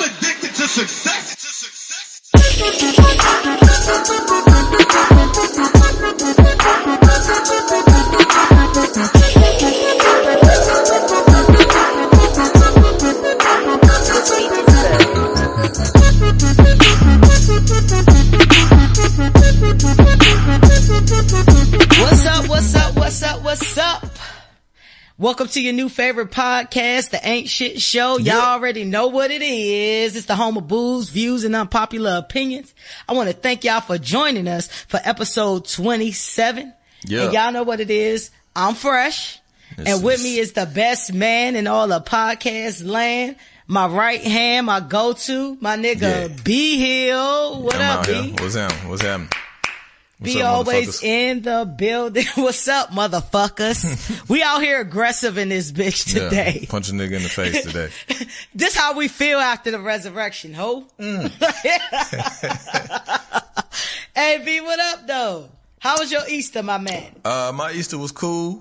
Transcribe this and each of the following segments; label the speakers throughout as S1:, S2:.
S1: I'm addicted to success.
S2: What's up? Welcome to your new favorite podcast, The Ain't Shit Show. Y'all already know what it is. It's the home of booze, views, and unpopular opinions. I want to thank y'all for joining us for episode 27. Yeah. And y'all know what it is. I'm Fresh. And with me is the best man in all of podcast land. My right hand, my go-to, my nigga B-Hill. What up, B?
S3: What's happening?
S2: Be always in the building. What's up, motherfuckers? We out here aggressive in this bitch today.
S3: Yeah, punch a nigga in the face today.
S2: This how we feel after the resurrection, ho? Hey, B, what up, though? How was your Easter, my man?
S3: My Easter was cool.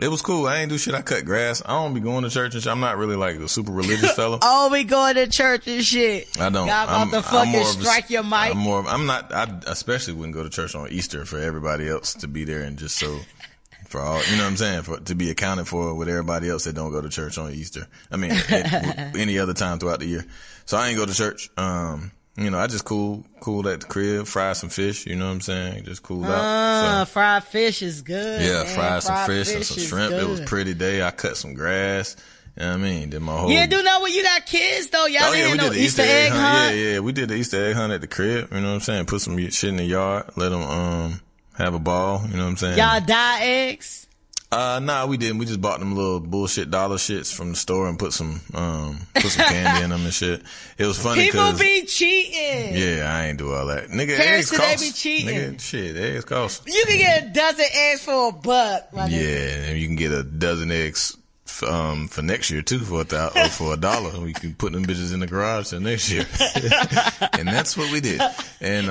S3: It was cool. I ain't do shit. I cut grass. I don't be going to church and shit. I'm not really like the super religious fella.
S2: Oh, we going to church and shit.
S3: I don't.
S2: God about to fucking strike your mic.
S3: I especially wouldn't go to church on Easter for everybody else to be there and just so for all, you know what I'm saying? To be accounted for with everybody else that don't go to church on Easter. I mean, any other time throughout the year. So I ain't go to church. You know, I just cool at the crib, fried some fish, you know what I'm saying? Just cooled out. So.
S2: Fried fish is good.
S3: Yeah,
S2: man.
S3: fried some fish and some shrimp. Good. It was a pretty day. I cut some grass. You know what I mean? Did my whole...
S2: You do know when you got kids, though? Y'all didn't no Easter egg hunt?
S3: Yeah, we did the Easter egg hunt at the crib, you know what I'm saying? Put some shit in the yard, let them have a ball, you know what I'm saying?
S2: Y'all dye eggs?
S3: Nah, we didn't. We just bought them little bullshit dollar shits from the store and put some candy in them and shit. It was funny
S2: people be cheating.
S3: Yeah, I ain't do all that. Nigga,
S2: parents
S3: eggs cost.
S2: They be cheating.
S3: Nigga, shit, eggs cost.
S2: You can get a dozen eggs for $1.
S3: Yeah, and you can get a dozen eggs for next year too for $1. We can put them bitches in the garage till next year. And that's what we did. And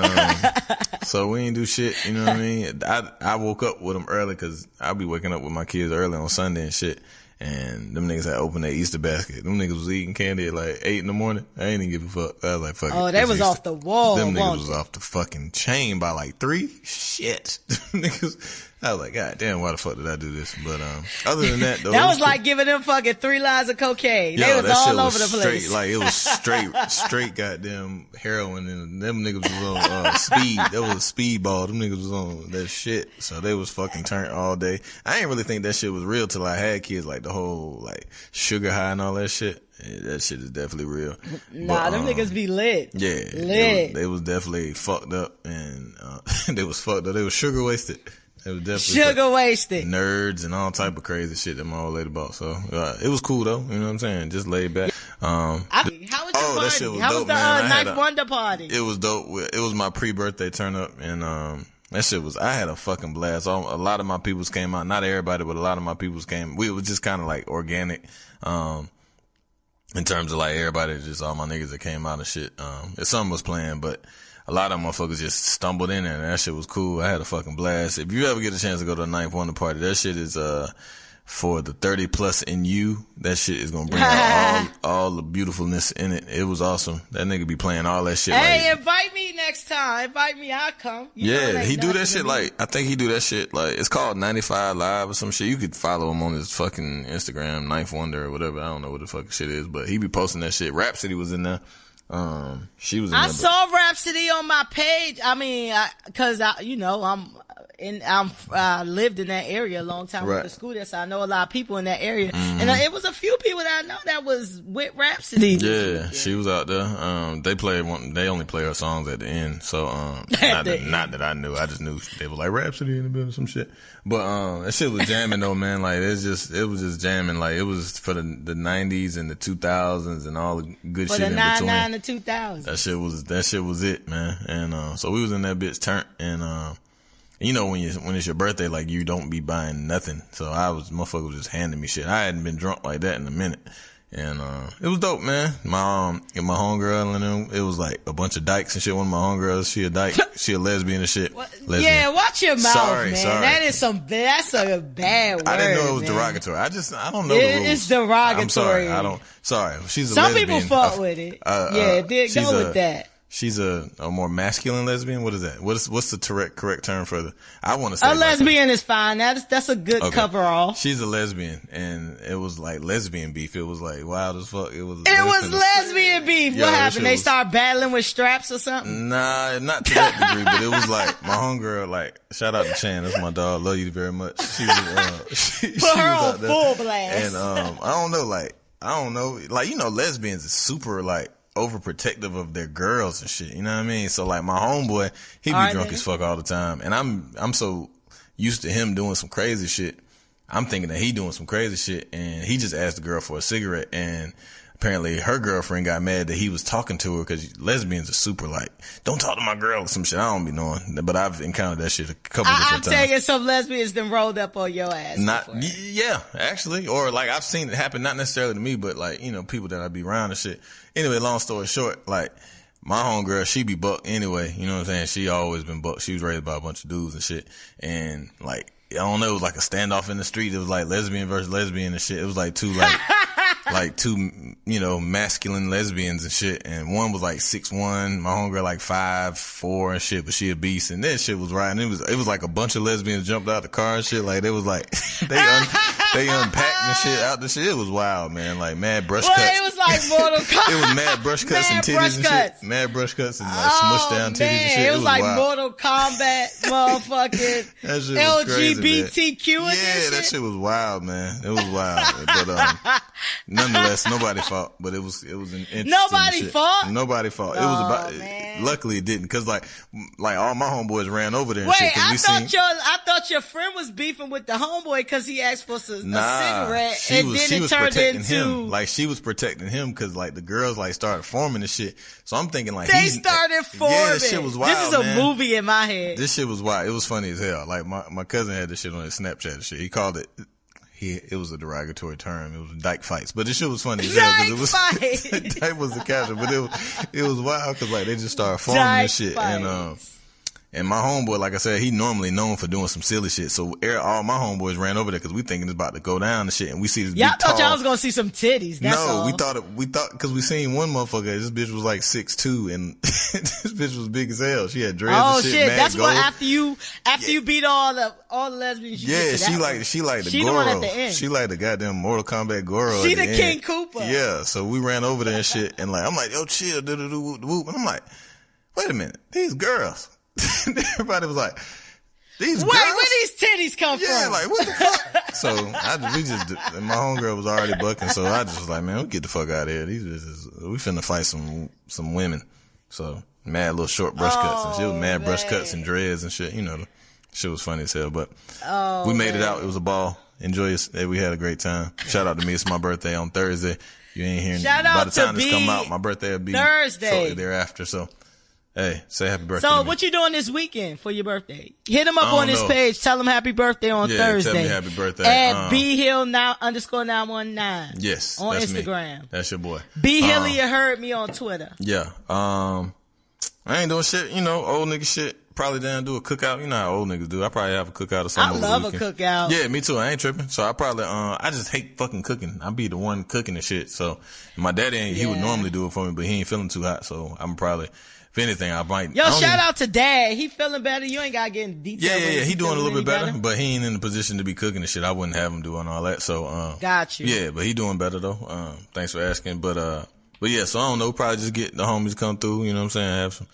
S3: so we ain't do shit, you know what I mean? I woke up with them early cause I'll be waking up with my kids early on Sunday and shit. And them niggas had opened their Easter basket. Them niggas was eating candy at like 8 in the morning. I ain't even give a fuck. I was like, fuck it.
S2: Oh, they was Easter. Off the wall.
S3: Them niggas was off the fucking chain by like 3. Shit. Niggas. I was like, God damn, why the fuck did I do this? But other than that, though,
S2: that was like giving them fucking 3 lines of cocaine. They was all over the place.
S3: Like it was straight goddamn heroin, and them niggas was on speed. That was a speedball. Them niggas was on that shit. So they was fucking turned all day. I ain't really think that shit was real till I had kids. Like the whole like sugar high and all that shit. Yeah, that shit is definitely real.
S2: Nah, them niggas be lit.
S3: Yeah,
S2: lit.
S3: They was definitely fucked up, and they was fucked up. They was sugar wasted. It was definitely
S2: sugar wasted.
S3: Nerds and all type of crazy shit that my old lady bought. So it was cool though. You know what I'm saying? Just laid back.
S2: How was your party?
S3: That shit was
S2: How
S3: dope,
S2: was the Ninth Wonder party?
S3: It was dope. It was my pre-birthday turn up, and that shit was. I had a fucking blast. A lot of my peoples came out. Not everybody, but a lot of my peoples came. We was just kind of like organic. In terms of like everybody, just all my niggas that came out and shit. If something was playing, but. A lot of motherfuckers just stumbled in there and that shit was cool. I had a fucking blast. If you ever get a chance to go to a Ninth Wonder party, that shit is, for the 30 plus in you. That shit is gonna bring out all the beautifulness in it. It was awesome. That nigga be playing all that shit.
S2: Hey, invite me next time. Invite me, I'll come.
S3: Yeah, he do that shit like, I think he do that shit like, it's called 95 Live or some shit. You could follow him on his fucking Instagram, Ninth Wonder or whatever. I don't know what the fucking shit is, but he be posting that shit. Rhapsody was in there. She was. I
S2: saw Rhapsody on my page. I mean, cause I lived in that area a long time with the school there, so I know a lot of people in that area. Mm-hmm. And it was a few people that I know that was with Rhapsody.
S3: Yeah, she was out there. They only play her songs at the end. So, not that I knew. I just knew they were like Rhapsody in the building, some shit. But, that shit was jamming though, man. Like, it was just jamming. Like, it was for the 90s and the 2000s and all the good shit in between.
S2: For the 99 and 2000s.
S3: That shit was it, man. And, so we was in that bitch turn and, you know, when it's your birthday, like, you don't be buying nothing. So motherfucker was just handing me shit. I hadn't been drunk like that in a minute. And, it was dope, man. My homegirl and them, it was like a bunch of dykes and shit. One of my homegirls, she a dyke, she a lesbian and shit. Lesbian.
S2: Yeah, watch your mouth,
S3: sorry,
S2: man.
S3: Sorry.
S2: That's a bad word.
S3: I didn't know it was
S2: man.
S3: derogatory. I don't know the rules.
S2: It's derogatory.
S3: I'm sorry. Sorry. She's a
S2: Some
S3: lesbian.
S2: people fought with it. Go with that.
S3: She's a more masculine lesbian. What is that? What's the correct term for the? I want to say
S2: a lesbian is fine. That's a good coverall.
S3: She's a lesbian, and it was like lesbian beef. It was like wild as fuck. It was
S2: lesbian beef. What happened? They start battling with straps or something?
S3: Nah, not to that degree, but it was like my homegirl. Like shout out to Chan. That's my dog. Love you very much. She was
S2: put her on full blast.
S3: And I don't know. Like lesbians is super like overprotective of their girls and shit, you know what I mean? So like my homeboy, he be drunk as fuck all the time, and I'm so used to him doing some crazy shit. I'm thinking that he doing some crazy shit, and he just asked the girl for a cigarette, and apparently her girlfriend got mad that he was talking to her, because lesbians are super like, don't talk to my girl or some shit. I don't be knowing, but I've encountered that shit a couple different times. I'm
S2: taking some lesbians then rolled up on your ass.
S3: Yeah, actually, or like I've seen it happen, not necessarily to me, but like people that I be around and shit. Anyway, long story short, like my homegirl, she be buck anyway. You know what I'm saying? She always been buck. She was raised by a bunch of dudes and shit, and like I don't know, it was like a standoff in the street. It was like lesbian versus lesbian and shit. It was like two two masculine lesbians and shit, and one was like 6'1", my homegirl like 5'4" and shit, but she a beast, and that shit was right. And it was like a bunch of lesbians jumped out the car and shit. Like they was like they unpacked and shit out the shit. It was wild, man. Like mad brush cuts.
S2: It was like Mortal Kombat.
S3: It was mad brush cuts and titties and shit. Mad brush cuts and like smushed down titties and shit.
S2: It was like wild. Mortal Kombat, motherfucking LGBTQ.
S3: Yeah, that shit was wild, man. It was wild, but nonetheless, nobody fought, but it was an interesting
S2: Nobody
S3: shit.
S2: fought?
S3: Nobody fought.
S2: Oh,
S3: it was about,
S2: man.
S3: Luckily it didn't, cause like all my homeboys ran over there and
S2: Wait,
S3: shit.
S2: I thought your friend was beefing with the homeboy cause he asked for a cigarette,
S3: she was protecting him.
S2: Like
S3: she was protecting him cause like the girls like started forming and shit. So I'm thinking like
S2: they started forming.
S3: Yeah, this shit was wild.
S2: This is a movie in my head.
S3: This shit was wild. It was funny as hell. Like my cousin had this shit on his Snapchat and shit. He called it. It was a derogatory term. It was dyke fights, but this shit was funny as hell because it was dyke was the caption, but it was wild because like they just started forming and shit, fights. And my homeboy, like I said, he normally known for doing some silly shit. So all my homeboys ran over there because we thinking it's about to go down and shit, and we see this.
S2: Y'all thought y'all was gonna see some titties. That's all.
S3: We thought because we seen one motherfucker. This bitch was like 6'2", and this bitch was big as hell. She had dreads. Oh and shit!
S2: That's
S3: gold.
S2: what after you beat all the lesbians.
S3: She like the Goro.
S2: The one at the end.
S3: She like the goddamn Mortal Kombat Goro.
S2: She the King Koopa.
S3: Yeah. So we ran over there and shit, and like I'm like, yo, chill, and I'm like, wait a minute, these girls. Everybody was like, these girls?
S2: Where these titties come from?
S3: Yeah, like, what the fuck? So, my homegirl was already bucking, so I just was like, man, we get the fuck out of here. We finna fight some women. So, mad little short brush cuts, and she was mad brush cuts and dreads and shit, shit was funny as hell, but we made it out. It was a ball. Enjoy it. We had a great time. Shout out to me. It's my birthday on Thursday. You ain't hearing by the time this come out, my birthday will be
S2: Thursday.
S3: Shortly thereafter, so. Hey, say happy birthday.
S2: So what you doing this weekend for your birthday? Hit him up on his page. Tell him happy birthday on Thursday.
S3: Tell me happy birthday.
S2: At bhill_919.
S3: Yes.
S2: On
S3: that's
S2: Instagram.
S3: Me. That's your boy.
S2: Hilly, you heard me on Twitter.
S3: Yeah. I ain't doing shit, old nigga shit. Probably down do a cookout. You know how old niggas do. I probably have a cookout or something.
S2: I love a cookout.
S3: Yeah, me too. I ain't tripping. So I probably, I just hate fucking cooking. I be the one cooking and shit. So my daddy he would normally do it for me, but he ain't feeling too hot. So I'm probably, if anything, I might.
S2: Yo, shout out to Dad. He feeling better. You ain't gotta get in detail.
S3: Yeah. He doing a little bit better, but he ain't in the position to be cooking and shit. I wouldn't have him doing all that. So,
S2: got you.
S3: Yeah, but he doing better though. Thanks for asking. But yeah, so I don't know. Probably just get the homies come through. You know what I'm saying?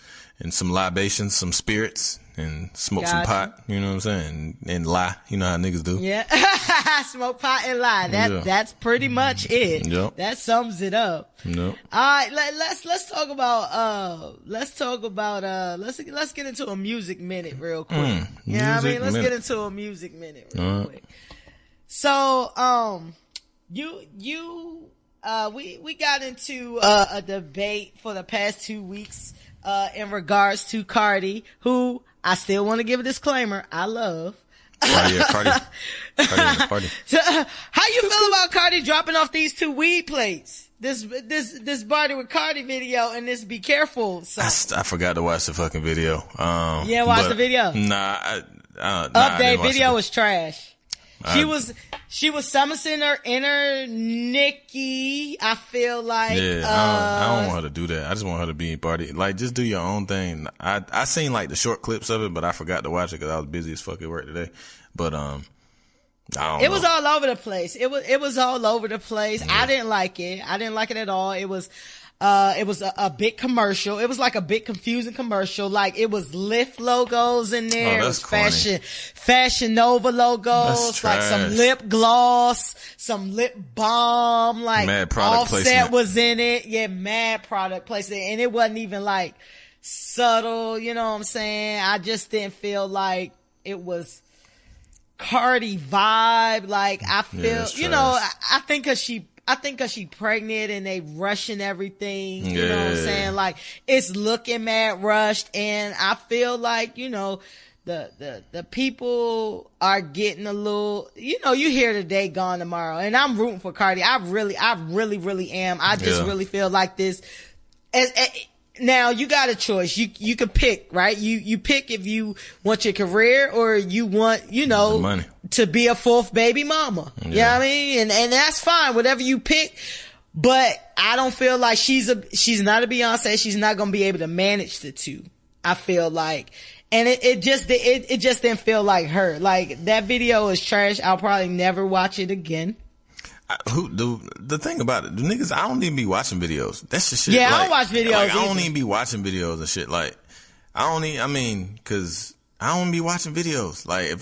S3: Have some libations, some spirits, and smoke some pot. You know what I'm saying? And lie. You know how niggas do.
S2: Yeah. Smoke pot and lie. That's pretty much it. Yep. That sums it up.
S3: Yep.
S2: All right. Let's talk about, let's get into a music minute real quick. You know what I mean? Let's get into a music minute real quick. So, we got into a debate for the past 2 weeks in regards to Cardi, who I still want to give a disclaimer I love.
S3: Oh yeah, Cardi in the party.
S2: So, how you feel about Cardi dropping off these 2 weed plates? This Barty with Cardi video and this Be Careful song.
S3: I forgot to watch the fucking video.
S2: Yeah, watch the video.
S3: Nah,
S2: Update video was trash. She was summoning her inner Nicki. I feel like
S3: I don't want her to do that. I just want her to be party. Like, just do your own thing. I seen like the short clips of it, but I forgot to watch it because I was busy as fuck at work today. But I don't know.
S2: It was all over the place. It was all over the place. Yeah. I didn't like it. I didn't like it at all. It was a big commercial. It was like a big confusing commercial. Like it was Lyft logos in there.
S3: Oh,
S2: it was Fashion Nova logos, like some lip gloss, some lip balm, like
S3: mad product
S2: Offset
S3: placement
S2: was in it. Yeah, mad product placement. And it wasn't even like subtle, you know what I'm saying? I just didn't feel like it was Cardi vibe. Like I feel, you know, I think cause she pregnant and they rushing everything, you know what I'm saying? Like it's looking mad rushed, and I feel like, you know, the people are getting a little, you know, you hear today, gone tomorrow, and I'm rooting for Cardi. I really am. I just really feel like this. Now you got a choice. You can pick, right? You pick if you want your career or you want, you know,
S3: money
S2: to be a 4th baby mama. Yeah. You know what I mean? And that's fine, whatever you pick. But I don't feel like she's not a Beyonce. She's not going to be able to manage the two. I feel like, and it just didn't feel like her. Like that video is trash. I'll probably never watch it again.
S3: The thing about it, the niggas, I don't even be watching videos. That's just shit.
S2: Yeah,
S3: like,
S2: I don't watch videos.
S3: Like, I don't even be watching videos and shit. Like, cause I don't be watching videos. Like,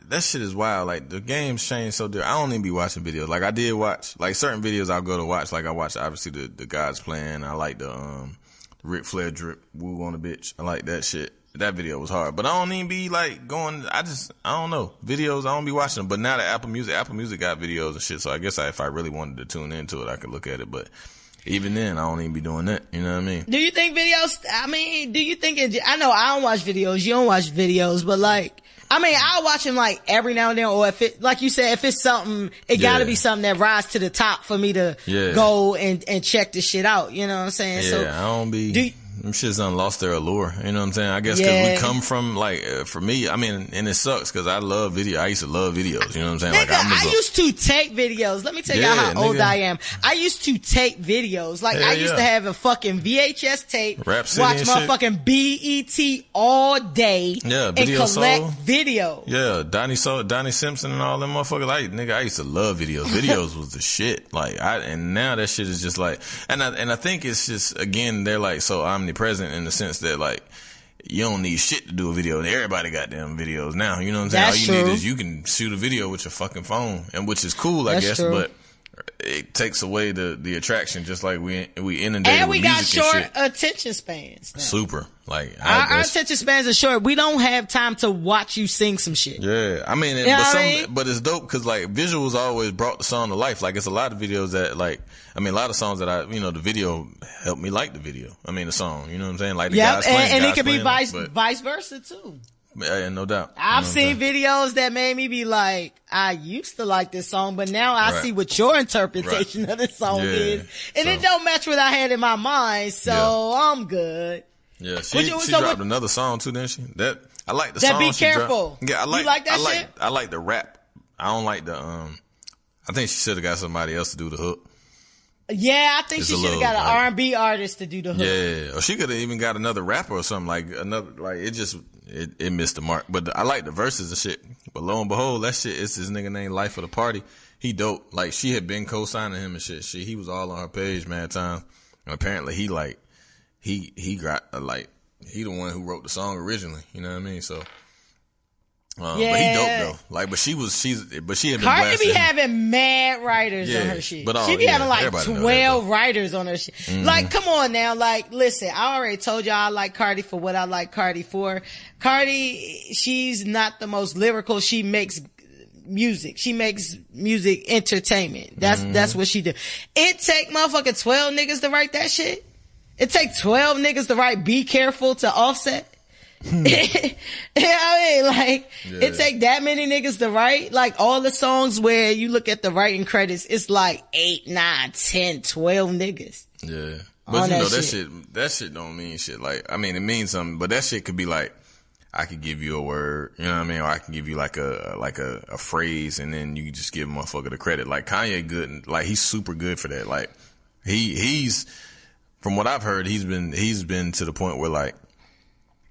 S3: that shit is wild. Like, the game's changed so different. I don't even be watching videos. Like, I did watch, like, certain videos I'll go to watch. Like, I watched, obviously, the God's Plan. I like the, Ric Flair drip, woo on the bitch. I like that shit. That video was hard, but I don't even be like going, I don't know. Videos, I don't be watching them, but now that Apple Music got videos and shit, so I guess if I really wanted to tune into it, I could look at it, but even then, I don't even be doing that, you know what I mean?
S2: Do you think videos, I know I don't watch videos, you don't watch videos, but like, I'll watch them like every now and then, or if it, like you said, if it's something, it gotta be something that rise to the top for me to go and check the shit out, you know what I'm saying?
S3: Yeah, so, I don't be... Them shit's done lost their allure. You know what I'm saying? I guess because we come from, like, for me, and it sucks because I love video. I used to love videos. You know what I'm saying?
S2: Nigga, I used to take videos. Let me tell y'all how old I am. I used to take videos. Like, I used to have a fucking VHS tape.
S3: Rap City
S2: watch
S3: and
S2: motherfucking BET all day.
S3: Yeah,
S2: and
S3: Video
S2: collect
S3: Soul.
S2: video.
S3: Yeah, Donnie Simpson and all them motherfuckers. I used to love videos. Videos was the shit. Like, and now that shit is just like, and I think it's just, again, they're like so omnipresent in the sense that, like, you don't need shit to do a video. Everybody got them videos now. You know what I'm saying?
S2: That's
S3: all you
S2: true.
S3: need is you can shoot a video with your fucking phone, and which is cool, I guess,
S2: true.
S3: but it takes away the attraction, just like we inundated
S2: and we
S3: with
S2: got
S3: music
S2: short
S3: and shit.
S2: attention spans.
S3: Super. Like,
S2: our attention spans are short. We don't have time to watch you sing some shit.
S3: Yeah, but it's dope because, like, visuals always brought the song to life. Like, it's a lot of videos that, like, a lot of songs that the video helped me like the video. The song, you know what I'm saying? Like, the God's Plan,
S2: and it
S3: God's
S2: could be
S3: Plan,
S2: vice versa too.
S3: Yeah, no doubt.
S2: I've seen videos that made me be like, I used to like this song, but now I see what your interpretation of this song is. And it don't match what I had in my mind, so I'm good.
S3: Yeah, she dropped another song too, didn't she? I like the song.
S2: Be Careful.
S3: Yeah,
S2: you like that shit?
S3: I like the rap. I don't like the, I think she should have got somebody else to do the hook.
S2: Yeah, I think she should have got an R&B artist to do the hook.
S3: Yeah, or she could have even got another rapper or something, it missed the mark. But I like the verses and shit. But lo and behold, that shit is this nigga named Life of the Party. He dope. Like, she had been co-signing him and shit. He was all on her page, mad time. And apparently he got, he the one who wrote the song originally. You know what I mean? So, but he dope though. Like, but she had been
S2: Cardi be
S3: him.
S2: having mad writers on her shit.
S3: But
S2: she be having like 12 writers on her shit. Mm-hmm. Like, come on now. Like, listen, I already told y'all I like Cardi for what I like Cardi for. Cardi, she's not the most lyrical. She makes music. She makes music entertainment. That's what she do. It take motherfucking 12 niggas to write that shit. It take 12 niggas to write Be Careful to Offset. I mean, like, it take that many niggas to write. Like, all the songs where you look at the writing credits, it's like 8, 9, 10, 12 niggas.
S3: Yeah. But you know, that shit don't mean shit. Like, I mean, it means something, but that shit could be like, I could give you a word, you know what I mean? Or I can give you like a phrase, and then you just give a motherfucker the credit. Like, Kanye good, like, he's super good for that. Like, he's, from what I've heard, he's been to the point where, like,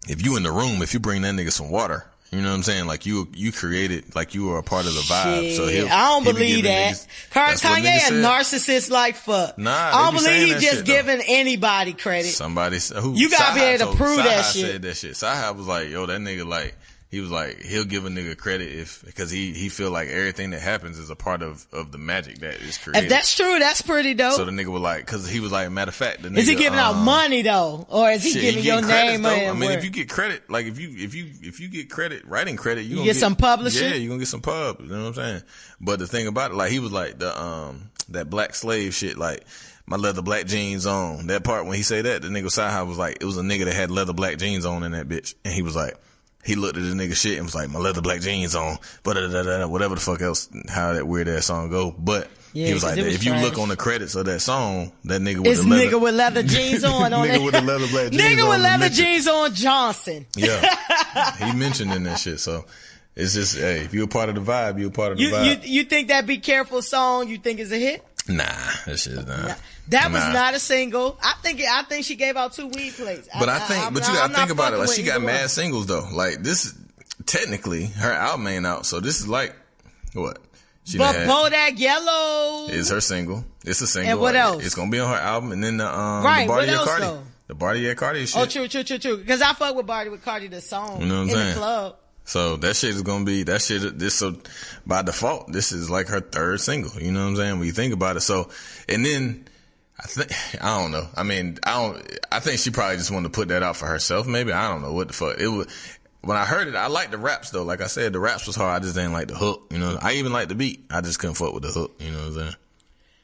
S3: if you in the room, if you bring that nigga some water, you know what I'm saying? Like, you created, like, you were a part of the vibe. So
S2: I don't believe that. Kanye a narcissist like fuck.
S3: Nah,
S2: I don't believe he just giving anybody credit.
S3: Somebody,
S2: you gotta be able to prove that shit.
S3: Said that shit. Saha was like, yo, that nigga, like, he was like, he'll give a nigga credit because he feel like everything that happens is a part of the magic that is created.
S2: If that's true, that's pretty dope.
S3: So the nigga was like, cause he was like, matter of fact, the nigga,
S2: is he giving out money though? Or is he giving your name?
S3: I mean, if you get credit, like if you get credit, writing credit, you
S2: get some publishing.
S3: Yeah, you gonna get some pub. You know what I'm saying? But the thing about it, like, he was like that black slave shit, like, my leather black jeans on. That part when he say that, the nigga Saha was like, it was a nigga that had leather black jeans on in that bitch, and he was like, he looked at the nigga shit and was like, my leather black jeans on, whatever the fuck else, how that weird ass song go. But he was like, if you look on the credits of that song, that nigga with
S2: nigga with leather jeans on.
S3: Nigga with the leather black jeans on.
S2: Nigga with leather jeans on Johnson.
S3: Yeah. He mentioned in that shit. So it's just, hey, if you're a part of the vibe, you're a part of the vibe.
S2: You think that Be Careful song, you think is a hit?
S3: Nah, that shit's not.
S2: That was not a single. I think she gave out 2 weed plates.
S3: But you gotta think about it. Like, she got mad singles though. Like, this, technically, her album ain't out. So this is like, what?
S2: But Bodak Yellow
S3: is her single. It's a single.
S2: And what else?
S3: It's gonna be on her album. And then the
S2: Barty
S3: Cardi. Though? The Barty Cardi shit.
S2: Oh, true. Because I fuck with Barty with Cardi, the song.
S3: You know what I'm saying?
S2: The club.
S3: So that shit is gonna be so by default, this is like her 3rd single. You know what I'm saying? When you think about it. So, and then I don't know. I mean, I think she probably just wanted to put that out for herself. Maybe. I don't know what the fuck. It was, when I heard it, I liked the raps though. Like I said, the raps was hard. I just didn't like the hook. You know, I even liked the beat. I just couldn't fuck with the hook. You know what I'm saying?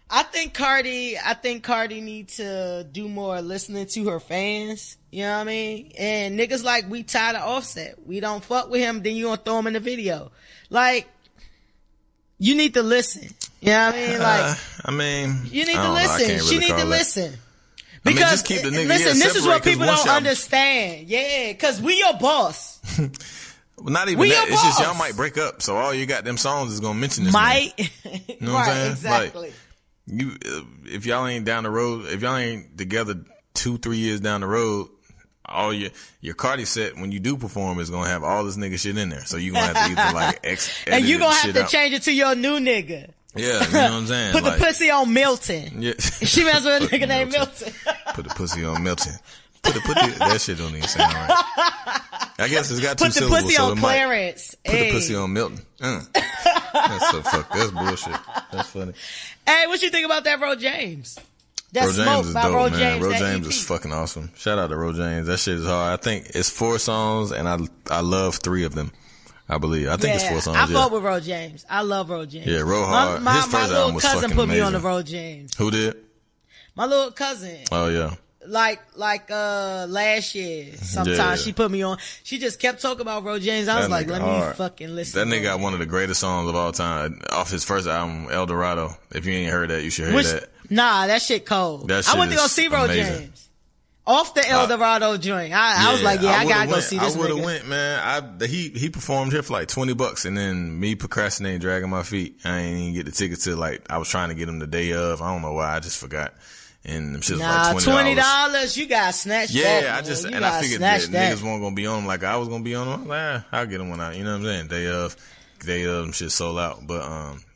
S2: I think Cardi needs to do more listening to her fans. You know what I mean? And niggas like, we tired of Offset. We don't fuck with him, then you gonna throw him in the video. Like, you need to listen. You know what I mean? Like, you need to listen. She need to listen. Because,
S3: just keep the nigga,
S2: listen, this is what people don't understand. Yeah, cause we your boss.
S3: Well, not even that. It's just y'all might break up. So all you got them songs is gonna mention this.
S2: Might.
S3: You know what I'm saying?
S2: Exactly.
S3: Like, if y'all ain't down the road, if y'all ain't together 2-3 years down the road, all your Cardi set when you do perform is gonna have all this nigga shit in there. So you gonna have to either like
S2: and you gonna have to change it to your new nigga.
S3: Yeah, you know what I'm saying?
S2: Put the pussy on Milton.
S3: Yeah.
S2: She mess with a nigga named Milton.
S3: Put the pussy on Milton. That shit don't even sound right. I guess it's got 2 syllables.
S2: Put the pussy on Clarence.
S3: Put the pussy on Milton. That's so that's bullshit. That's funny.
S2: Hey, what you think about that Ro James?
S3: Ro James is dope, man. Ro James is fucking awesome. Shout out to Ro James. That shit is hard. I think it's 4 songs, and I love 3 of them. I believe. I think it's 4 songs.
S2: I fuck with Ro James. I love Ro James.
S3: Yeah, Ro hard. His first album was fucking amazing. My little cousin put me on
S2: the Ro James.
S3: Who did?
S2: My little cousin.
S3: Oh yeah.
S2: Like last year. Sometimes she put me on. She just kept talking about Ro James. I was like, let me fucking listen.
S3: That nigga got one of the greatest songs of all time off his first album, El Dorado. If you ain't heard that, you should hear that.
S2: Nah, that shit cold. I went to go see Ro James. Off the El Dorado joint. I was like, I gotta go see this nigga. I would've went,
S3: man. He performed here for like $20, and then me procrastinating, dragging my feet. I ain't even get the ticket till like, I was trying to get him the day of. I don't know why. I just forgot. And them shit's like
S2: $20. You got snatched that.
S3: Yeah, I figured that niggas weren't gonna be on him like I was gonna be on him. Like, I'll get him one out. You know what I'm saying? Day of, them shit sold out. But,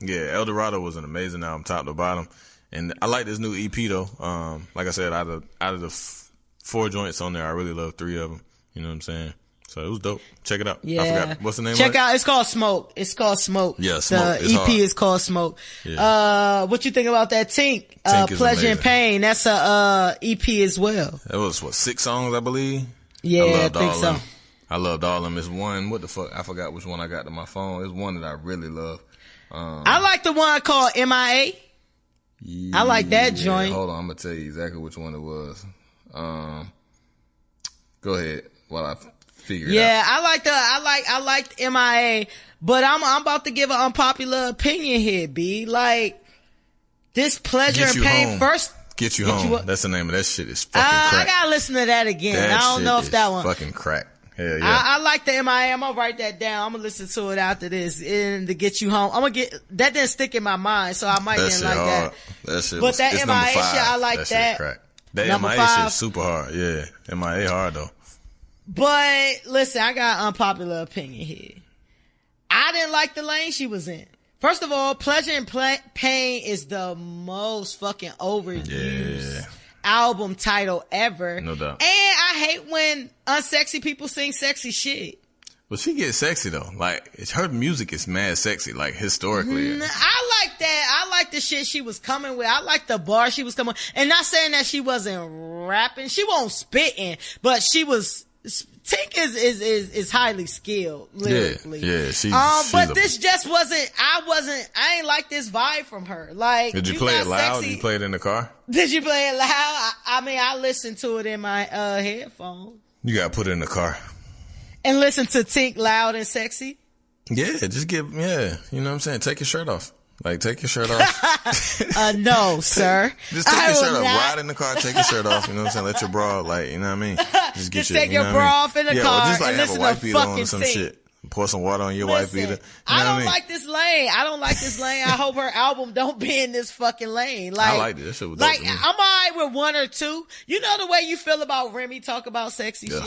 S3: yeah, El Dorado was an amazing album, top to bottom. And I like this new EP though. Like I said, out of the 4 joints on there, I really love 3 of them. You know what I'm saying? So it was dope. Check it out.
S2: Yeah.
S3: I forgot. What's the name
S2: Check out. It's called Smoke. Yeah,
S3: Smoke.
S2: The EP is called Smoke. Yeah. What you think about that Tink? Pleasure and Pain. That's a EP as well.
S3: That was 6 songs, I believe.
S2: Yeah, I think so.
S3: I loved all of them. It's one. What the fuck? I forgot which one I got to my phone. It's one that I really love.
S2: I like the one called MIA. I like that joint.
S3: Hold on, I'm gonna tell you exactly which one it was. Go ahead while I figure it out.
S2: Yeah, I liked MIA, but I'm about to give an unpopular opinion here, B. Like, this Pleasure and Pain first.
S3: Get You Home. That's the name of that shit. Is fucking crack.
S2: I gotta listen to that again.
S3: That
S2: I don't know if that one.
S3: Fucking crack. Hell yeah.
S2: I like the MIA. I'm gonna write that down. I'm gonna listen to it after this. And to Get You Home, that didn't stick in my mind, so I might didn't like
S3: hard.
S2: that.
S3: Shit
S2: but that MIA shit, I like that.
S3: Shit crack. That MIA shit is super hard. Yeah. MIA hard though.
S2: But listen, I got an unpopular opinion here. I didn't like the lane she was in. First of all, Pleasure and Pain is the most fucking overused album title ever.
S3: No doubt.
S2: And I hate when unsexy people sing sexy shit.
S3: Well, she gets sexy though. Like, her music is mad sexy, like historically.
S2: I like that. I like the shit she was coming with. I like the bar she was coming with. And not saying that she wasn't rapping. She won't spitting, but she was. Tink is highly skilled lyrically.
S3: Yeah, she's
S2: but this just wasn't. I ain't like this vibe from her. Like,
S3: did you play it loud? Sexy. Did you play it in the car?
S2: Did you play it loud? I mean, I listened to it in my headphones.
S3: You gotta put it in the car
S2: and listen to Tink loud and sexy.
S3: Yeah, just you know what I'm saying? Take your shirt off. Like, take your shirt off.
S2: No, sir.
S3: Just take your shirt off. Ride in the car, take your shirt off. You know what I'm saying? Let your bra, like, you know what I mean? Just
S2: take your bra off in the car.
S3: Or just like
S2: and
S3: have a wife beater on or some shit. Pour some water on your wife beater.
S2: I don't like this lane. I hope her album don't be in this fucking lane. Like,
S3: I liked it. That shit was dope to me.
S2: I'm alright with one or two. You know the way you feel about Remy talk about sexy shit?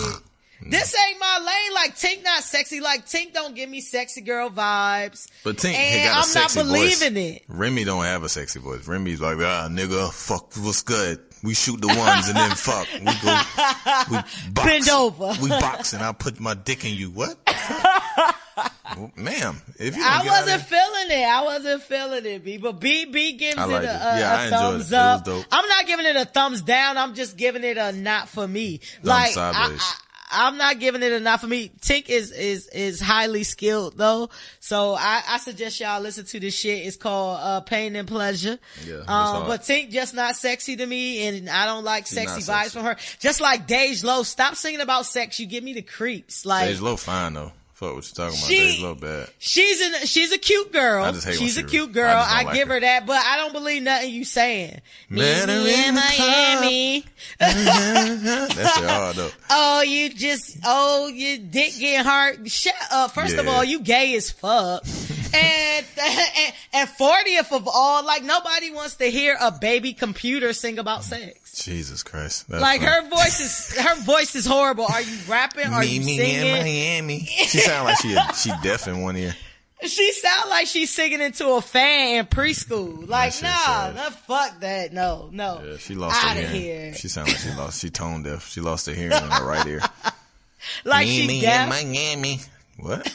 S2: This ain't my lane. Like, Tink not sexy. Like, Tink don't give me sexy girl vibes.
S3: But Tink
S2: and
S3: got a sexy voice.
S2: I'm not believing it.
S3: Remy don't have a sexy voice. Remy's like, nigga, fuck, what's good? We shoot the ones and then fuck. We box.
S2: Bend over.
S3: We box and I'll put my dick in you. What? Well, ma'am, if you
S2: I wasn't feeling it, B. But B gives it a thumbs up. It was dope. I'm not giving it a thumbs down. I'm just giving it a not for me. Like, I'm not giving it a not for me. Tink is highly skilled though. So I suggest y'all listen to this shit. It's called Pain and Pleasure.
S3: Yeah.
S2: But Tink just not sexy to me, and I don't like sexy vibes from her. Just like Dej Low. Stop singing about sex. You give me the creeps. Like,
S3: Dej Low fine though. Fuck what you talking about. Dej Low bad.
S2: She's a cute girl.
S3: I just hate
S2: she's a cute girl. I give her that, but I don't believe nothing you saying.
S3: Met her in Miami. That's your hard though.
S2: Your dick getting hard. Shut up. First of all, you gay as fuck. and 40th of all, like, nobody wants to hear a baby computer sing about sex.
S3: Jesus Christ.
S2: Like, her voice is horrible. Are you rapping? Are you singing?
S3: In Miami. She sound like she deaf in one ear.
S2: She sound like she's singing into a fan in preschool. Like, nah, fuck that. No.
S3: Yeah, she lost her hearing. Here. She sound like she tone deaf. She lost her hearing in her right ear.
S2: Like, she deaf.
S3: Miami. What?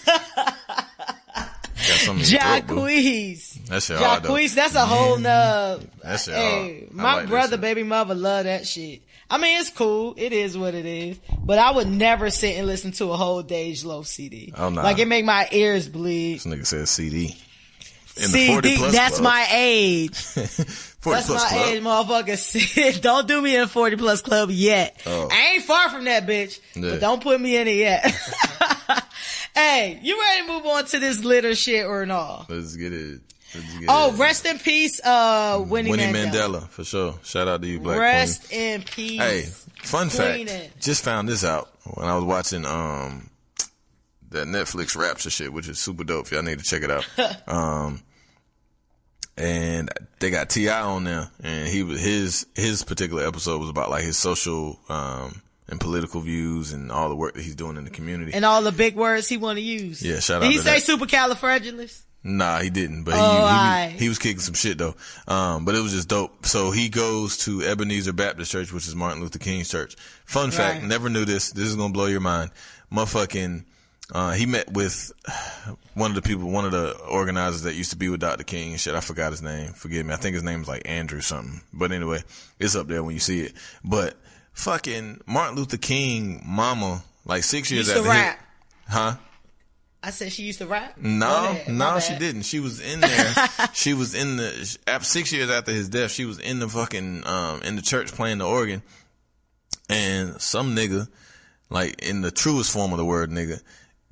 S2: Jacquees.
S3: That's your hard though.
S2: Jacquees, that's a whole nother.
S3: That's your hard.
S2: My brother, baby mother, love that shit. I mean, it's cool. It is what it is. But I would never sit and listen to a whole Dej Low CD.
S3: Oh, nah.
S2: Like, it make my ears bleed.
S3: This nigga says CD.
S2: CD, that's my age.
S3: 40
S2: that's
S3: plus
S2: my
S3: club.
S2: age, motherfucker. Don't do me in 40 plus club yet.
S3: Oh.
S2: I ain't far from that bitch.
S3: Yeah.
S2: But don't put me in it yet. Hey, you ready to move on to this litter shit or not?
S3: Let's get it.
S2: Rest in peace, Winnie
S3: Mandela, for sure. Shout out to you, Black
S2: Rest
S3: Queen.
S2: in peace.
S3: Hey, fun
S2: Queen.
S3: fact. Just found this out when I was watching that Netflix Rapture shit, which is super dope. Y'all need to check it out. And they got T.I. on there, and his particular episode was about like his social and political views and all the work that he's doing in the community.
S2: And all the big words he want to use.
S3: Yeah, shout out to
S2: Did he say supercalifragilistic?
S3: Nah, he didn't, but he was kicking some shit though. But it was just dope. So he goes to Ebenezer Baptist Church, which is Martin Luther King's church. Fun fact, never knew this. This is gonna blow your mind. Motherfucking, he met with one of the organizers that used to be with Dr. King and shit. I forgot his name. Forgive me. I think his name is like Andrew something. But anyway, it's up there when you see it. But fucking Martin Luther King mama, like 6 years after
S2: rap.
S3: Huh?
S2: I said she used to rap?
S3: No, she didn't. She was in there. She was in the, 6 years after his death, she was in the fucking, in the church playing the organ. And some nigga, like in the truest form of the word, nigga,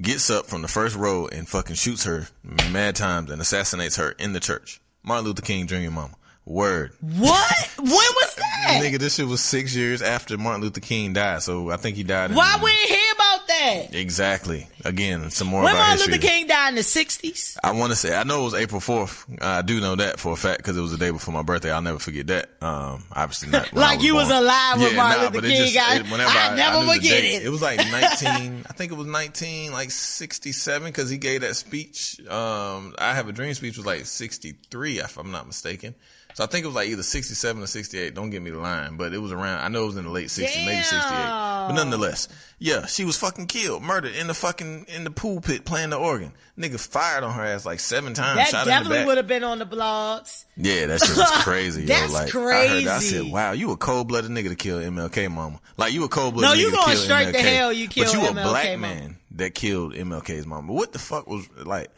S3: gets up from the first row and fucking shoots her mad times and assassinates her in the church. Martin Luther King Jr. mama. Word.
S2: What? When was that?
S3: Nigga, this shit was 6 years after Martin Luther King died, so I think he died in...
S2: Why we didn't hear about that?
S3: Exactly. Again, some more
S2: when
S3: about
S2: Martin
S3: history.
S2: Luther King died in the 60s?
S3: I want to say, I know it was April 4th. I do know that for a fact because it was the day before my birthday. I'll never forget that. Obviously not when
S2: like
S3: I was
S2: you
S3: born.
S2: was alive when Martin
S3: but
S2: Luther
S3: it
S2: King
S3: just,
S2: died. I never
S3: knew the
S2: forget
S3: date.
S2: it.
S3: It was like 19, I think it was 67 because he gave that speech. I Have a Dream speech was like 63 if I'm not mistaken. So I think it was like either 67 or 68. Don't get me the line, but it was around, I know it was in the late 60s, maybe 68. But nonetheless, yeah, she was fucking killed, murdered in the pool pit playing the organ. Nigga fired on her ass like 7 times,
S2: that
S3: shot in the back.
S2: definitely would have been on the blogs.
S3: Yeah, that shit was crazy,
S2: That's
S3: yo. Like,
S2: crazy.
S3: I heard that, I said, wow, you a cold-blooded nigga to kill MLK mama. Like, you a cold-blooded nigga
S2: you
S3: to kill MLK.
S2: No, you going straight to hell, you killed
S3: But you
S2: MLK
S3: a black
S2: mama.
S3: man that killed MLK's mama. What the fuck was, like...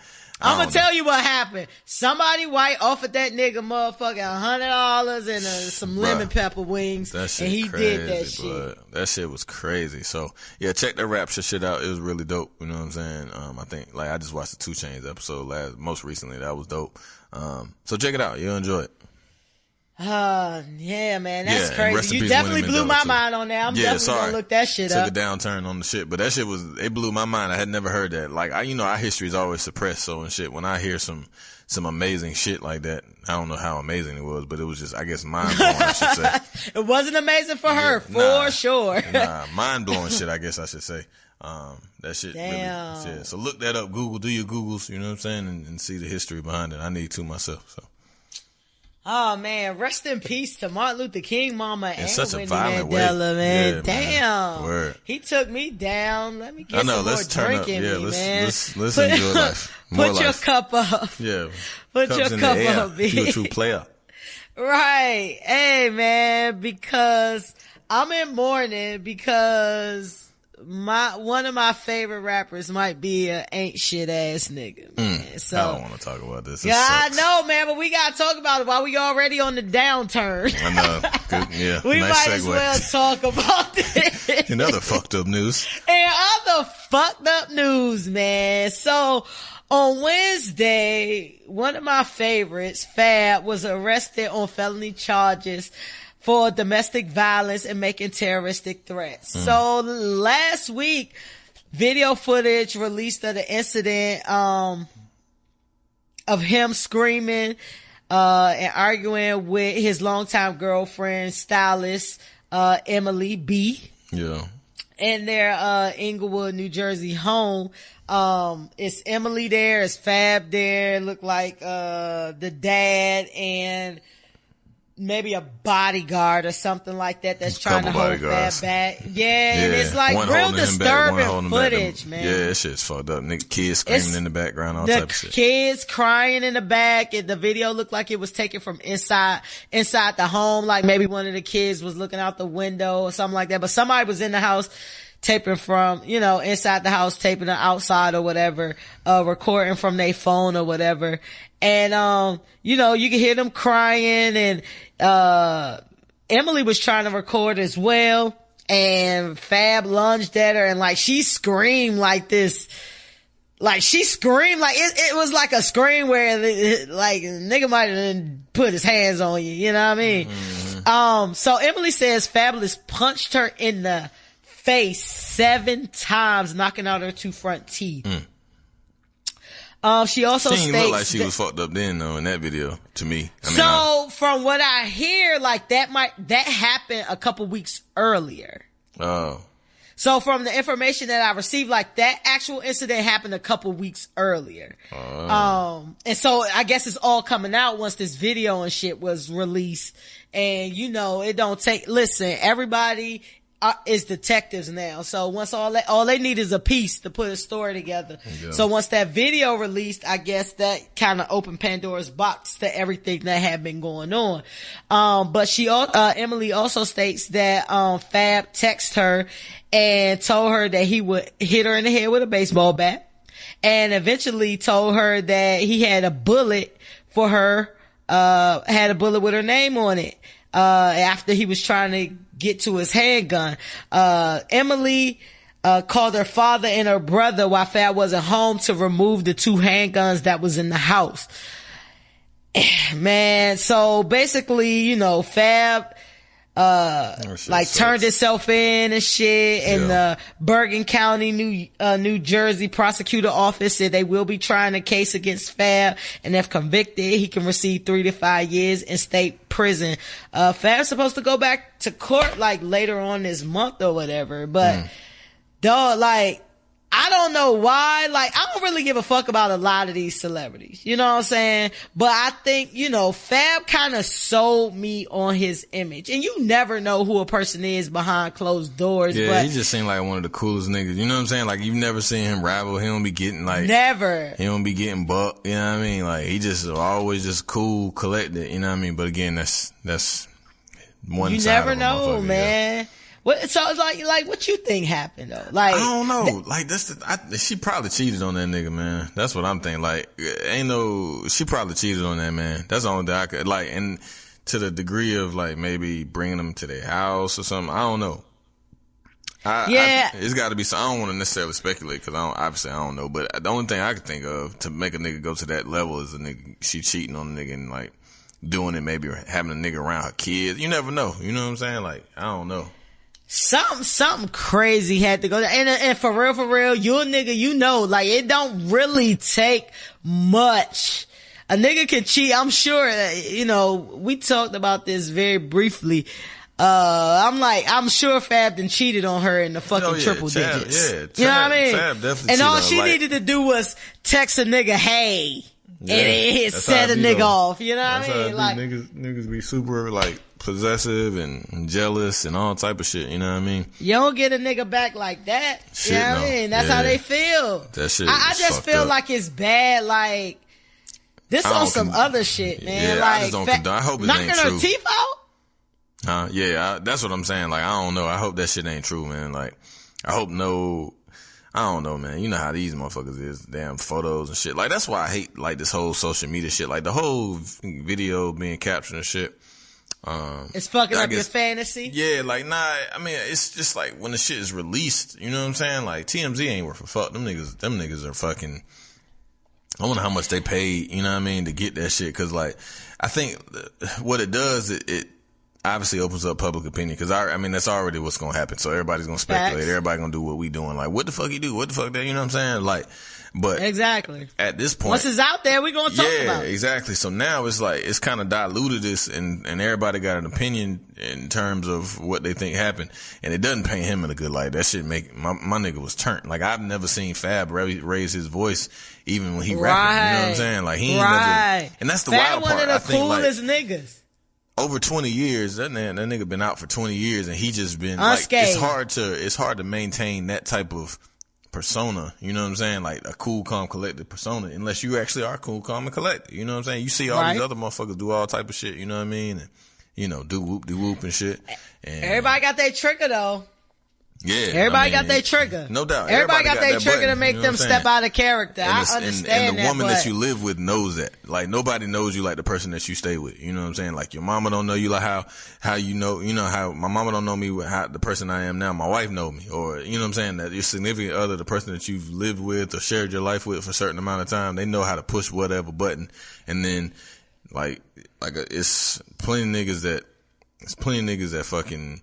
S2: I'm gonna tell you what happened. Somebody white offered that nigga motherfucking $100 and some lemon pepper wings,
S3: that shit
S2: and he
S3: crazy,
S2: did that shit.
S3: That shit was crazy. So yeah, check that Rapture shit out. It was really dope. You know what I'm saying? I think like I just watched the 2 Chainz episode most recently. That was dope. So check it out. You'll enjoy it.
S2: Yeah, man, that's
S3: and rest
S2: crazy.
S3: in
S2: You
S3: peace,
S2: definitely
S3: Winnie
S2: blew
S3: Mandela,
S2: my
S3: too.
S2: mind on that. I'm definitely gonna look that shit up.
S3: Took a downturn on the shit, but that shit it blew my mind. I had never heard that. Like, our history is always suppressed, so and shit. When I hear some amazing shit like that, I don't know how amazing it was, but it was just, I guess, mind blowing, I should say.
S2: It wasn't amazing for her, for sure.
S3: Mind blowing shit, I guess I should say. That shit
S2: Damn.
S3: really, yeah. So look that up, Google, do your Googles, you know what I'm saying, and see the history behind it. I need to myself, so.
S2: Oh man, rest in peace to Martin Luther King mama and
S3: such a
S2: Winnie
S3: violent
S2: Mandela,
S3: way.
S2: man.
S3: Yeah,
S2: damn.
S3: Word.
S2: He took me down. Let me get some
S3: let's
S2: more
S3: turn
S2: drink
S3: up.
S2: in me, man.
S3: Let's enjoy life. More
S2: Put your
S3: life.
S2: cup up.
S3: Yeah.
S2: Put
S3: Cups
S2: your
S3: in
S2: cup
S3: the air.
S2: up, B.
S3: You a true player.
S2: Right. Hey man, because I'm in mourning because one of my favorite rappers might be a ain't shit ass nigga, man. So
S3: I don't want to talk about this.
S2: Yeah, I know, man, but we gotta talk about it while we already on the downturn.
S3: I know. Good, yeah.
S2: We
S3: nice
S2: might
S3: segue.
S2: as well talk about this.
S3: In other fucked up news.
S2: And other fucked up news, man. So on Wednesday, one of my favorites, Fab, was arrested on felony charges for domestic violence and making terroristic threats. So last week, video footage released of the incident, of him screaming, and arguing with his longtime girlfriend, stylist, Emily B.
S3: Yeah.
S2: In their, Inglewood, New Jersey home. It's Emily there, it's Fab there, look like, the dad and maybe a bodyguard or something like that that's trying to hold Fab back. Yeah, and it's like real disturbing footage, man.
S3: Yeah, that shit's fucked up. Nigga, kids screaming in the background, all type of shit.
S2: The kids crying in the back, and the video looked like it was taken from inside the home, like maybe one of the kids was looking out the window or something like that, but somebody was in the house taping from, inside the house, taping it outside or whatever, recording from their phone or whatever. And, you can hear them crying, and, Emily was trying to record as well, and Fab lunged at her, and like she screamed like this, like she screamed like it was like a scream where like nigga might have put his hands on you, you know what I mean? Mm-hmm. So Emily says Fabolous punched her in the face 7 times, knocking out her 2 front teeth. She also
S3: states,
S2: didn't
S3: look like she was fucked up then though in that video to me.
S2: From what I hear, like that happened a couple weeks earlier.
S3: Oh.
S2: So from the information that I received, like that actual incident happened a couple weeks earlier. Oh. And so I guess it's all coming out once this video and shit was released. And it don't listen, everybody is detectives now. So once all they need is a piece to put a story together. Yeah. So once that video released, I guess that kind of opened Pandora's box to everything that had been going on. But Emily also states that, Fab texted her and told her that he would hit her in the head with a baseball bat, and eventually told her that he had a bullet for her, had a bullet with her name on it, after he was trying to get to his handgun. Emily, called her father and her brother while Fab wasn't home to remove the 2 handguns that was in the house. Man, so basically, you know, Fab turned himself in and shit, and the Bergen County, New Jersey prosecutor office said they will be trying a case against Fab, and if convicted, he can receive 3 to 5 years in state prison. Fab's supposed to go back to court like later on this month or whatever, but dog, like, I don't know why. Like, I don't really give a fuck about a lot of these celebrities. You know what I'm saying? But I think, you know, Fab kind of sold me on his image. And you never know who a person is behind closed doors.
S3: Yeah,
S2: but
S3: he just seemed like one of the coolest niggas. You know what I'm saying? Like, you've never seen him rival. He don't be getting like...
S2: Never.
S3: He don't be getting bucked. You know what I mean? Like, he just always just cool, collected. You know what I mean? But again, that's one
S2: you
S3: side
S2: never
S3: of a
S2: know, man.
S3: Yeah.
S2: What, so it's like, what you think happened though? Like,
S3: I don't know. Like, she probably cheated on that nigga, man. That's what I'm thinking. Like, she probably cheated on that man. That's the only thing I could, like, and to the degree of like maybe bringing them to their house or something. I don't know. It's got to be. So I don't want to necessarily speculate because obviously I don't know. But the only thing I could think of to make a nigga go to that level is a nigga she cheating on a nigga and like doing it, maybe having a nigga around her kids. You never know. You know what I'm saying? Like, I don't know.
S2: Something crazy had to go there. And for real, you a nigga, you know, like, it don't really take much. A nigga can cheat. I'm sure, you know, we talked about this very briefly. I'm sure Fab done cheated on her in the fucking triple digits.
S3: Yeah,
S2: you know what I mean?
S3: Fab definitely
S2: and all
S3: cheated
S2: she
S3: on,
S2: needed to do was text a nigga, hey.
S3: Yeah,
S2: and it set a nigga off. You know what I mean? Like,
S3: niggas be super like possessive and jealous and all type of shit. You know what I mean?
S2: You don't get a nigga back like that.
S3: Shit,
S2: you know what I mean? That's how they feel.
S3: That shit.
S2: I just feel like it's bad. Like, this on some other shit, man.
S3: Yeah,
S2: like,
S3: I just don't condone. I hope it ain't true.
S2: Knocking her teeth out?
S3: Yeah, that's what I'm saying. Like, I don't know. I hope that shit ain't true, man. Like, I hope I don't know, man. You know how these motherfuckers is. Damn photos and shit. Like, that's why I hate, like, this whole social media shit. Like, the whole video being captured and shit.
S2: It's fucking up your fantasy?
S3: Yeah, like, nah, I mean, it's just like, when the shit is released, you know what I'm saying? Like, TMZ ain't worth a fuck. Them niggas are fucking, I wonder how much they paid, you know what I mean, to get that shit. Cause, like, I think what it does, it obviously opens up public opinion, because I mean that's already what's gonna happen. So everybody's gonna speculate.
S2: Facts.
S3: Everybody gonna do what we doing. Like, what the fuck you do? What the fuck that? You know what I'm saying? Like, but
S2: exactly.
S3: At this point,
S2: once it's out there, we gonna talk about it.
S3: Yeah, exactly. So now it's like it's kind of diluted this, and everybody got an opinion in terms of what they think happened, and it doesn't paint him in a good light. That shit make my nigga was turned. Like, I've never seen Fab raise his voice even when he rapping. You know what I'm saying? Like, he ain't never, and that's the
S2: Fab
S3: wild part.
S2: One of the coolest
S3: like,
S2: niggas.
S3: Over 20 years, that nigga been out for 20 years, and he just been
S2: unscathed.
S3: Like, it's hard to maintain that type of persona. You know what I'm saying? Like, a cool, calm, collected persona, unless you actually are cool, calm, and collected. You know what I'm saying? You see all these other motherfuckers do all type of shit. You know what I mean? And, you know, do whoop and shit. And
S2: everybody got their trigger though.
S3: Yeah,
S2: everybody got their trigger.
S3: No doubt.
S2: Everybody got their trigger to make them step out of character. I understand
S3: and the woman that you live with knows that. Like, nobody knows you like the person that you stay with. You know what I'm saying? Like, your mama don't know you like how you know how my mama don't know me with how the person I am now. My wife know me, or you know what I'm saying, that your significant other, the person that you've lived with or shared your life with for a certain amount of time, they know how to push whatever button. And then it's plenty of niggas that fucking,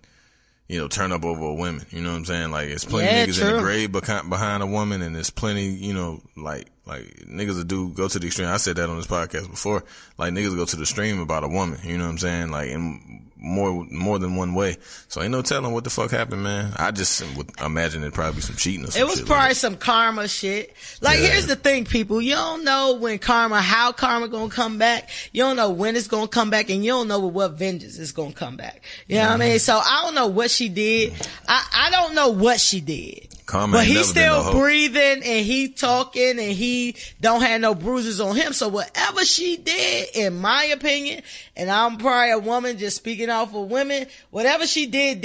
S3: you know, turn up over a woman. You know what I'm saying? Like, it's plenty of niggas in the grave behind a woman, and there's plenty, you know, like niggas that do go to the extreme. I said that on this podcast before. Like, niggas go to the extreme about a woman. You know what I'm saying? Like, in more than one way. So ain't no telling what the fuck happened, man. I just would imagine it'd probably be some cheating or some shit.
S2: It was probably some karma shit. Like, here's the thing, people. You don't know how karma gonna come back. You don't know when it's gonna come back, and you don't know with what vengeance it's gonna come back. You know what I mean? So I don't know what she did. I don't know what she did.
S3: Karma,
S2: but he's still breathing, and he talking, and he don't have no bruises on him. So whatever she did, in my opinion, and I'm probably a woman just speaking out for women, whatever she did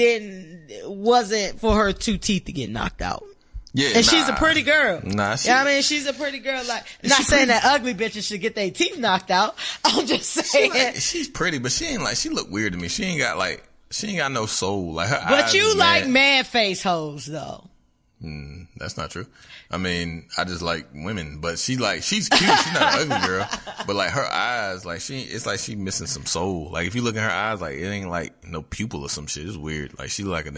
S2: wasn't for her 2 teeth to get knocked out.
S3: Yeah,
S2: and she's a pretty girl.
S3: I
S2: mean, she's a pretty girl. Like, not saying that ugly bitches should get their teeth knocked out. I'm just saying
S3: she's pretty, but she look weird to me. She ain't got no soul. Like, her
S2: but
S3: eyes
S2: you like
S3: mad.
S2: man face hoes though.
S3: That's not true. I mean, I just like women, but she's cute. She's not an ugly girl, but like her eyes, like it's like she missing some soul. Like if you look at her eyes, like it ain't like no pupil or some shit. It's weird. Like she like a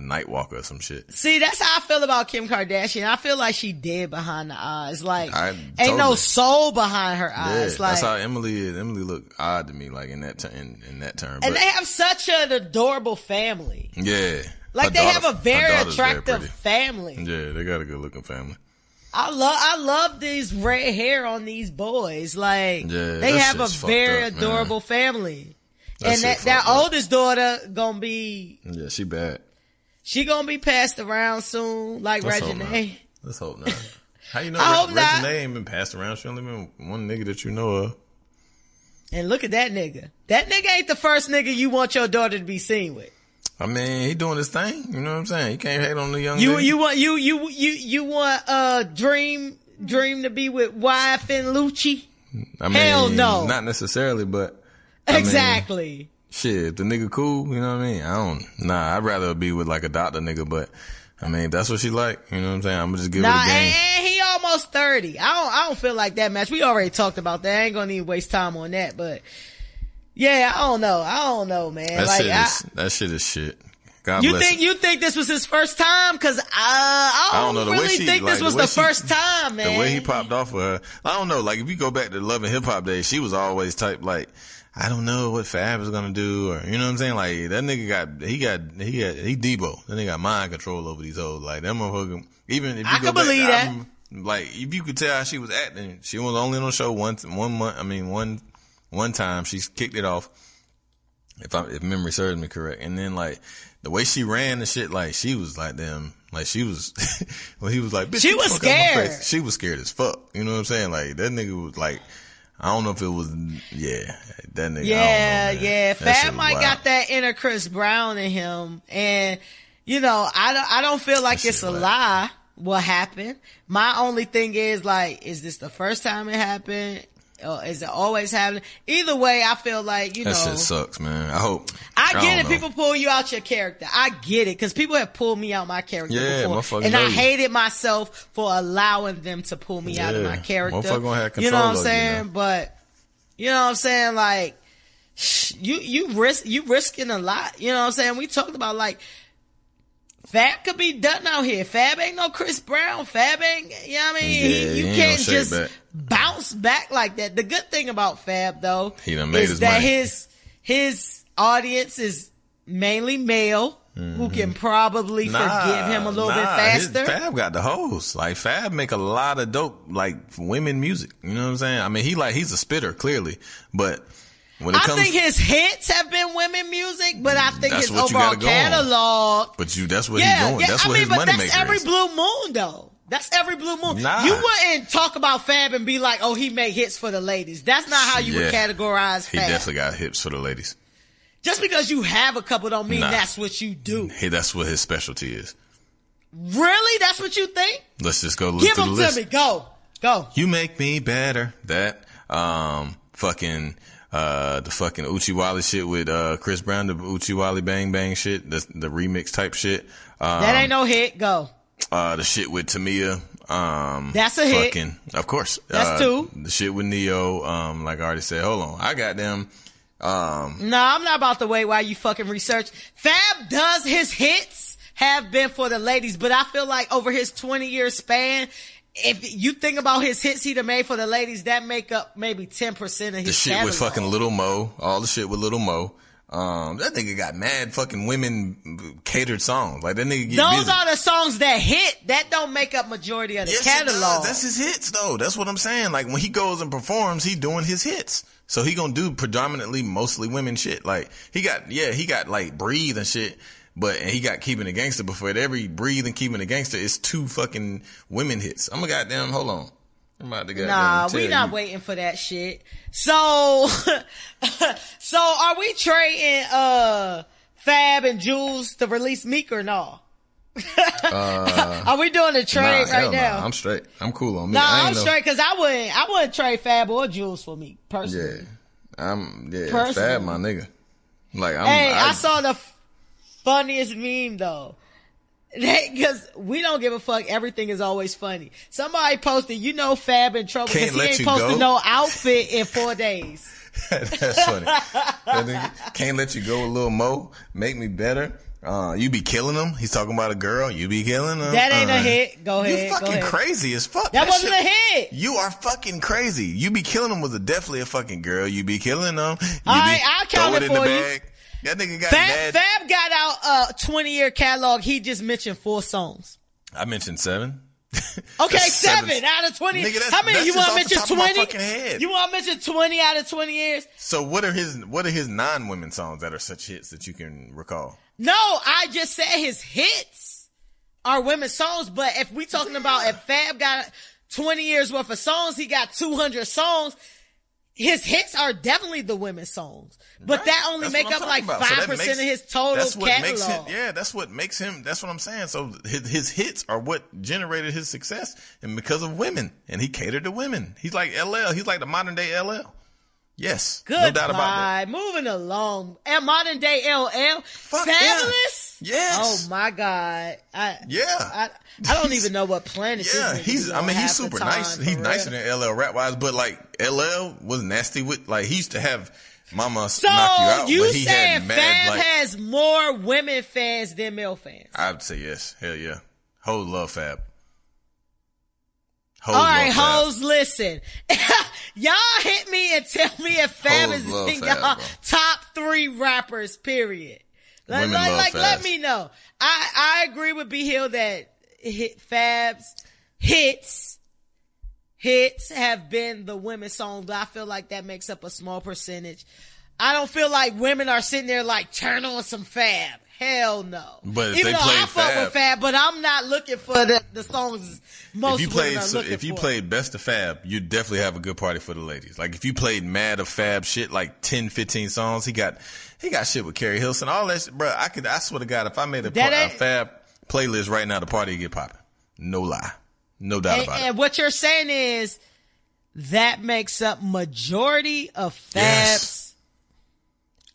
S3: night walker or some shit.
S2: See, that's how I feel about Kim Kardashian. I feel like she dead behind the eyes. Like, ain't no soul behind her eyes.
S3: Yeah,
S2: like,
S3: that's how Emily is. Emily look odd to me, like in that term.
S2: And they have such an adorable family.
S3: Yeah.
S2: Like they have a very attractive family.
S3: Yeah, they got a good looking family.
S2: I love these red hair on these boys. Like, they have a very adorable family. And that oldest daughter gonna be.
S3: Yeah, she bad.
S2: She gonna be passed around soon, like Reginae.
S3: Let's hope not. How you know
S2: Reginae
S3: ain't been passed around? She only been one nigga that you know of.
S2: And look at that nigga. That nigga ain't the first nigga you want your daughter to be seen with.
S3: I mean, he doing his thing. You know what I'm saying? You can't hate on the young nigga.
S2: You want Dream to be with wife and Lucci?
S3: I mean,
S2: hell no.
S3: Not necessarily, but
S2: exactly.
S3: I mean, shit, the nigga cool, you know what I mean? I'd rather be with like a doctor nigga, but I mean, that's what she like, you know what I'm saying? I'm gonna just give her the game.
S2: And he almost 30. I don't feel like that match. We already talked about that. I ain't gonna even waste time on that, but yeah, I don't know, man.
S3: That shit is shit. God bless
S2: you think this was his first time? Cause I don't know. This was the first time, man.
S3: The way he popped off with her, I don't know. Like if you go back to Love and Hip Hop days, she was always type like, I don't know what Fab is gonna do, or you know what I'm saying? Like that nigga he Debo. That nigga got mind control over these hoes. Like that motherfucker. Even if you go back,
S2: believe that.
S3: Like if you could tell how she was acting, she was only on the show one time. She kicked it off. If memory serves me correct, and then like the way she ran the shit, like she was like them. Like she was when he was like, bitch,
S2: she was scared.
S3: She was scared as fuck. You know what I'm saying? Like that nigga was like. I don't know if it was, that nigga.
S2: Yeah. Fab might got that inner Chris Brown in him. And, you know, I don't feel like it's a lie what happened. My only thing is like, is this the first time it happened? Or is it always happening? Either way, I feel like, you know.
S3: That shit sucks, man.
S2: I get it. People pull you out your character. I get it. Cause people have pulled me out my character before. And I hated myself for allowing them to pull me out of my character.
S3: You know what I'm
S2: saying?
S3: You know?
S2: But, you know what I'm saying? Like, you risking a lot. You know what I'm saying? We talked about like, Fab could be done out here. Fab ain't no Chris Brown. Fab ain't, you know what I mean? You can't just bounce back like that. The good thing about Fab though is that his audience is mainly male who can probably forgive him a little bit faster.
S3: Fab got the hoes. Like Fab make a lot of dope like women music. You know what I'm saying? I mean, he's a spitter clearly, but I
S2: think his hits have been women music, but I think his overall catalog.
S3: But that's what he's going. That's what his money maker is.
S2: That's every blue moon though. That's every blue moon. You wouldn't talk about Fab and be like, oh, he made hits for the ladies. That's not how you would categorize Fab.
S3: He definitely got hits for the ladies.
S2: Just because you have a couple don't mean that's what you do.
S3: Hey, that's what his specialty is.
S2: Really? That's what you think?
S3: Let's just go look through the list.
S2: Give them to me. Go.
S3: You make me better. That, the fucking Uchi Wally shit with, Chris Brown, the Uchi Wally Bang Bang shit, the remix type shit.
S2: That ain't no hit. Go.
S3: The shit with Tamia.
S2: That's a hit.
S3: Of course.
S2: That's two.
S3: The shit with Neo, like I already said, hold on. I got them.
S2: No, I'm not about to wait while you fucking research. Fab does his hits have been for the ladies, but I feel like over his 20-year span, if you think about his hits he'd have made for the ladies, that make up maybe 10% of his
S3: The shit
S2: catalog.
S3: with fucking Little Mo, all the shit with Little Mo. That nigga got mad fucking women catered songs. Like that nigga get
S2: Those
S3: busy.
S2: are the songs that hit. That don't make up majority of the catalog.
S3: That's his hits though. That's what I'm saying. Like when he goes and performs, he doing his hits. So he gonna do predominantly mostly women shit. Like he got like Breathe and shit. And he got Keeping It Gangster, but for every Breathe and Keeping It Gangster, it's 2 fucking women hits. I'm a goddamn, hold on. I'm about to goddamn
S2: we not waiting for that shit. So are we trading, Fab and Jules to release Meek or no? Are we doing a trade right now?
S3: I'm straight. I'm cool on Meek.
S2: I'm straight cause I wouldn't trade Fab or Jules for Meek, personally.
S3: Yeah. Fab my nigga. Like,
S2: I saw the funniest meme though. Because we don't give a fuck. Everything is always funny. Somebody posted, Fab in trouble because he ain't posted no outfit in 4 days.
S3: That's funny. Can't let you go a little more. Make me better. You be killing him. He's talking about a girl. You be killing him.
S2: That ain't a hit. Go ahead.
S3: You fucking crazy as fuck.
S2: That wasn't a hit.
S3: You are fucking crazy. You be killing him was definitely a fucking girl. You be killing him.
S2: All right, I'll count it for you.
S3: That nigga got
S2: mad. Fab got out a 20-year catalog. He just mentioned 4 songs.
S3: I mentioned 7.
S2: Okay, 7 out of 20.
S3: Nigga,
S2: how many you want to mention?
S3: 20?
S2: You want to mention 20 out of 20 years?
S3: So what are his non-women songs that are such hits that you can recall?
S2: No, I just said his hits are women's songs. But if we talking about if Fab got 20 years worth of songs, he got 200 songs. His hits are definitely the women's songs, but right. That only make up like 5% of his total catalog.
S3: That's what makes him. That's what I'm saying. So his hits are what generated his success, and because of women, and he catered to women. He's like LL. He's like the modern day LL. Yes,
S2: good. No doubt about that. Moving along, and modern day LL.
S3: Fuck
S2: Fabolous.
S3: Yeah. Yes.
S2: Oh my God. I don't even know what planet.
S3: Yeah, he's super nice. He's nicer than LL rap wise, but like LL was nasty with like he used to have Mama knock you out.
S2: You
S3: but he
S2: saying
S3: had
S2: Fab has more women fans than male fans?
S3: I would say yes. Hell yeah. Hoes love Fab.
S2: All right, hoes, listen. Y'all hit me and tell me if Fab is in y'all top 3 rappers, period. Let me know. I agree with B Hill that Fab's hits have been the women's songs, but I feel like that makes up a small percentage. I don't feel like women are sitting there like, turn on some Fab. Hell no.
S3: But
S2: even though I fuck with Fab, but I'm not looking for the songs most women are looking for.
S3: If you played Best of Fab, you definitely have a good party for the ladies. Like if you played Mad of Fab shit, like 10, 15 songs, he got shit with Carrie Hilson, all that shit, bro. I swear to God, if I made a Fab playlist right now, the party would get popping. No lie. No doubt about it.
S2: And what you're saying is that makes up majority of Fab's.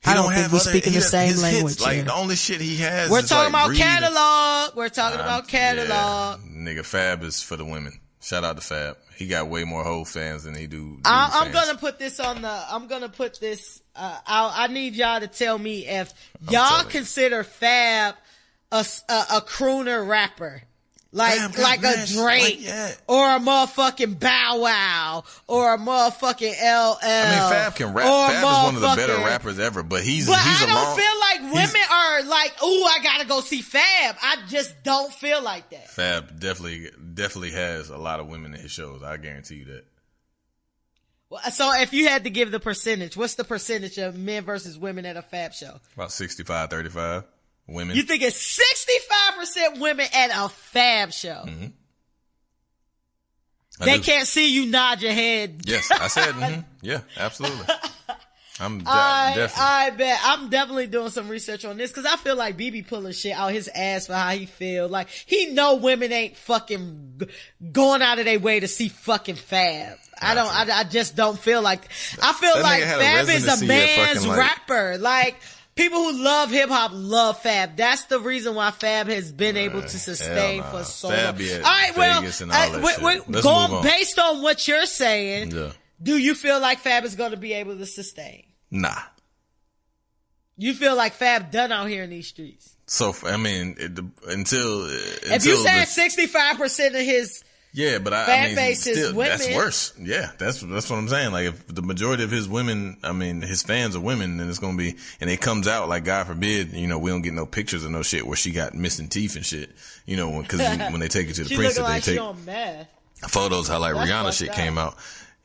S2: I don't think we're speaking the same language.
S3: Hits, like the only shit he has.
S2: We're talking
S3: like
S2: about catalog. We're talking about catalog.
S3: Yeah. Nigga, Fab is for the women. Shout out to Fab. He got way more whole fans than he do.
S2: I'm gonna put this on the. I'm gonna put this. I need y'all to tell me if y'all consider Fab a crooner rapper. Like a Drake or a motherfucking Bow Wow or a motherfucking LL.
S3: I mean, Fab can rap. Fab is one of the better rappers ever, but I
S2: don't feel like women are like, ooh, I gotta go see Fab. I just don't feel like that.
S3: Fab definitely has a lot of women in his shows. I guarantee you that.
S2: Well, so if you had to give the percentage, what's the percentage of men versus women at a Fab show?
S3: About 65-35. Women.
S2: You think it's 65% women at a Fab show?
S3: Mm-hmm.
S2: They can't see you nod your head.
S3: Yes, I said, yeah, absolutely.
S2: I bet. I'm definitely doing some research on this because I feel like BB pulling shit out his ass for how he feel. Like he know women ain't fucking going out of their way to see fucking Fab. I just don't feel like. I feel like Fab is a man's rapper. Like. People who love hip hop love Fab. That's the reason why Fab has been able to sustain for so long. All right, we're going based on what you're saying. Yeah. Do you feel like Fab is going to be able to sustain?
S3: Nah.
S2: You feel like Fab done out here in these streets?
S3: So I mean, until
S2: if you said 65% of his.
S3: Yeah, but I mean, still, that's worse. Yeah, that's what I'm saying. Like, if the majority of his women, I mean, his fans are women, then it's gonna be, and it comes out like, God forbid, we don't get no pictures or no shit where she got missing teeth and shit. Because when they take it to the princess,
S2: like
S3: they take photos how like
S2: that's
S3: Rihanna shit came out.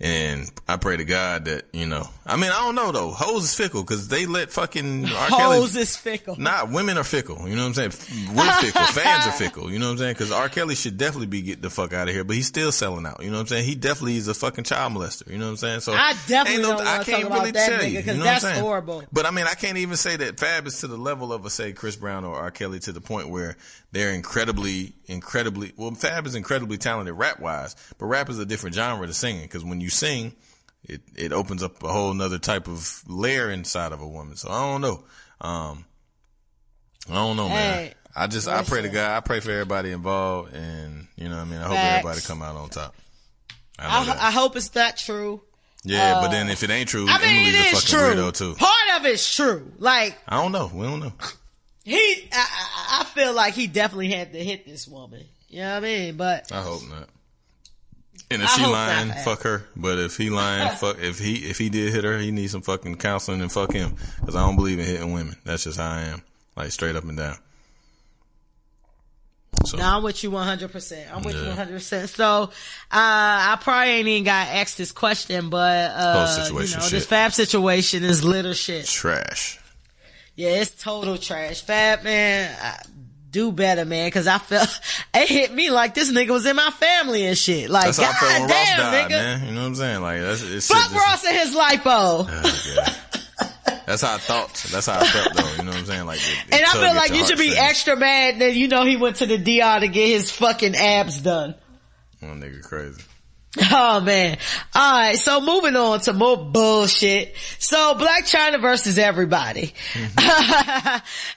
S3: And I pray to God that, I mean, I don't know though. Hoes is fickle because they let fucking R. Kelly.
S2: Hoes is fickle.
S3: Nah, women are fickle. You know what I'm saying? We're fickle. Fans are fickle. You know what I'm saying? Because R. Kelly should definitely be get the fuck out of here, but he's still selling out. You know what I'm saying? He definitely is a fucking child molester. You know what I'm saying? So
S2: I definitely don't want to talk about that nigga because that's horrible.
S3: But I mean, I can't even say that Fab is to the level of say Chris Brown or R. Kelly to the point where they're incredibly, well, Fab is incredibly talented rap wise, but rap is a different genre to singing because when you sing, it opens up a whole nother type of layer inside of a woman. So I don't know. Man. I pray to God, I pray for everybody involved, and you know what I mean. I hope everybody come out on top.
S2: I hope it's not true.
S3: Yeah, but then if it ain't true,
S2: I mean,
S3: Emily's
S2: it
S3: a
S2: is
S3: fucking
S2: true.
S3: weirdo too.
S2: Part of it's true. Like,
S3: I don't know. We don't know.
S2: I feel like he definitely had to hit this woman. You know what I mean? But
S3: I hope not. And if she lying, fuck her. But if he lying, if he did hit her, he needs some fucking counseling and fuck him. Cause I don't believe in hitting women. That's just how I am. Like straight up and down. So.
S2: No, I'm with you 100%. I'm with you 100%. So, I probably ain't even got asked this question, but, this Fab situation is little shit.
S3: Trash.
S2: Yeah, it's total trash. Fab, man, do better, man, cause I felt, it hit me like this nigga was in my family and shit. Like, that's
S3: how I felt when
S2: damn,
S3: Ross died,
S2: nigga.
S3: Man. You know what I'm saying? Like, it's
S2: fuck Ross and his lipo.
S3: Oh, that's how I thought. That's how I felt, though. You know what I'm saying? Like,
S2: and I feel like you should be extra mad that he went to the DR to get his fucking abs done.
S3: Oh, nigga crazy.
S2: Oh man. Alright, so moving on to more bullshit. So Blac Chyna versus everybody.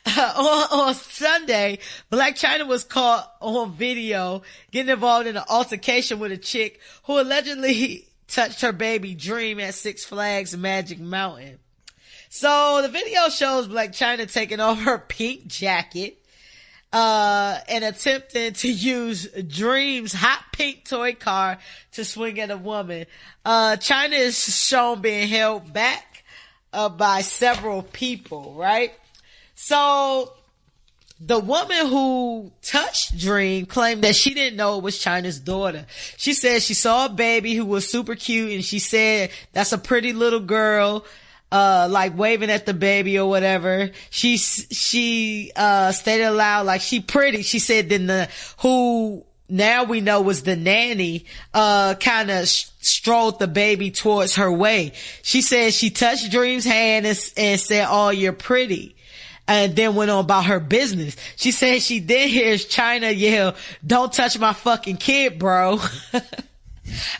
S2: On Sunday, Blac Chyna was caught on video getting involved in an altercation with a chick who allegedly touched her baby Dream at Six Flags Magic Mountain. So the video shows Blac Chyna taking off her pink jacket, and attempting to use Dream's hot pink toy car to swing at a woman. Chyna is shown being held back, by several people, right? So the woman who touched Dream claimed that she didn't know it was Chyna's daughter. She said she saw a baby who was super cute, and she said that's a pretty little girl, like waving at the baby or whatever. She stated aloud, like, she pretty. She said then who now we know was the nanny, kind of strolled the baby towards her way. She said she touched Dream's hand and said, "Oh, you're pretty." And then went on about her business. She said she did hear Chyna yell, "Don't touch my fucking kid, bro."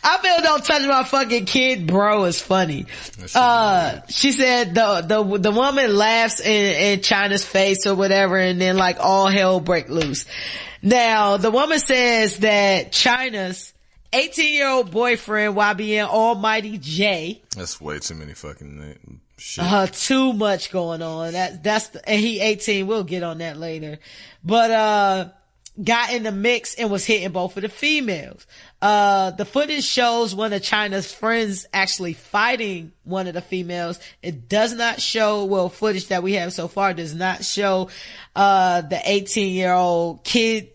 S2: I feel "don't touch my fucking kid, bro" is funny. She said the woman laughs in Chyna's face or whatever, and then like all hell break loose. Now, the woman says that Chyna's 18-year-old boyfriend, YBN Almighty J.
S3: That's way too many fucking shit.
S2: Too much going on. And he 18. We'll get on that later. But, got in the mix and was hitting both of the females. The footage shows one of Chyna's friends actually fighting one of the females. It does not show, footage that we have so far does not show, the 18-year-old kid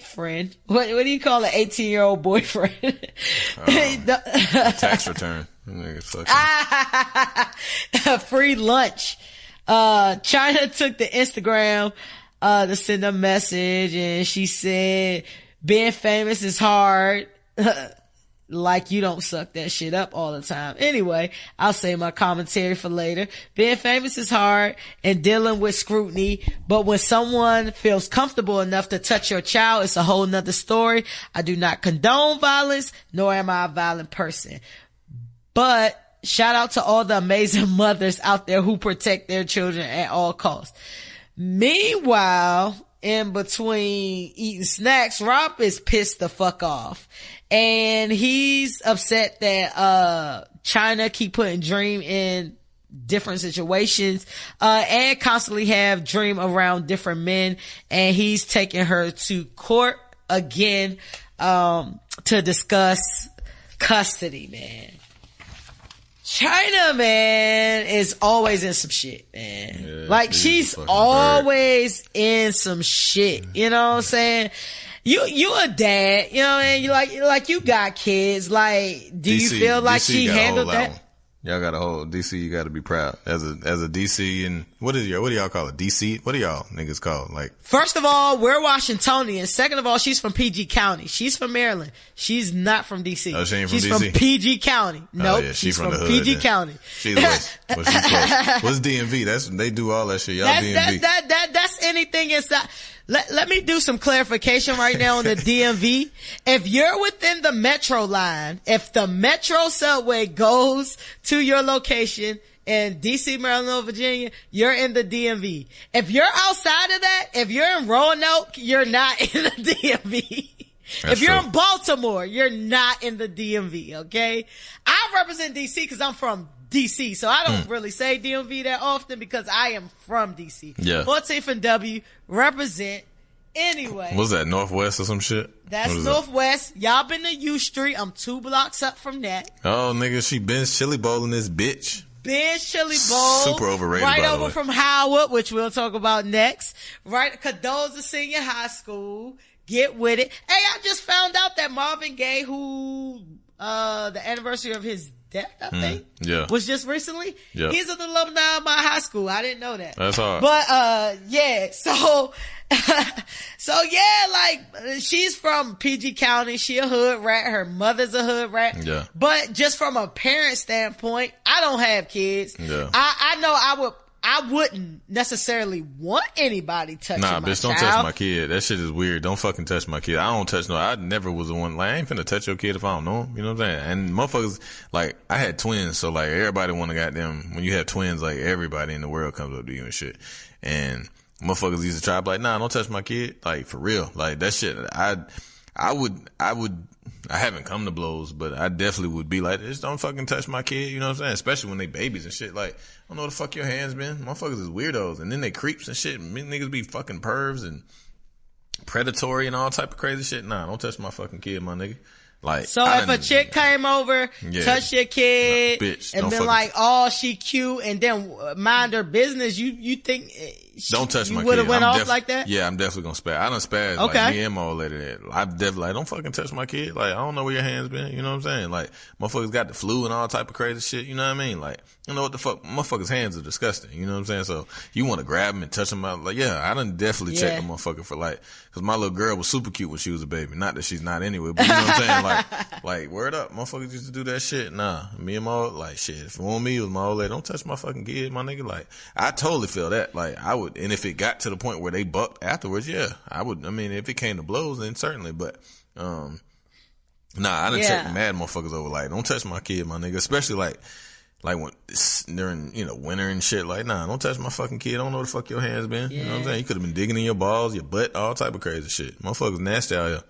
S2: friend. What do you call an 18-year-old boyfriend?
S3: Tax return.
S2: Free lunch. Chyna took the Instagram, to send a message, and she said, "Being famous is hard." Like you don't suck that shit up all the time. Anyway, I'll save my commentary for later. Being famous is hard and dealing with scrutiny, but when someone feels comfortable enough to touch your child, it's a whole nother story. I do not condone violence, nor am I a violent person. But shout out to all the amazing mothers out there who protect their children at all costs. Meanwhile, in between eating snacks, Rob is pissed the fuck off. And he's upset that, Chyna keep putting Dream in different situations, and constantly have Dream around different men. And he's taking her to court again, to discuss custody, man. Chyna, man, is always in some shit, man. Yeah, like she's always in some shit. You know what I'm saying? You a dad, you know what I mean? You like you got kids. Like, do you feel like she handled that?
S3: Y'all got a whole DC. You got to be proud as a DC. And what do y'all call it? DC? What do y'all niggas call it? Like,
S2: first of all, we're Washingtonians. Second of all, she's from PG County. She's from Maryland. She's not from DC.
S3: Oh, she ain't from DC?
S2: She's from PG County. Nope,
S3: yeah,
S2: she's from
S3: the hood,
S2: PG
S3: then.
S2: County.
S3: She's West. Well, she's close. What's DMV? They do all that shit. Y'all DMV.
S2: That's anything inside. Let me do some clarification right now on the DMV. If you're within the metro line, if the metro subway goes to your location in DC, Maryland, or Virginia, you're in the DMV. If you're outside of that, if you're in Roanoke, you're not in the DMV. If you're in Baltimore, you're not in the DMV, okay? I represent DC because I'm from DC, so I don't really say DMV that often because I am from DC.
S3: Yeah.
S2: 14th and W, represent. Anyway.
S3: What's that, Northwest or some shit?
S2: That's Northwest. That? Y'all been to U Street. I'm 2 blocks up from that.
S3: Oh, nigga, she Ben's Chili Bowl in this bitch.
S2: Ben's Chili Bowl.
S3: Super overrated,
S2: right
S3: by the
S2: over
S3: way.
S2: from Howard, which we'll talk about next. Right, Cadoza Senior High School. Get with it. Hey, I just found out that Marvin Gaye, who, the anniversary of his death, I think, was just recently. Yeah. He's an alumni of my high school. I didn't know that.
S3: That's hard.
S2: But, yeah, so yeah, like, she's from PG County. She a hood rat. Her mother's a hood rat. Yeah. But just from a parent standpoint, I don't have kids. Yeah. I know I wouldn't necessarily want anybody touching my child.
S3: Nah, bitch, don't touch my kid. That shit is weird. Don't fucking touch my kid. I don't touch I never was the one, like, I ain't finna touch your kid if I don't know him. You know what I'm saying? And motherfuckers, like, I had twins, so like, everybody wanna goddamn, when you have twins, like, everybody in the world comes up to you and shit. And motherfuckers used to try to be like, nah, don't touch my kid. Like, for real. Like, that shit, I haven't come to blows, but I definitely would be like, just don't fucking touch my kid, you know what I'm saying? Especially when they babies and shit. Like, I don't know where the fuck your hands been. Motherfuckers is weirdos. And then they creeps and shit. Niggas be fucking pervs and predatory and all type of crazy shit. Nah, don't touch my fucking kid, my nigga. Like,
S2: so if a chick came over, touched your kid, bitch, and been like, oh, she cute, and then mind her business, you think
S3: don't touch my kid.
S2: Would have went off like that?
S3: Yeah, I'm definitely gonna spaz. I done spaz. Okay. Like, me and my old lady. I'm definitely like, don't fucking touch my kid. Like, I don't know where your hands been. You know what I'm saying? Like, motherfuckers got the flu and all type of crazy shit. You know what I mean? Like, you know what the fuck? Motherfuckers' hands are disgusting. You know what I'm saying? So you want to grab them and touch them out? Like, yeah, I done definitely checked a motherfucker for like, cause my little girl was super cute when she was a baby. Not that she's not anyway, but you know what I'm saying? Like, word up, motherfuckers used to do that shit. Nah, me and my old, like, shit. If it wasn't me, it was my old lady. Don't touch my fucking kid, my nigga. Like, I totally feel that. Like, I would, and if it got to the point where they bucked afterwards, yeah, I would. I mean, if it came to blows, then certainly. But, nah, I done checked mad motherfuckers over. Like, don't touch my kid, my nigga. Especially like when during, you know, winter and shit. Like, nah, don't touch my fucking kid. I don't know where the fuck your hands been. Yeah. You know what I'm saying? You could have been digging in your balls, your butt, all type of crazy shit. Motherfuckers nasty out here.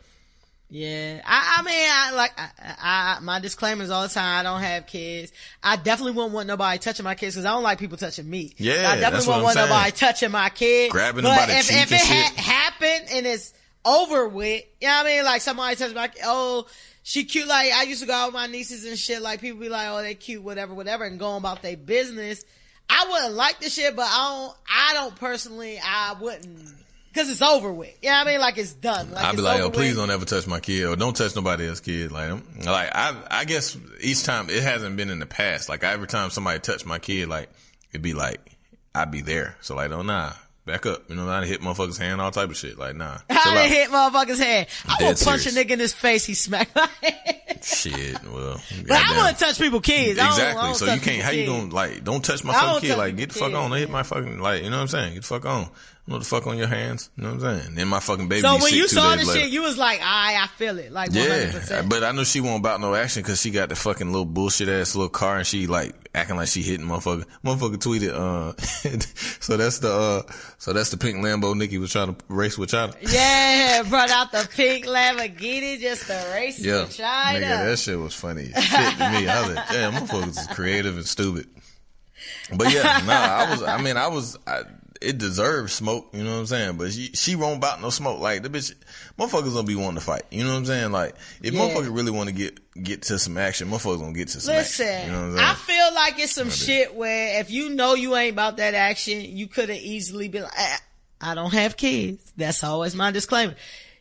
S2: Yeah. I mean, my disclaimers all the time. I don't have kids. I definitely wouldn't want nobody touching my kids because I don't like people touching me.
S3: Yeah.
S2: I definitely wouldn't want nobody touching my kid.
S3: Grabbing them by the cheek and shit.
S2: If it happened and it's over with, you know what I mean? Like somebody touched my kid. Oh, she cute. Like I used to go out with my nieces and shit. Like people be like, oh, they cute, whatever, and going about their business. I wouldn't like the shit, but I don't personally, I wouldn't. Cause it's over with. You know what I mean? Like it's done. Like,
S3: I'd be like, yo, please don't ever touch my kid or don't touch nobody else's kid. Like I guess each time it hasn't been in the past. Like every time somebody touched my kid, like it'd be like, I'd be there. So like, oh nah, back up. You know, I done hit motherfuckers' hand, all type of shit. Like nah.
S2: I done hit motherfuckers' hand. I would punch a nigga in his face, he smacked my head.
S3: Shit, well.
S2: But I wouldn't touch people's kids.
S3: Exactly.
S2: I don't
S3: so you can't, how you gonna like, don't touch my fucking kid. Like get the fuck on. Don't hit my fucking, like, you know what I'm saying? Get the fuck on. Know the fuck on your hands, you know what I'm saying? Then my fucking baby.
S2: So when you saw the shit, you was like, I feel it, like 100%.
S3: Yeah, but I know she won't about no action because she got the fucking little bullshit ass little car and she like acting like she hitting motherfucker. Motherfucker tweeted, so that's the pink Lambo Nikki was trying to race with Chyna.
S2: Yeah, brought out the pink Lamborghini just to race with Chyna.
S3: Nigga, that shit was funny as shit to me. I was like, damn, motherfuckers is creative and stupid. But yeah, nah, it deserves smoke, you know what I'm saying? But she won't bout no smoke. Like, the bitch, motherfuckers gonna be wanting to fight. You know what I'm saying? Like, if motherfuckers really want to get to some action, motherfuckers gonna get to some action. You know what I'm saying?
S2: I feel like it's some shit where if you know you ain't about that action, you could have easily been like, I don't have kids. That's always my disclaimer.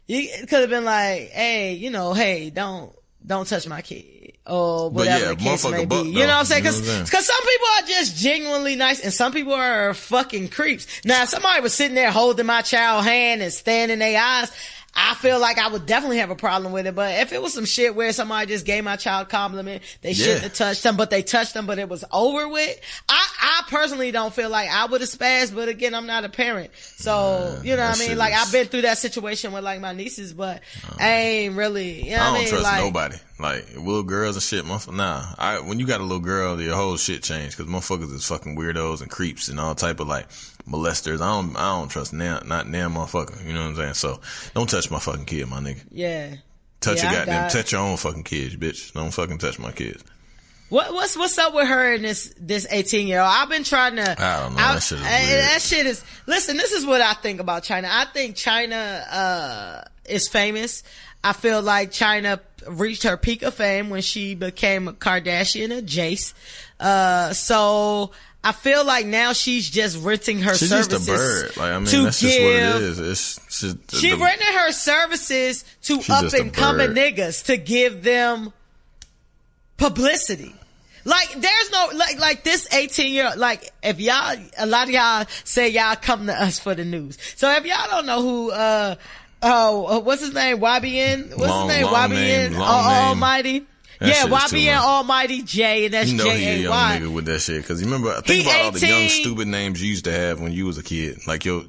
S2: You could have been like, hey, you know, hey, don't touch my kid. Or whatever the case may be. You know what I'm saying? Cause some people are just genuinely nice and some people are fucking creeps. Now, if somebody was sitting there holding my child's hand and staring in their eyes, I feel like I would definitely have a problem with it. But if it was some shit where somebody just gave my child compliment, they shouldn't have touched them, but they touched them, but it was over with. I personally don't feel like I would have spazzed, but again, I'm not a parent. So, you know what I mean? Like, I've been through that situation with like my nieces, but I ain't really, you know what I mean?
S3: I don't trust
S2: like,
S3: nobody. Like, little girls and shit, nah. When you got a little girl, your whole shit changed, cause motherfuckers is fucking weirdos and creeps and all type of like molesters. I don't trust not damn motherfucker. You know what I'm saying? So, don't touch my fucking kid, my nigga.
S2: Yeah.
S3: Touch touch your own fucking kids, bitch. Don't fucking touch my kids.
S2: What's up with her and this 18-year-old? I've been trying to.
S3: I don't know. That shit is weird.
S2: That shit is. Listen, this is what I think about Chyna. I think Chyna is famous. I feel like Chyna reached her peak of fame when she became a Kardashian, a Jace. So I feel like now she's just renting her services. She's just a bird.
S3: Like, I mean, that's just what it is.
S2: She rented her services to up and coming niggas to give them publicity. Like, there's no, like this 18-year-old, like, if y'all, a lot of y'all say y'all come to us for the news. So if y'all don't know who, what's his name? YBN? What's his name? YBN Almighty? Yeah, YBN Almighty J, and that's J-A-Y.
S3: You know he a young nigga with that shit. Cause you remember, think about all the young stupid names you used to have when you was a kid. Like your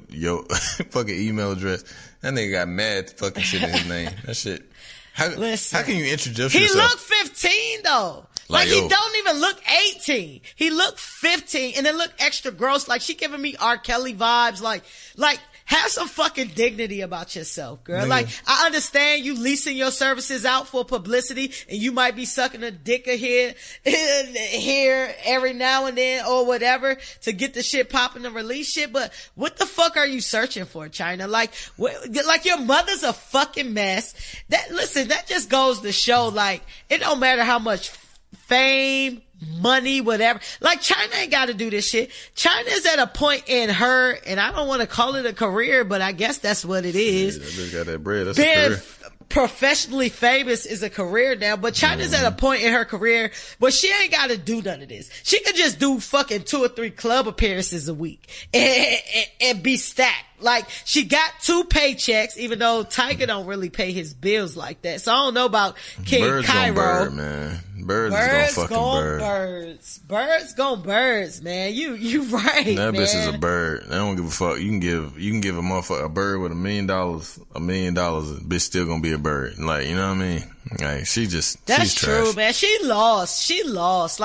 S3: fucking email address. That nigga got mad fucking shit in his name. That shit. How can you introduce yourself?
S2: He looked 15 though. Like he don't even look 18. He looked 15 and it looked extra gross. Like she giving me R. Kelly vibes. Like have some fucking dignity about yourself, girl. Nigga. Like, I understand you leasing your services out for publicity and you might be sucking a dick here every now and then or whatever to get the shit popping and release shit. But what the fuck are you searching for, Chyna? Like your mother's a fucking mess. That just goes to show, like, it don't matter how much fame, money, whatever. Like, Chyna ain't got to do this shit. Chyna's at a point in her, and I don't want to call it a career, but I guess that's what it is.
S3: Yeah, that bitch got that bread. That's a career.
S2: Professionally famous is a career now, but Chyna's at a point in her career where she ain't got to do none of this. She could just do fucking 2 or 3 club appearances a week and be stacked. Like, she got 2 paychecks, even though Tiger don't really pay his bills like that. So I don't know about King Cairo.
S3: Bird, man. Birds is gonna fucking bird.
S2: Birds gon' birds, man. You right,
S3: that
S2: man.
S3: Bitch is a bird. They don't give a fuck. You can give a motherfucker a bird with $1 million, a bitch still gonna be a bird. Like, you know what I mean? Like,
S2: that's
S3: she's
S2: true,
S3: trash.
S2: man. She lost.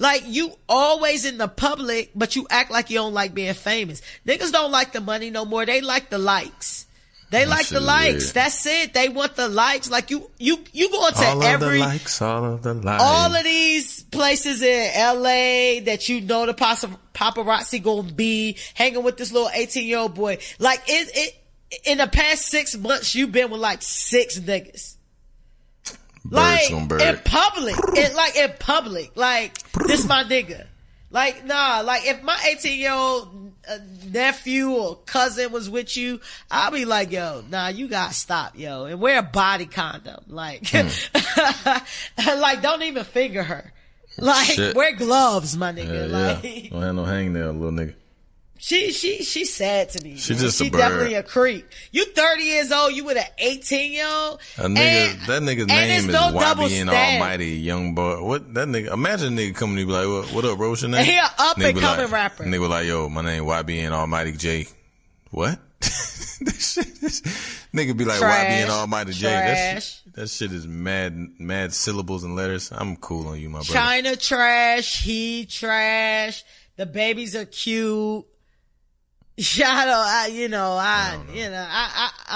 S2: Like, you always in the public, but you act like you don't like being famous. Niggas don't like the money no more. They like the likes. They like the likes. Weird. That's it. They want the likes. Like, you go into
S3: all of the likes.
S2: All of these places in LA that you know the paparazzi gonna be hanging with this little 18-year-old boy. Like, it in the past 6 months, you've been with like 6 niggas. Like, in public, like, this my nigga. Like, nah, like, if my 18-year-old nephew or cousin was with you, I'll be like, yo, nah, you gotta stop, yo, and wear a body condom. Like, like, don't even finger her. Like, wear gloves, my nigga. Like,
S3: don't have no hangnail, little nigga.
S2: She's sad to me.
S3: She's
S2: definitely a creep. You 30 years old, you with an 18-year-old.
S3: That nigga's name is YBN Almighty Young Boy. What that nigga? Imagine a nigga coming to be like, what up, bro? What's your name?
S2: He an up and coming rapper.
S3: Nigga like, yo, my name YBN Almighty J. What? Nigga be like YBN Almighty J. That shit is mad syllables and letters. I'm cool on you, my brother.
S2: Chyna trash. He trash. The babies are cute. I'm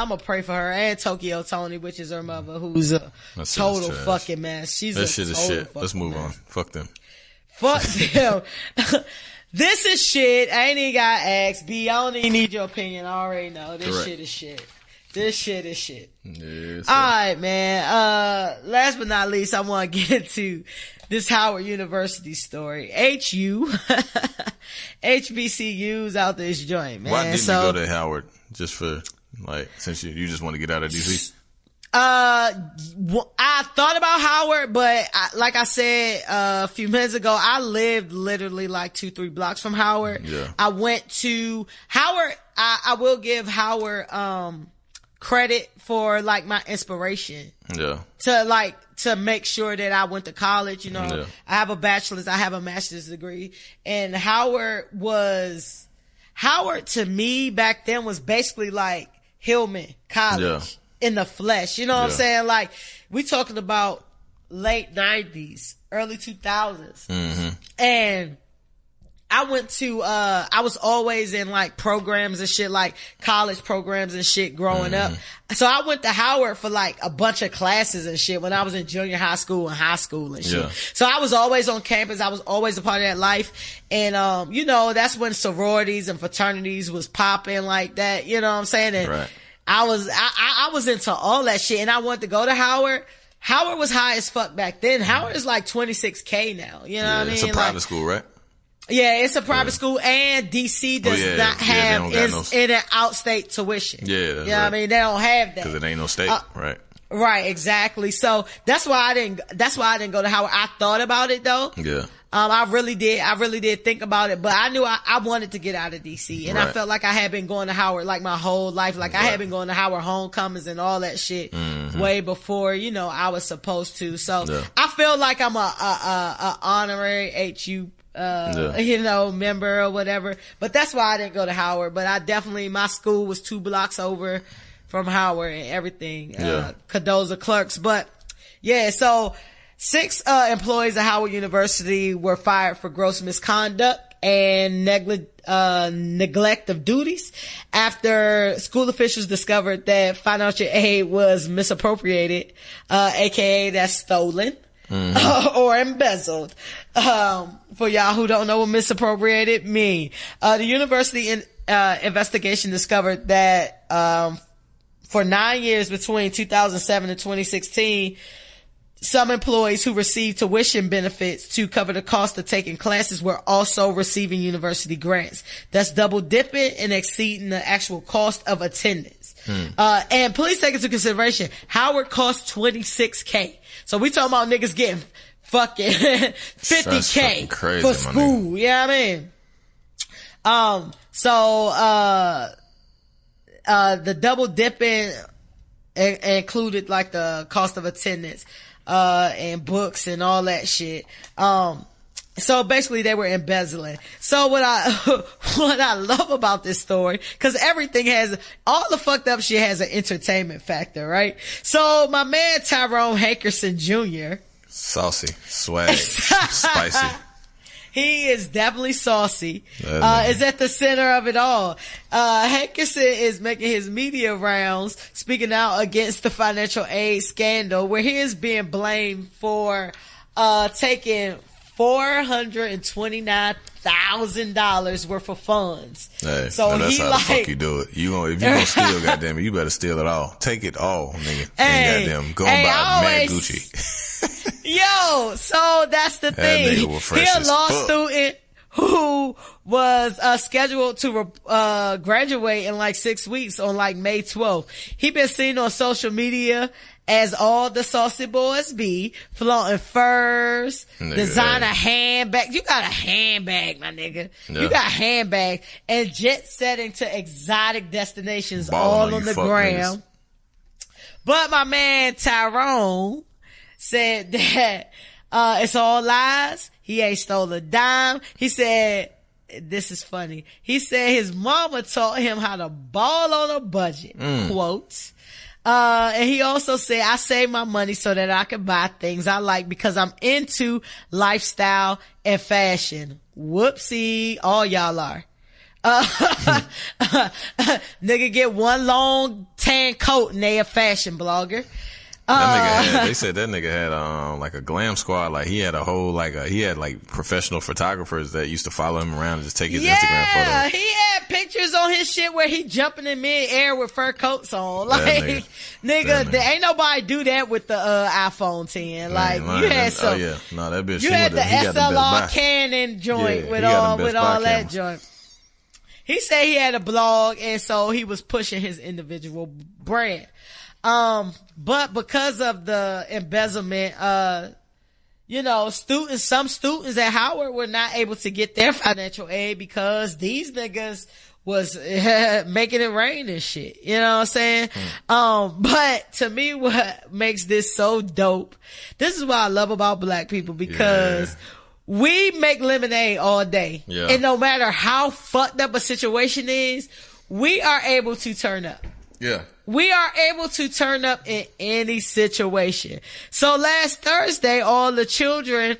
S2: gonna pray for her and Tokyo Tony, which is her mother, who's a total fucking mess. That shit is shit.
S3: Let's move on. Fuck them.
S2: Fuck them. This is shit. I ain't even got asked. B, I don't even need your opinion. I already know. This shit is shit. This shit is shit.
S3: Yeah,
S2: alright, man. Last but not least, I want to get to this Howard University story. HBCUs out this joint, man.
S3: Why didn't you go to Howard? Just for, like, since you just want to get out of DC?
S2: I thought about Howard, but like I said a few minutes ago, I lived literally like 2-3 blocks from Howard.
S3: Yeah.
S2: I went to Howard. I will give Howard credit for like my inspiration.
S3: Yeah.
S2: To make sure that I went to college, you know.
S3: Yeah.
S2: I have a bachelor's, I have a master's degree, and Howard to me back then was basically like Hillman College in the flesh. You know what I'm saying? Like, we talking about late 90s, early 2000s.
S3: Mm-hmm.
S2: And I went to, I was always in like programs and shit, like college programs and shit growing up. So I went to Howard for like a bunch of classes and shit when I was in junior high school and high school and shit.
S3: Yeah.
S2: So I was always on campus. I was always a part of that life. And, you know, that's when sororities and fraternities was popping like that. You know what I'm saying? And
S3: right.
S2: I was into all that shit, and I wanted to go to Howard. Howard was high as fuck back then. Howard is like $26K now. You know what I mean?
S3: It's a private school, right?
S2: Yeah, it's a private school, and DC does not have in and outstate tuition.
S3: Yeah,
S2: you know what I mean? They don't have that.
S3: Because it ain't no state, right?
S2: Right, exactly. So that's why I didn't go to Howard. I thought about it though.
S3: Yeah.
S2: I really did think about it, but I knew I wanted to get out of DC, and I felt like I had been going to Howard like my whole life. Like I had been going to Howard homecomings and all that shit way before, you know, I was supposed to. So I feel like I'm a honorary HU you know, member or whatever. But that's why I didn't go to Howard. But my school was 2 blocks over from Howard and everything. Cadoza Clerks. But yeah, so 6 employees at Howard University were fired for gross misconduct and neglect of duties after school officials discovered that financial aid was misappropriated, aka that's stolen. Or embezzled. For y'all who don't know what misappropriated mean. The university investigation discovered that, for 9 years between 2007 and 2016, some employees who received tuition benefits to cover the cost of taking classes were also receiving university grants. That's double dipping and exceeding the actual cost of attendance. And please take into consideration, Howard cost $26K. So we talking about niggas getting fucking $50K
S3: crazy,
S2: for school. You know what I mean? The double dipping included like the cost of attendance, and books and all that shit. So basically they were embezzling. So what I love about this story, cause all the fucked up shit has an entertainment factor, right? So my man Tyrone Hankerson Jr.
S3: Saucy, swag, spicy.
S2: He is definitely saucy. Is at the center of it all. Hankerson is making his media rounds, speaking out against the financial aid scandal, where he is being blamed for, taking $429,000 worth of funds.
S3: Hey,
S2: so
S3: that's how
S2: the
S3: fuck you do it. If you gonna steal, goddamn it, you better steal it all. Take it all, nigga. And goddamn, go and buy mad Gucci.
S2: Yo, so that's the thing. He a law student who was scheduled to graduate in like 6 weeks on like May 12th. He been seen on social media as all the saucy boys be, flaunting furs, designer handbag. You got a handbag, my nigga. Yeah. You got a handbag, and jet setting to exotic destinations all on the ground. Niggas. But my man Tyrone said that it's all lies. He ain't stole a dime. He said, this is funny. He said his mama taught him how to ball on a budget. Quotes. And he also said, I save my money so that I can buy things I like because I'm into lifestyle and fashion. Whoopsie. All y'all are. Nigga get one long tan coat and they a fashion blogger.
S3: They said that nigga had like a glam squad. Like he had a whole he had like professional photographers that used to follow him around and just take his Instagram photos.
S2: Yeah, he had pictures on his shit where he jumping in mid-air with fur coats on. Like nigga, there ain't nobody do that with the iPhone 10. Like you had some.
S3: Oh yeah, no, that bitch.
S2: You had the SLR Canon joint with all that joint. He said he had a blog, and so he was pushing his individual brand. But because of the embezzlement, some students at Howard were not able to get their financial aid because these niggas was making it rain and shit. You know what I'm saying? But to me, what makes this so dope, this is what I love about black people, because we make lemonade all day. Yeah. And no matter how fucked up a situation is, we are able to turn up.
S3: Yeah.
S2: We are able to turn up in any situation. So last Thursday, all the children,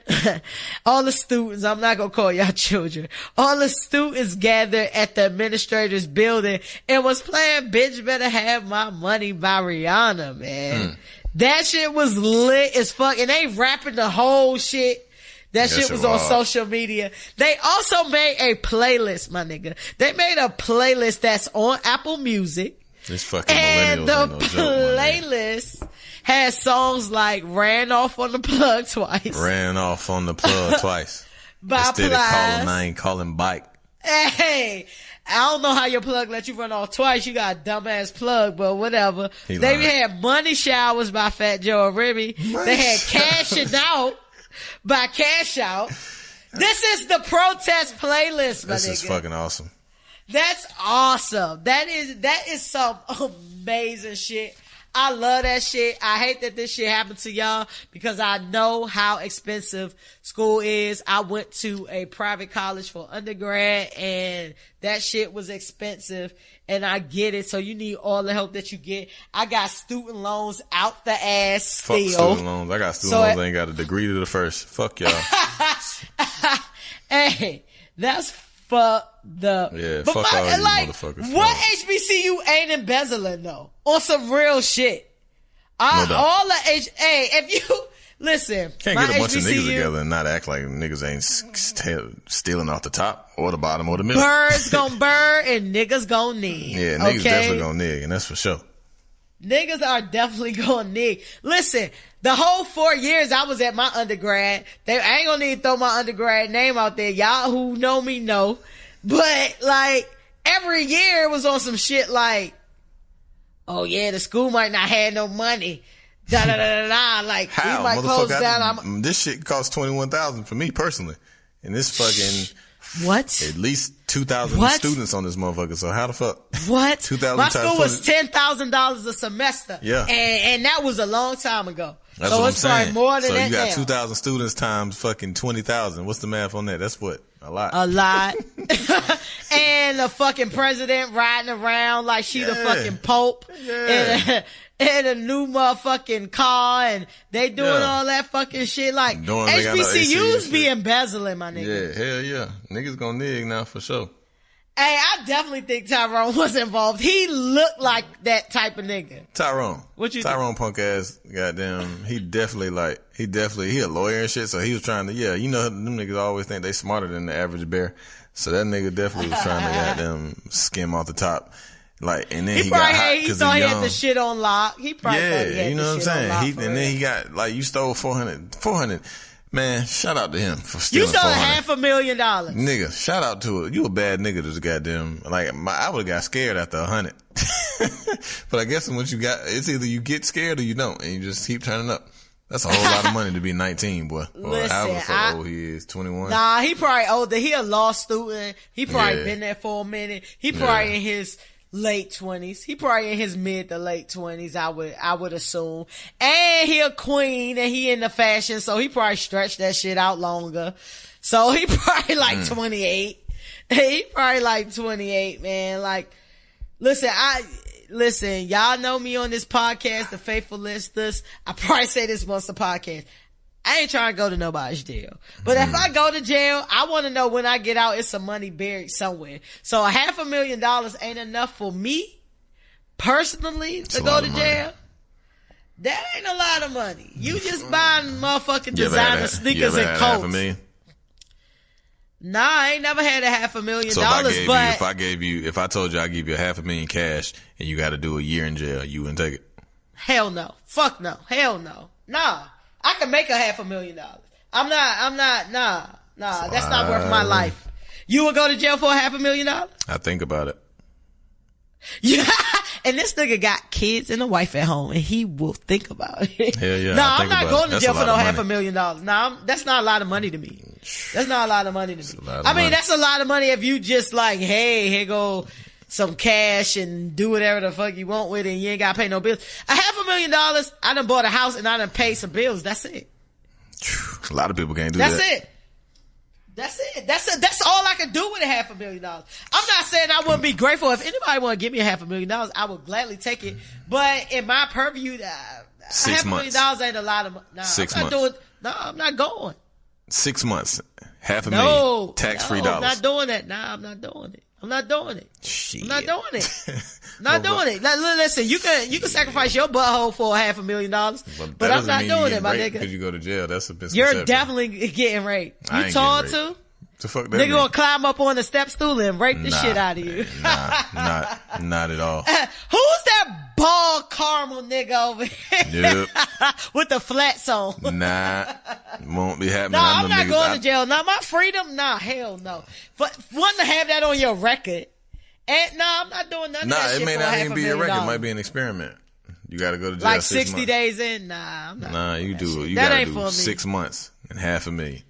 S2: all the students, I'm not going to call y'all children, all the students gathered at the administrator's building and was playing Bitch Better Have My Money by Rihanna, man. That shit was lit as fuck. And they rapping the whole shit. That shit was on social media. They also made a playlist, my nigga. They made a playlist that's on Apple Music.
S3: This fucking
S2: and the
S3: no
S2: playlist has songs like Ran Off on the Plug Twice.
S3: Ran Off on the Plug Twice.
S2: Instead
S3: of calling, I ain't calling bike.
S2: Hey, I don't know how your plug let you run off twice. You got a dumbass plug, but whatever. They had Money Showers by Fat Joe and Remy. They had Cashing Out by Cash Out. This is the protest playlist, my nigga.
S3: This is fucking awesome.
S2: That's awesome. That is some amazing shit. I love that shit. I hate that this shit happened to y'all because I know how expensive school is. I went to a private college for undergrad and that shit was expensive and I get it. So you need all the help that you get. I got student loans out the ass still.
S3: Fuck student loans. I got student loans. I ain't got a degree to the first. Fuck y'all.
S2: Hey, that's fucked up.
S3: Yeah, but fuck all you motherfuckers.
S2: What HBCU ain't embezzling though? On some real shit.
S3: No doubt.
S2: All the hey, if you listen,
S3: can't get a bunch of niggas together and not act like niggas ain't stealing off the top or the bottom or the middle.
S2: Birds gon' bird and niggas gon' nig.
S3: Yeah, niggas definitely gon' nig, and that's for sure.
S2: Niggas are definitely gon' nig. Listen, the whole 4 years I was at my undergrad, I ain't gonna need to throw my undergrad name out there. Y'all who know me know. But like every year it was on some shit like, oh yeah, the school might not have no money. Da da da da da. Like
S3: how?
S2: We might close down.
S3: This shit cost $21,000 for me personally, and this fucking
S2: what?
S3: At least 2,000 students on this motherfucker. So how the fuck?
S2: What?
S3: 2,000.
S2: My school was $10,000 a semester.
S3: Yeah,
S2: and that was a long time ago.
S3: That's
S2: so
S3: what
S2: it's
S3: I'm saying.
S2: Probably more than
S3: so
S2: that.
S3: You got
S2: now.
S3: 2,000 students times fucking 20,000. What's the math on that? That's what. A lot.
S2: And the fucking president riding around like she the fucking Pope. Yeah. And a new motherfucking car and they doing all that fucking shit. Like HBCUs be embezzling, my nigga.
S3: Yeah, hell yeah. Niggas gonna nig now for sure.
S2: Hey, I definitely think Tyrone was involved. He looked like that type of nigga.
S3: Tyrone.
S2: What you
S3: Tyrone think? Punk ass, goddamn, he a lawyer and shit, so he was trying to, you know, them niggas always think they smarter than the average bear. So that nigga definitely was trying to goddamn skim off the top. Like, and then he got hot because he thought he had
S2: the shit on lock. He probably thought he had
S3: you know
S2: the
S3: what I'm
S2: shit
S3: saying? And then he got, like, you stole 400. Man, shout out to him for stealing.
S2: You stole
S3: $500,000.
S2: Nigga,
S3: shout out to it. You a bad nigga to goddamn, like, I would've got scared after 100. But I guess once it's either you get scared or you don't, and you just keep turning up. That's a whole lot of money to be 19, boy. Or however fuck old he is, 21.
S2: Nah, he probably older. He a law student. He probably been there for a minute. He probably in his late 20s. He probably in his mid to late 20s, I would assume. And he a queen and he in the fashion, so he probably stretched that shit out longer. So he probably like 28. He probably like 28, man. Like, listen, y'all know me on this podcast, the Faithful Listeners. I probably say this once a podcast. I ain't trying to go to nobody's jail. But if I go to jail, I want to know when I get out, it's some money buried somewhere. So $500,000 ain't enough for me, personally, to go to jail. That ain't a lot of money. You just buying motherfucking designer sneakers and coats. Nah, I ain't never had $500,000.
S3: So if I told you I give you $500,000 cash and you got to do a year in jail, you wouldn't take it?
S2: Hell no. Fuck no. Hell no. Nah. I can make $500,000. Nah. That's not worth my life. You would go to jail for $500,000?
S3: I think about it.
S2: Yeah. And this nigga got kids and a wife at home and he will think about it.
S3: Hell yeah.
S2: Nah, I'm not going to jail for no $500,000. Nah, that's not a lot of money to me. That's not a lot of money to me.
S3: I mean,
S2: that's a lot of money if you just like, hey, here go some cash and do whatever the fuck you want with it and you ain't gotta pay no bills. $500,000, I done bought a house and I done paid some bills. That's it.
S3: A lot of people can't do that.
S2: That's it. That's all I can do with $500,000. I'm not saying I wouldn't be grateful. If anybody want to give me $500,000, I would gladly take it. But in my purview, $500,000 ain't a lot of money. Nah,
S3: 6
S2: I'm not
S3: months.
S2: I'm not going.
S3: 6 months. $500,000. Tax-free dollars.
S2: I'm not doing that. Nah, I'm not doing it. I'm not doing it.
S3: Shit.
S2: I'm not doing it. Not doing it. Listen, you can sacrifice your butthole for $500,000, but I'm not doing it, my nigga.
S3: Because you go to jail, that's a misconception.
S2: You're definitely getting raped.
S3: I
S2: You
S3: ain't
S2: tall
S3: getting raped.
S2: too?
S3: The fuck that
S2: Nigga
S3: mean?
S2: gonna climb up on the step stool and rape the shit out of you.
S3: Not at all.
S2: Who's that bald caramel nigga over here?
S3: Yep.
S2: With the flats on?
S3: Nah, won't be happening.
S2: No, I'm not going to jail. Nah, my freedom? Nah, hell no. But one to have that on your record. And I'm not doing none of that shit.
S3: It may
S2: for
S3: not even be a record. It
S2: $500,000.
S3: might be an experiment. You gotta go to jail
S2: Like
S3: 6
S2: 60
S3: months.
S2: days in? Nah, I'm not.
S3: Nah, you do. You
S2: that
S3: gotta
S2: ain't
S3: do
S2: for me.
S3: 6 months and $500,000.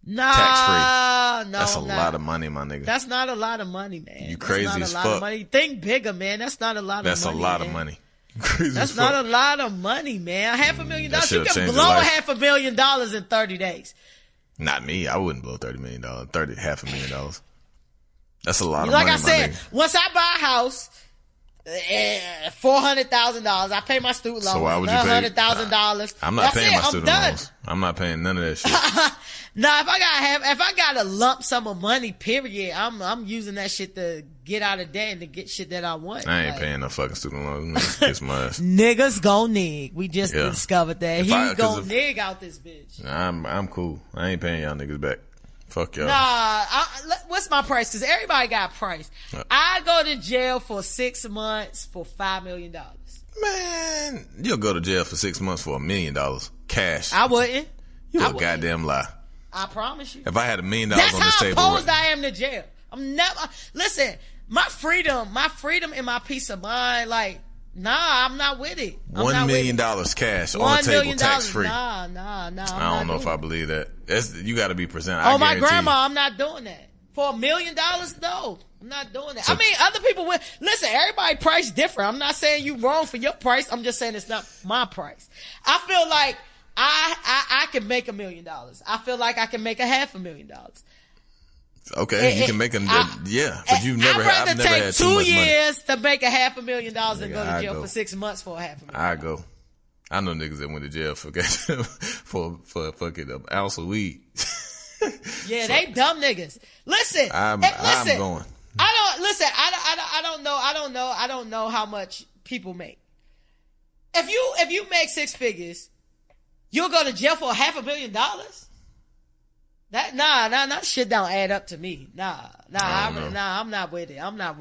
S2: Nah,
S3: Tax-free.
S2: no,
S3: That's a lot of money, my nigga.
S2: That's not a lot of money, man.
S3: You crazy
S2: That's not
S3: as
S2: a lot
S3: fuck.
S2: Of money. Think bigger, man. That's not a lot of money.
S3: That's a lot of
S2: man.
S3: money. You crazy
S2: That's
S3: as
S2: not
S3: fuck.
S2: a lot of money, man. $500,000.
S3: That
S2: You
S3: shit'll
S2: can
S3: change
S2: blow
S3: your life.
S2: $500,000 in 30 days.
S3: Not me. I wouldn't blow $30 million. $500,000. That's a lot of money,
S2: Like I said,
S3: my nigga.
S2: once I buy a house, $400,000. I pay my student loans.
S3: So why would you pay?
S2: $100,000.
S3: I'm not paying my student loans. I'm not paying none of that shit.
S2: Nah, if I got a lump sum of money, period, I'm using that shit to get out of debt and to get shit that I want.
S3: I ain't paying no fucking student loans. Kiss my ass.
S2: Niggas gon' nig. We just discovered that. He gon' nig out this bitch.
S3: I'm cool. I ain't paying y'all niggas back. Fuck y'all.
S2: Nah, what's my price? Cause everybody got a price. I go to jail for 6 months for $5 million.
S3: Man, you'll go to jail for 6 months for $1 million. Cash.
S2: I wouldn't.
S3: You a goddamn lie.
S2: I promise you.
S3: If I had $1 million
S2: That's
S3: on this
S2: how
S3: table.
S2: opposed I am to jail. I'm never, listen, my freedom and my peace of mind, like, nah, I'm not with it.
S3: $1 million cash on the table, tax free.
S2: Nah.
S3: I don't know if I believe that. You got to be presented.
S2: Oh, my grandma, I'm not doing that. For $1 million, no. I'm not doing that. I mean, other people will. Listen, everybody price different. I'm not saying you wrong for your price. I'm just saying it's not my price. I feel like I can make $1 million. I feel like I can make $500,000.
S3: Okay, you can make them. Yeah, but you've never. I've never had too much money. 2
S2: years to make $500,000 and go to jail for 6 months for $500,000.
S3: I go. I know niggas that went to jail for fucking an ounce of weed.
S2: Yeah, they dumb niggas. Listen,
S3: I'm going.
S2: I don't know how much people make. If you make 6 figures, you'll go to jail for $500,000. That shit don't add up to me. I'm not with it. I'm not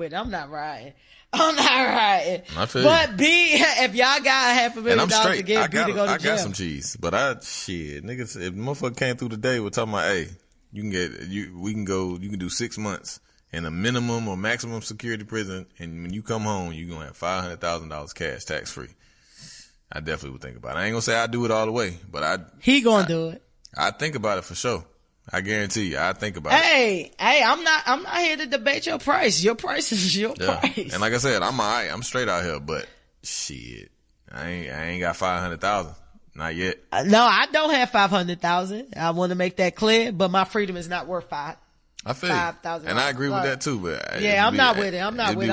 S2: riding.
S3: I feel
S2: but if y'all got $500,000 to give B to go to jail.
S3: I got some cheese, but niggas, if motherfucker came through today, we're talking about, hey, you can do 6 months in a minimum or maximum security prison, and when you come home, you're gonna have $500,000 cash, tax free. I definitely would think about it. I ain't gonna say I do it all the way, but
S2: he gonna do it.
S3: I think about it for sure. I guarantee you, I think about it.
S2: Hey, I'm not here to debate your price. Your price is your price.
S3: And like I said, I'm straight out here, but shit, I ain't got 500,000, not yet.
S2: No, I don't have 500,000. I want to make that clear, but my freedom is not worth $5,000.
S3: And I agree with that too, but
S2: yeah, I'm not with it. I'm not rolling.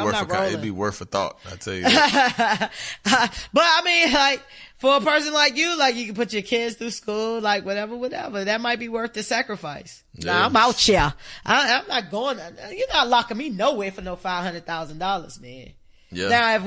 S3: It'd be worth a thought. I tell you that.
S2: But I mean, like, for a person like you can put your kids through school, like whatever. That might be worth the sacrifice. Yeah. Nah, I'm out here. I'm not going. You're not locking me nowhere for no $500,000, man. Yeah. Now, if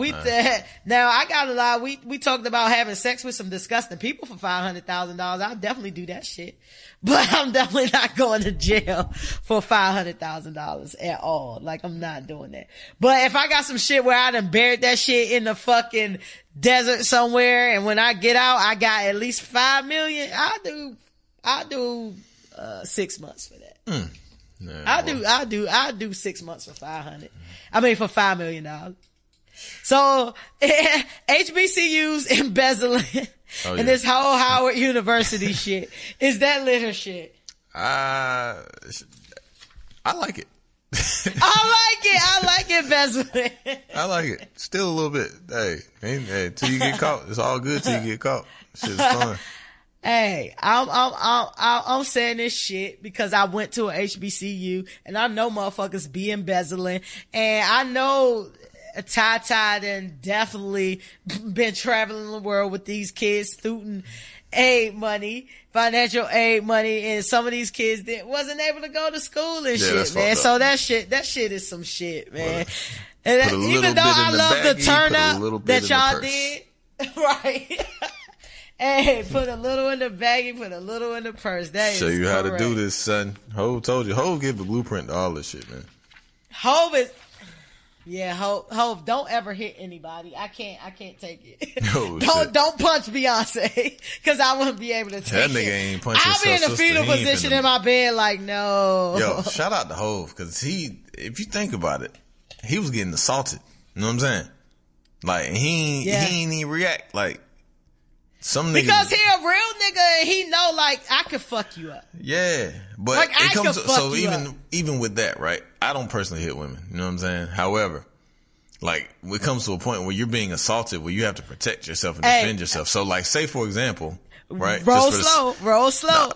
S2: now I got a lot. We talked about having sex with some disgusting people for $500,000. I'll definitely do that shit. But I'm definitely not going to jail for $500,000 at all. Like, I'm not doing that. But if I got some shit where I done buried that shit in the fucking desert somewhere, and when I get out, I got at least $5 million, I'll do 6 months for that. I'll do 6 months for 500. I mean, for $5 million. So, HBCUs embezzling and this whole Howard University shit. Is that litter shit?
S3: I like it.
S2: I like it, embezzlement.
S3: I like it. Still a little bit. Hey, till you get caught. It's all good till you get caught. Shit's fun.
S2: Hey, I'm saying this shit because I went to a HBCU and I know motherfuckers be embezzling, and I know Ty done definitely been traveling the world with these kids, student aid money, financial aid money, and some of these kids wasn't able to go to school and shit, man. So that shit is some shit, man. And even though I love the turn up that y'all did, right? Hey, put a little in the baggie, put a little in the purse. That
S3: show you
S2: correct.
S3: how to do this, son. Hov told you. Hov give the blueprint to all this shit, man.
S2: Hov is, yeah, Hov, don't ever hit anybody. I can't take it. Oh, don't punch Beyonce, cause I wouldn't be able to take
S3: that
S2: it.
S3: Nigga ain't punch
S2: I'll be in a fetal position in my bed, like, no.
S3: Yo, shout out to Hov, cause if you think about it, he was getting assaulted. You know what I'm saying? Like, he ain't even react. Like, some niggas,
S2: because he a real nigga and he know, like, I could fuck you up.
S3: Yeah, but
S2: like,
S3: it comes to, so even with that, right? I don't personally hit women. You know what I'm saying? However, like, it comes to a point where you're being assaulted, where you have to protect yourself and defend yourself. So, like, say for example, right?
S2: Roll slow.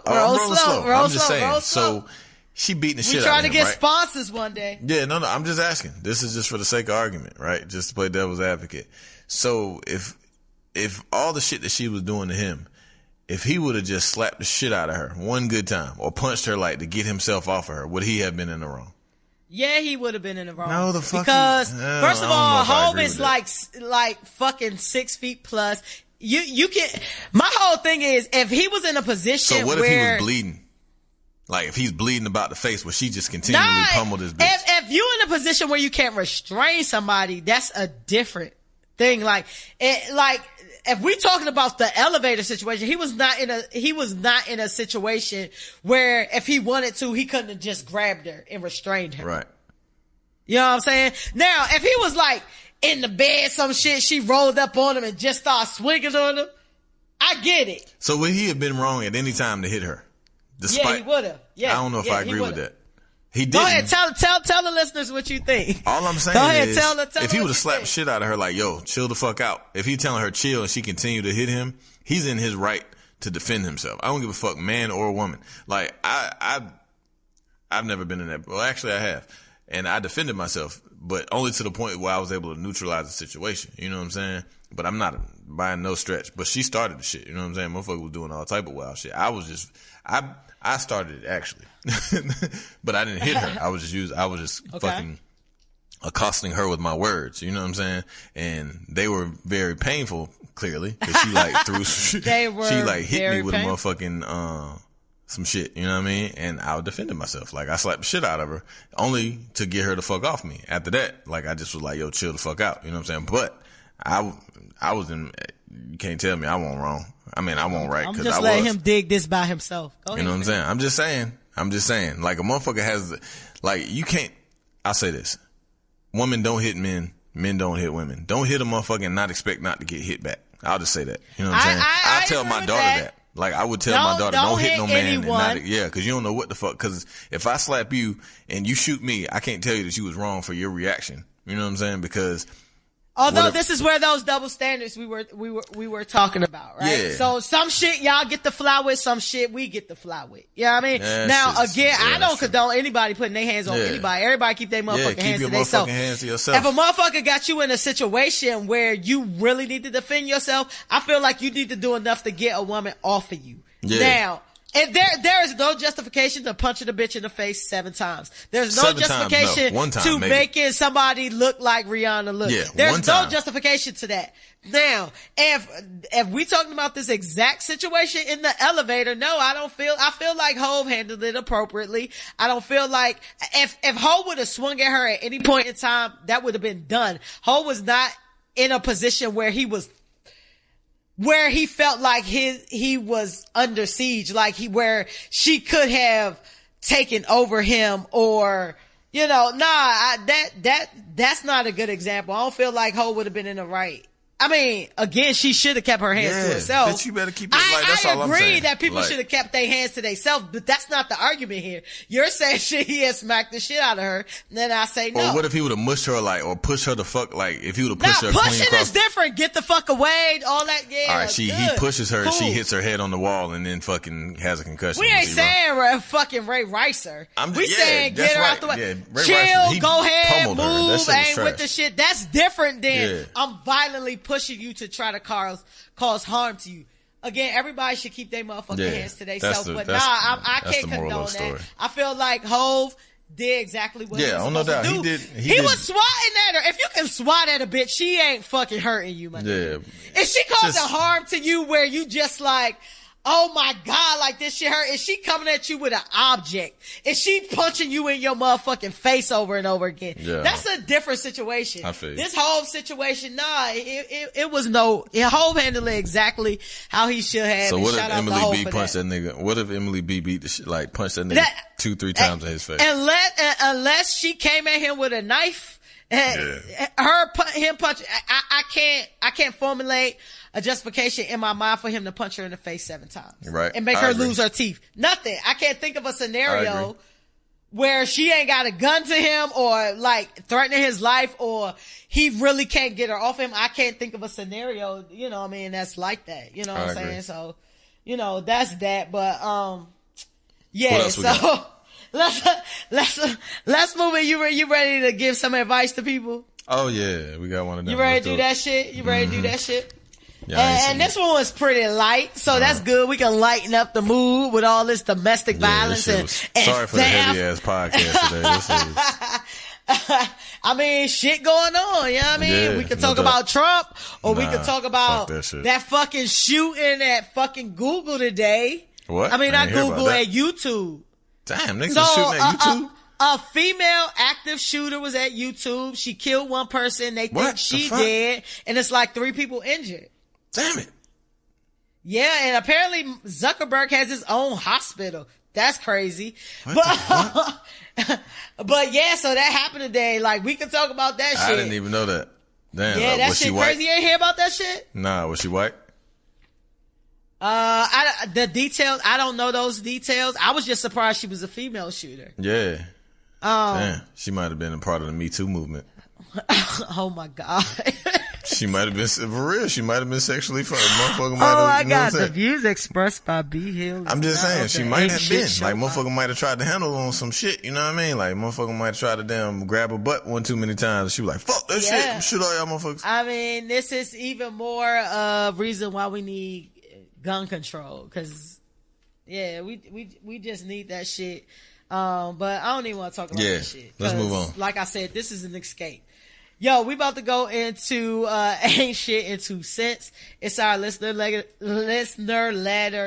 S3: I'm just saying. So she beating the shit out of him. We trying
S2: to get sponsors one day.
S3: Yeah, no. I'm just asking. This is just for the sake of argument, right? Just to play devil's advocate. So if all the shit that she was doing to him, if he would have just slapped the shit out of her one good time or punched her like to get himself off of her, would he have been in the wrong?
S2: Yeah, he would have been in the wrong.
S3: No, the fuck.
S2: Because first of all, Hov is like fucking 6 feet plus. You can. My whole thing is, if he was in a position
S3: so what if he was bleeding? Like, if he's bleeding about the face, where she just continually pummeled his bitch.
S2: If you in a position where you can't restrain somebody, that's a different thing. Like, if we talking about the elevator situation, he was not in a situation where if he wanted to, he couldn't have just grabbed her and restrained her.
S3: Right.
S2: You know what I'm saying? Now, if he was like in the bed, some shit, she rolled up on him and just started swinging on him, I get it.
S3: So would he have been wrong at any time to hit her? Despite,
S2: yeah, he would have. Yeah.
S3: I don't know if I agree with that. He didn't.
S2: Go ahead, tell the listeners what you think.
S3: All I'm saying is, if he would have slapped the shit out of her, like, yo, chill the fuck out. If he telling her chill and she continued to hit him, he's in his right to defend himself. I don't give a fuck, man or woman. Like, I've never been in that. Well, actually, I have, and I defended myself, but only to the point where I was able to neutralize the situation. You know what I'm saying? But I'm not by no stretch. But she started the shit. You know what I'm saying? Motherfucker was doing all type of wild shit. I started it actually, but I didn't hit her. I was just fucking accosting her with my words. You know what I'm saying? And they were very painful, clearly, because she like threw, she like hit me with a motherfucking, some shit. You know what I mean? And I defended myself. Like, I slapped the shit out of her only to get her to fuck off me. After that, like, I just was like, yo, chill the fuck out. You know what I'm saying? But I was in, you can't tell me I wasn't wrong. I mean, I won't right.
S2: I'm just letting him dig this by himself. Go ahead,
S3: you know what I'm saying? I'm just saying. Like, a motherfucker has, like, you can't, I'll say this. Women don't hit men. Men don't hit women. Don't hit a motherfucker and not expect not to get hit back. I'll just say that. You know what I'm saying? I tell my daughter that. Like, I would tell my daughter, don't hit no man. And cause you don't know what the fuck. Cause if I slap you and you shoot me, I can't tell you that you was wrong for your reaction. You know what I'm saying? Because
S2: although this is where those double standards we were talking about, right? Yeah. So some shit y'all get to fly with, some shit we get to fly with. You know what I mean? Now again, I don't condone anybody putting their hands on anybody. Everybody keep their motherfucking hands to themselves.
S3: Hands to yourself.
S2: If a motherfucker got you in a situation where you really need to defend yourself, I feel like you need to do enough to get a woman off of you. Yeah. Now, and there is no justification to punching a bitch in the face 7 times. There's no justification to making somebody look like Rihanna look.
S3: Yeah,
S2: there's no justification to that. Now, if we talking about this exact situation in the elevator, no, I feel like Hov handled it appropriately. I don't feel like, if Hov would have swung at her at any point in time, that would have been done. Hov was not in a position where he felt like he was under siege, like where she could have taken over him, or, you know, that's not a good example. I don't feel like Ho would have been in the right I mean, again, she should have kept her hands to herself.
S3: Bitch, you better keep it. Like, that's all I'm saying.
S2: I agree that people should have kept their hands to themselves, but that's not the argument here. You're saying he had smacked the shit out of her, and then I say no.
S3: Or what if he would have mushed her, like, or pushed her the fuck, like, if he would have pushed her clean across.
S2: Pushing is different. Get the fuck away, all that, yeah.
S3: All right, he pushes her, she hits her head on the wall, and then fucking has a concussion.
S2: We ain't saying fucking Ray Ricer. We saying get her out the way.
S3: Yeah,
S2: chill, go ahead, move, ain't with the shit. That's different than I'm violently pushing you to try to cause harm to you. Again, everybody should keep their motherfucking hands to themselves. But I can't condone that. I feel like Hove did exactly what he was supposed to do. He was swatting at her. If you can swat at a bitch, she ain't fucking hurting you, man. Yeah. If she causing harm to you where you just like, oh my God, like this shit hurt. Is she coming at you with an object? Is she punching you in your motherfucking face over and over again? Yeah. That's a different situation.
S3: I feel you.
S2: This whole situation, it was Hove handled it exactly how he should have.
S3: So what if Emily B punched that nigga? What if Emily B beat the shit, like punched that nigga 2-3 times in his face?
S2: Unless she came at him with a knife, him punch, I can't formulate a justification in my mind for him to punch her in the face 7 times.
S3: Right.
S2: And make her lose her teeth. Nothing. I can't think of a scenario where she ain't got a gun to him or like threatening his life or he really can't get her off him. I can't think of a scenario, you know what I mean, that's like that. You know what I'm saying? So, you know, that's that. But, yeah, so let's move in. You ready to give some advice to people?
S3: Oh yeah, we got one of them.
S2: You ready to do that shit? You ready to do that shit? Yeah, and this one was pretty light, so that's good. We can lighten up the mood with all this domestic violence and
S3: sorry for the heavy ass podcast today.
S2: I mean, shit going on. You know what I mean? Yeah, we could talk about Trump, or we could talk about that fucking shooting at fucking Google today.
S3: What?
S2: I mean, not Google, at YouTube.
S3: Damn, niggas are shooting at YouTube.
S2: A female active shooter was at YouTube. She killed one person. They think she did, and it's like 3 people injured.
S3: Damn it.
S2: Yeah, and apparently Zuckerberg has his own hospital. That's crazy. But yeah, so that happened today. Like, we could talk about that shit.
S3: I didn't even know that. Damn.
S2: Yeah, that shit crazy. You ain't hear about that shit?
S3: Nah, was she white?
S2: The details, I don't know those details. I was just surprised she was a female shooter.
S3: Yeah. Damn. She might have been a part of the Me Too movement.
S2: Oh my God.
S3: She might have been, for real, she might have been sexually fucked. Motherfucker
S2: might have, I got the views expressed by B. Hill.
S3: I'm just saying, she might have been. Like, motherfucker might have tried to handle on some shit, you know what I mean? Like, motherfucker might have tried to damn grab her butt one too many times. She was like, fuck that shit. Shoot all y'all motherfuckers.
S2: I mean, this is even more reason why we need gun control. Cause, yeah, we just need that shit. But I don't even want to talk about that shit.
S3: Let's move on.
S2: Like I said, this is an escape. Yo, we about to go into Ain't Shit in 2 Cents. It's our listener letter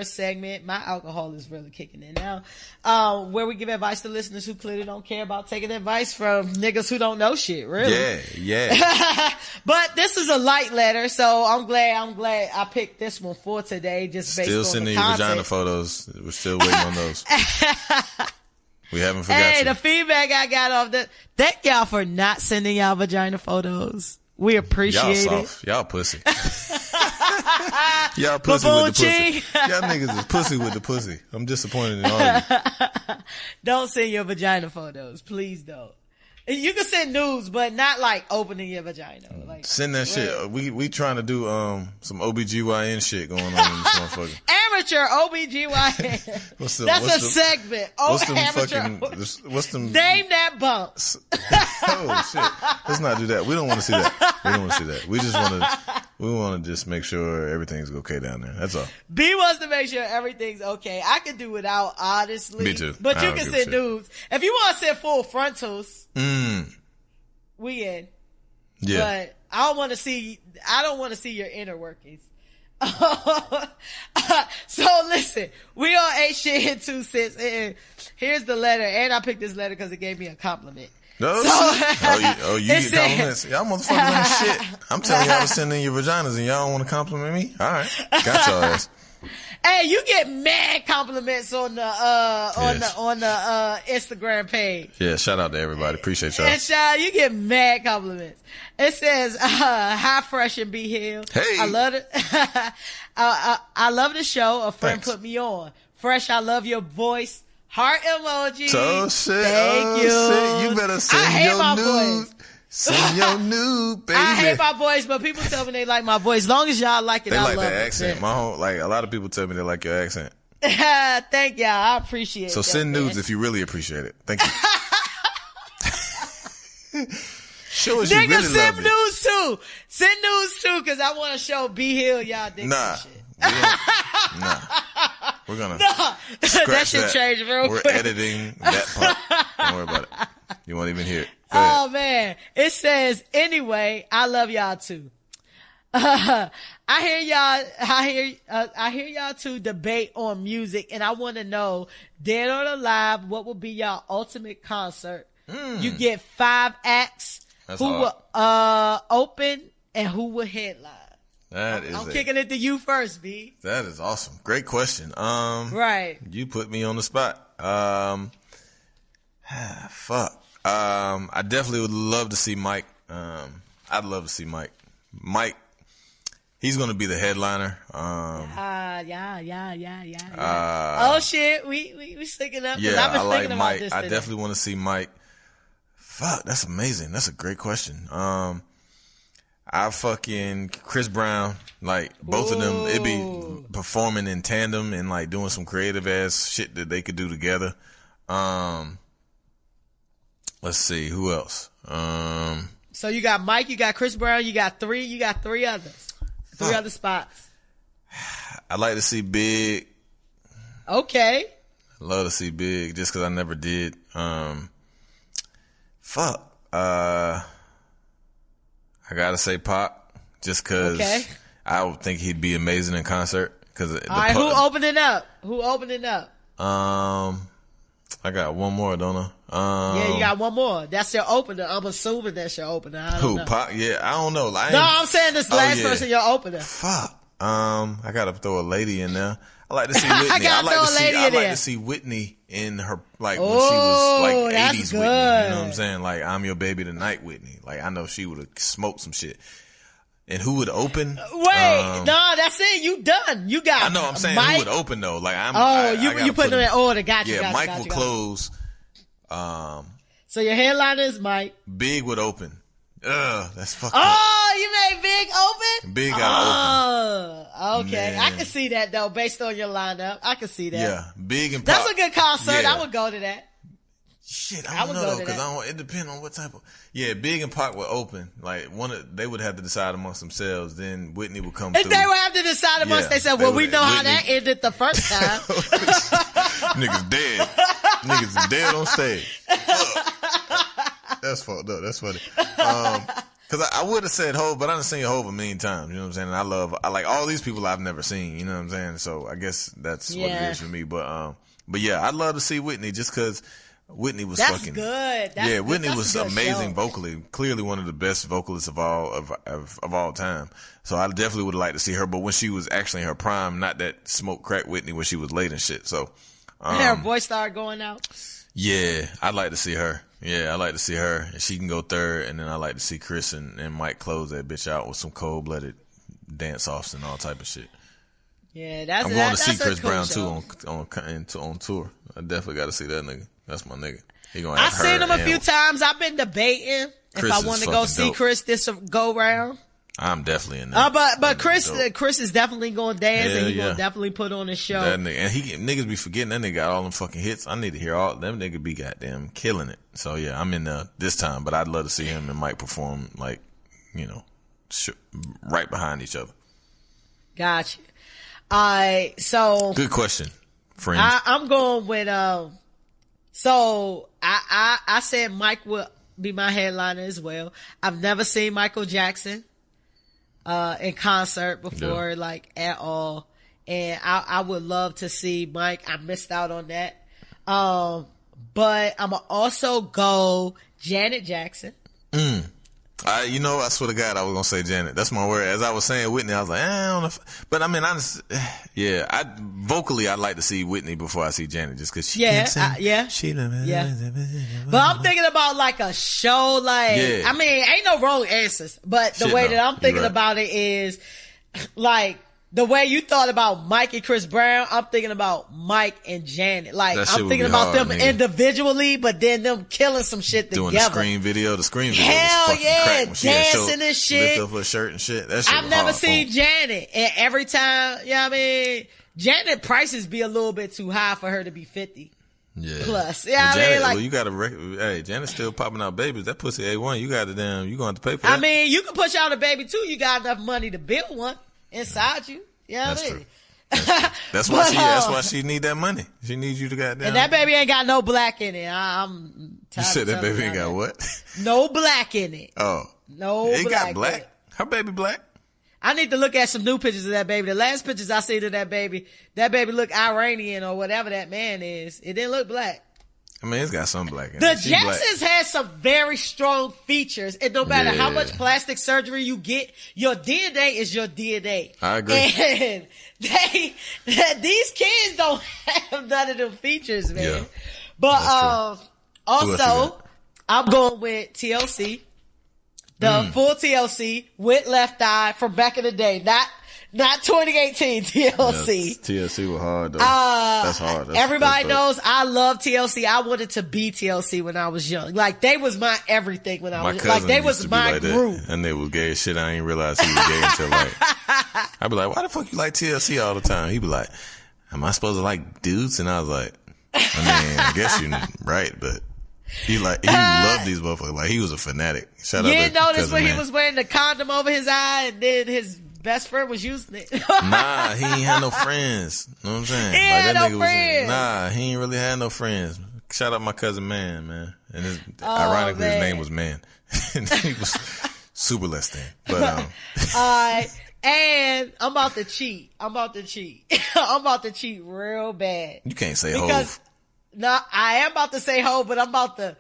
S2: segment. My alcohol is really kicking in now. Where we give advice to listeners who clearly don't care about taking advice from niggas who don't know shit, really.
S3: Yeah.
S2: But this is a light letter, so I'm glad I picked this one for today, just based on the content. Still sending you
S3: vagina photos. We're still waiting on those. We haven't forgot
S2: Hey, the feedback I got off thank y'all for not sending y'all vagina photos. We appreciate
S3: y'all soft. Y'all pussy. Y'all pussy with the pussy. Y'all niggas is pussy with the pussy. I'm disappointed in all of you.
S2: Don't send your vagina photos. Please don't. You can send nudes, but not like opening your vagina. Like,
S3: send that shit. We trying to do some OBGYN shit going on in this motherfucker.
S2: Amateur OBGYN. That's a segment.
S3: What's them?
S2: Name that bump.
S3: Oh shit. Let's not do that. We don't want to see that. We want to just make sure everything's okay down there. That's all.
S2: B wants to make sure everything's okay. I can do without, honestly.
S3: Me too.
S2: But you can send nudes. If you want to send full frontals, we in.
S3: Yeah.
S2: But I don't want to see your inner workings. So listen, we on Ain't Shit in 2 Cents, and here's the letter. And I picked this letter because it gave me a compliment.
S3: No, you get compliments. Y'all motherfuckers ain't shit. I'm telling y'all to send in your vaginas and y'all don't want to compliment me? Alright. Got y'all ass.
S2: Hey, you get mad compliments on the Instagram page.
S3: Yeah, shout out to everybody. Appreciate y'all.
S2: And child, you get mad compliments. It says, hi, Fresh and Be Healed.
S3: Hey.
S2: I love it. I love the show. A friend
S3: Thanks.
S2: put me on. Fresh, I love your voice. Heart emoji.
S3: Oh shit.
S2: Thank you.
S3: Shit. You better send your nude. Send your nude, baby.
S2: I hate my voice, but people tell me they like my voice. As long as y'all like it,
S3: They
S2: I
S3: like
S2: love
S3: that
S2: it.
S3: accent. My whole, like, a lot of people tell me they like your accent.
S2: Thank y'all. I appreciate it.
S3: So send nudes if you really appreciate it. Thank you. Show us you
S2: Nigga,
S3: really
S2: send
S3: love it.
S2: news too. Send news too, cause I want to show Be Healed. Y'all dig
S3: Nah.
S2: some shit.
S3: We're gonna
S2: Nah.
S3: scratch
S2: That should change real
S3: We're
S2: quick.
S3: editing that part. Don't worry about it. You won't even hear it. Go ahead.
S2: Oh man. It says, anyway, I love y'all too. I hear y'all two debate on music, and I want to know, dead or alive, what would be y'all ultimate concert? You get 5 acts.
S3: That's
S2: who
S3: hard.
S2: will open and who will headline? I'm kicking it to you first, B.
S3: That is awesome. Great question.
S2: Right.
S3: You put me on the spot. Fuck. I definitely would love to see Mike. I'd love to see Mike. Mike, he's gonna be the headliner.
S2: Yeah. Oh shit, we sticking up.
S3: Yeah,
S2: I've been
S3: I like
S2: thinking
S3: Mike.
S2: about this
S3: I
S2: today.
S3: definitely want to see Mike. Fuck, that's amazing. That's a great question. I fucking Chris Brown, like both of them, it'd be performing in tandem and like doing some creative ass shit that they could do together. Let's see, who else?
S2: So you got Mike, you got Chris Brown, you got three others. Three other spots.
S3: I'd like to see Big.
S2: Okay.
S3: I'd love to see Big just cause I never did. I gotta say Pop, just cause I would think he'd be amazing in concert. Cause
S2: all right, who opening up?
S3: I got one more, don't I?
S2: Yeah, you got one more. That's your opener. I'm assuming that's your opener. I don't know.
S3: Pop? Yeah, I don't know.
S2: I'm saying this last person, your opener.
S3: Fuck. I gotta throw a lady in there. I like to see Whitney. I like to see Whitney in her, like, when she was like 80s Whitney. You know what I'm saying? Like, I'm Your Baby Tonight Whitney. Like, I know she would have smoked some shit. And who would open?
S2: Wait, no, that's it. You done. You got.
S3: I know. I'm saying
S2: Mike.
S3: Who would open though? Like
S2: you put them in order. Gotcha.
S3: Yeah, Mike will
S2: close.
S3: close.
S2: So your headliner is Mike.
S3: Big would open. That's fucked
S2: Oh,
S3: up.
S2: you made Big open?
S3: Big gotta
S2: open. Okay.
S3: Man.
S2: I can see that though, based on your lineup. I can see that.
S3: Yeah, Big and Pop.
S2: That's a good concert.
S3: Yeah.
S2: I would go to that.
S3: Shit, I don't know though, cause it depends on what type of. Yeah, Big and Pac would open. Like they would have to decide amongst themselves. Then Whitney would come
S2: If
S3: through.
S2: they would have to decide amongst themselves. Well, we know how that ended the first time.
S3: Niggas dead. Niggas is dead on stage. That's fucked up. That's funny. Cause I would have said Hov, but I done seen Hov a million times. You know what I'm saying? And I like all these people I've never seen. You know what I'm saying? So I guess that's what it is for me. But yeah, I'd love to see Whitney just cause Whitney was fucking
S2: good.
S3: Whitney was amazing
S2: show.
S3: Vocally. Clearly one of the best vocalists of all time. So I definitely would like to see her. But when she was actually in her prime, not that smoke crack Whitney when she was late and shit. So
S2: her voice started going out.
S3: Yeah, I'd like to see her. Yeah, I'd like to see her. And she can go third. And then I'd like to see Chris and Mike close that bitch out with some cold-blooded dance-offs and all type of shit.
S2: Yeah,
S3: I'm going to see Chris
S2: cool
S3: Brown
S2: show.
S3: too on tour. I definitely got to see that nigga. That's my nigga. He gonna
S2: I've
S3: have
S2: seen
S3: her
S2: him a few times. I've been debating
S3: Chris
S2: if I want to go
S3: fucking
S2: see
S3: dope.
S2: Chris this go round.
S3: I'm definitely in there.
S2: But Chris is definitely going to dance and he's going to definitely put on a show.
S3: That nigga, and niggas be forgetting that nigga got all them fucking hits. I need to hear all them. Nigga be goddamn killing it. So yeah, I'm in there this time. But I'd love to see him and Mike perform like, right behind each other.
S2: Gotcha. So
S3: good question, friend.
S2: I'm going with so I said Mike will be my headliner as well. I've never seen Michael Jackson in concert before, like at all. And I would love to see Mike. I missed out on that. But I'm gonna also go Janet Jackson.
S3: You know, I swear to God, I was gonna say Janet. That's my word. As I was saying Whitney, I was like, I don't know. But I mean, yeah. Vocally, I'd like to see Whitney before I see Janet, just because she can't sing.
S2: But I'm thinking about like a show, like I mean, ain't no wrong answers, but the way that I'm thinking about it is like. The way you thought about Mike and Chris Brown, I'm thinking about Mike and Janet. Like, I'm thinking about them individually, but then them killing some shit together.
S3: Doing the screen video was fucking crack when she
S2: dancing and shit.
S3: Lift up her shirt and shit. That shit
S2: I've never seen Janet. And every time, you know what I mean? Janet prices be a little bit too high for her to be 50.
S3: Yeah.
S2: Plus. Yeah, well, I mean, like.
S3: Well, you gotta hey, Janet's still popping out babies. That pussy A1, you gotta you gonna have to pay for that.
S2: I mean, you can push out a baby too. You got enough money to build one. Inside you. Yeah,
S3: that's true. That's why she need that money. She needs you to goddamn.
S2: And that baby ain't got no black in it. I'm tired.
S3: You said that baby ain't got what?
S2: No black in it.
S3: Oh.
S2: No
S3: it
S2: black.
S3: Got black? Her baby black?
S2: I need to look at some new pictures of that baby. The last pictures I seen of that baby looked Iranian or whatever that man is. It didn't look black.
S3: I mean, it's got some black in it.
S2: The Jacksons had some very strong features, and no matter how much plastic surgery you get, your DNA is your DNA.
S3: I agree.
S2: And these kids don't have none of them features, man. Yeah, but also, I'm going with TLC, the full TLC with Left Eye from back in the day, not 2018 TLC.
S3: Yeah, TLC was hard though. That's hard.
S2: Everybody knows I love TLC. I wanted to be TLC when I was young. Like they was my everything when I was young. Like they was my group.
S3: And they was gay as shit. I ain't realize he was gay until like I'd be like, why the fuck you like TLC all the time? He'd be like, am I supposed to like dudes? And I was like, I mean, I guess you're right, but he loved these motherfuckers. Like he was a fanatic. Shout out to
S2: you notice when he was wearing the condom over his eye and then his best friend was using it.
S3: Nah, he ain't had no friends. Know what I'm saying?
S2: He
S3: like,
S2: had no friends.
S3: Nah, he ain't really had no friends. Shout out my cousin Man. And ironically, his name was Man. And he was super less than. But,
S2: Alright. And I'm about to cheat. I'm about to cheat real bad.
S3: You can't say Hove.
S2: No, I am about to say Hove, but I'm about to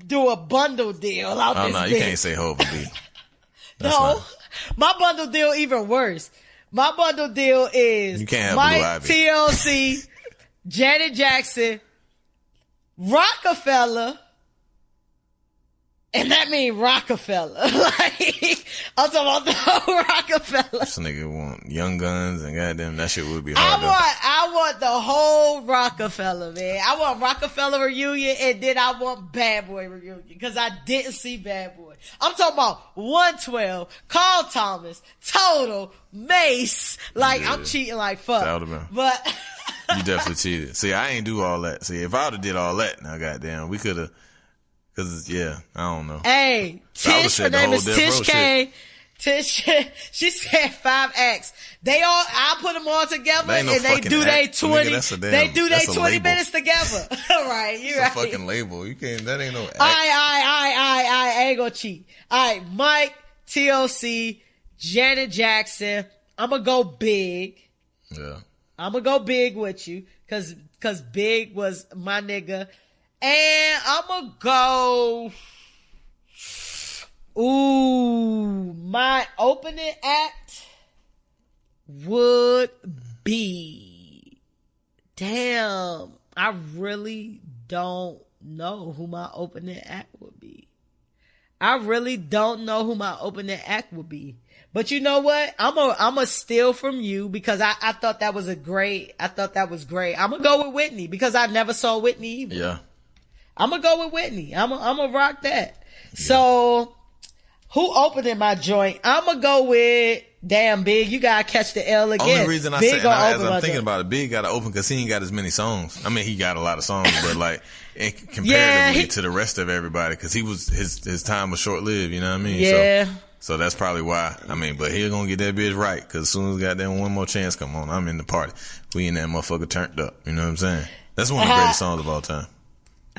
S2: do a bundle deal out this bitch.
S3: You can't say Hove and B.
S2: No. My bundle deal even worse. My bundle deal is
S3: you can't have
S2: Mike,
S3: Blue Ivy.
S2: TLC, Janet Jackson, Rockefeller, and that means Rockefeller. Like, I'm talking about the whole Rockefeller.
S3: This nigga want Young Guns and goddamn, that shit would be hard.
S2: I want the whole Rockefeller, man. I want Rockefeller reunion and then I want Bad Boy reunion because I didn't see Bad Boy. I'm talking about 112, Carl Thomas, Total, Mace. Like, I'm cheating like fuck.
S3: That would've been.
S2: But
S3: you definitely cheated. See, I ain't do all that. See, if I would've did all that, now goddamn, we could've. Cause I don't know.
S2: Hey, Tish, her name is Tish K. Tish, she said 5 acts. I put them all together and they do their 20. They do their 20 minutes together. Right, you right.
S3: It's a fucking label. You can't. That ain't no act.
S2: I ain't gonna cheat. All right, Mike, TLC, Janet Jackson. I'm gonna go big.
S3: Yeah.
S2: I'm gonna go big with you, cause Big was my nigga. And I'm gonna go. Ooh, my opening act would be. Damn, I really don't know who my opening act would be. But you know what? I'm a steal from you because I thought that was great. I'm gonna go with Whitney because I never saw Whitney either.
S3: Yeah.
S2: I'm gonna go with Whitney. I'm gonna rock that. Yeah. So, who opened in my joint? I'm gonna go with damn Big. You gotta catch the L again.
S3: Only reason I say, as I'm thinking about it, Big gotta open because he ain't got as many songs. I mean, he got a lot of songs, but like comparatively to the rest of everybody, because he was his time was short lived. You know what I mean?
S2: Yeah.
S3: So that's probably why. I mean, but he gonna get that bitch right because as soon as goddamn one more chance come on, I'm in the party. We in that motherfucker turned up. You know what I'm saying? That's one of the greatest songs of all time.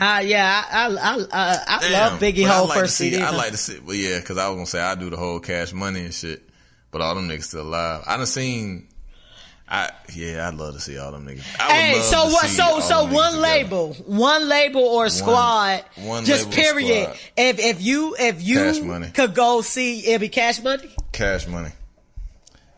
S2: Yeah, I love Biggie whole first CD.
S3: I like to see, well, yeah, cause I was gonna say I do the whole Cash Money and shit, but all them niggas still alive. I done seen I'd love to see all them niggas.
S2: Hey, so what? So one label or squad, just period.
S3: Squad.
S2: If you could go see, it'd be Cash Money.
S3: Cash Money.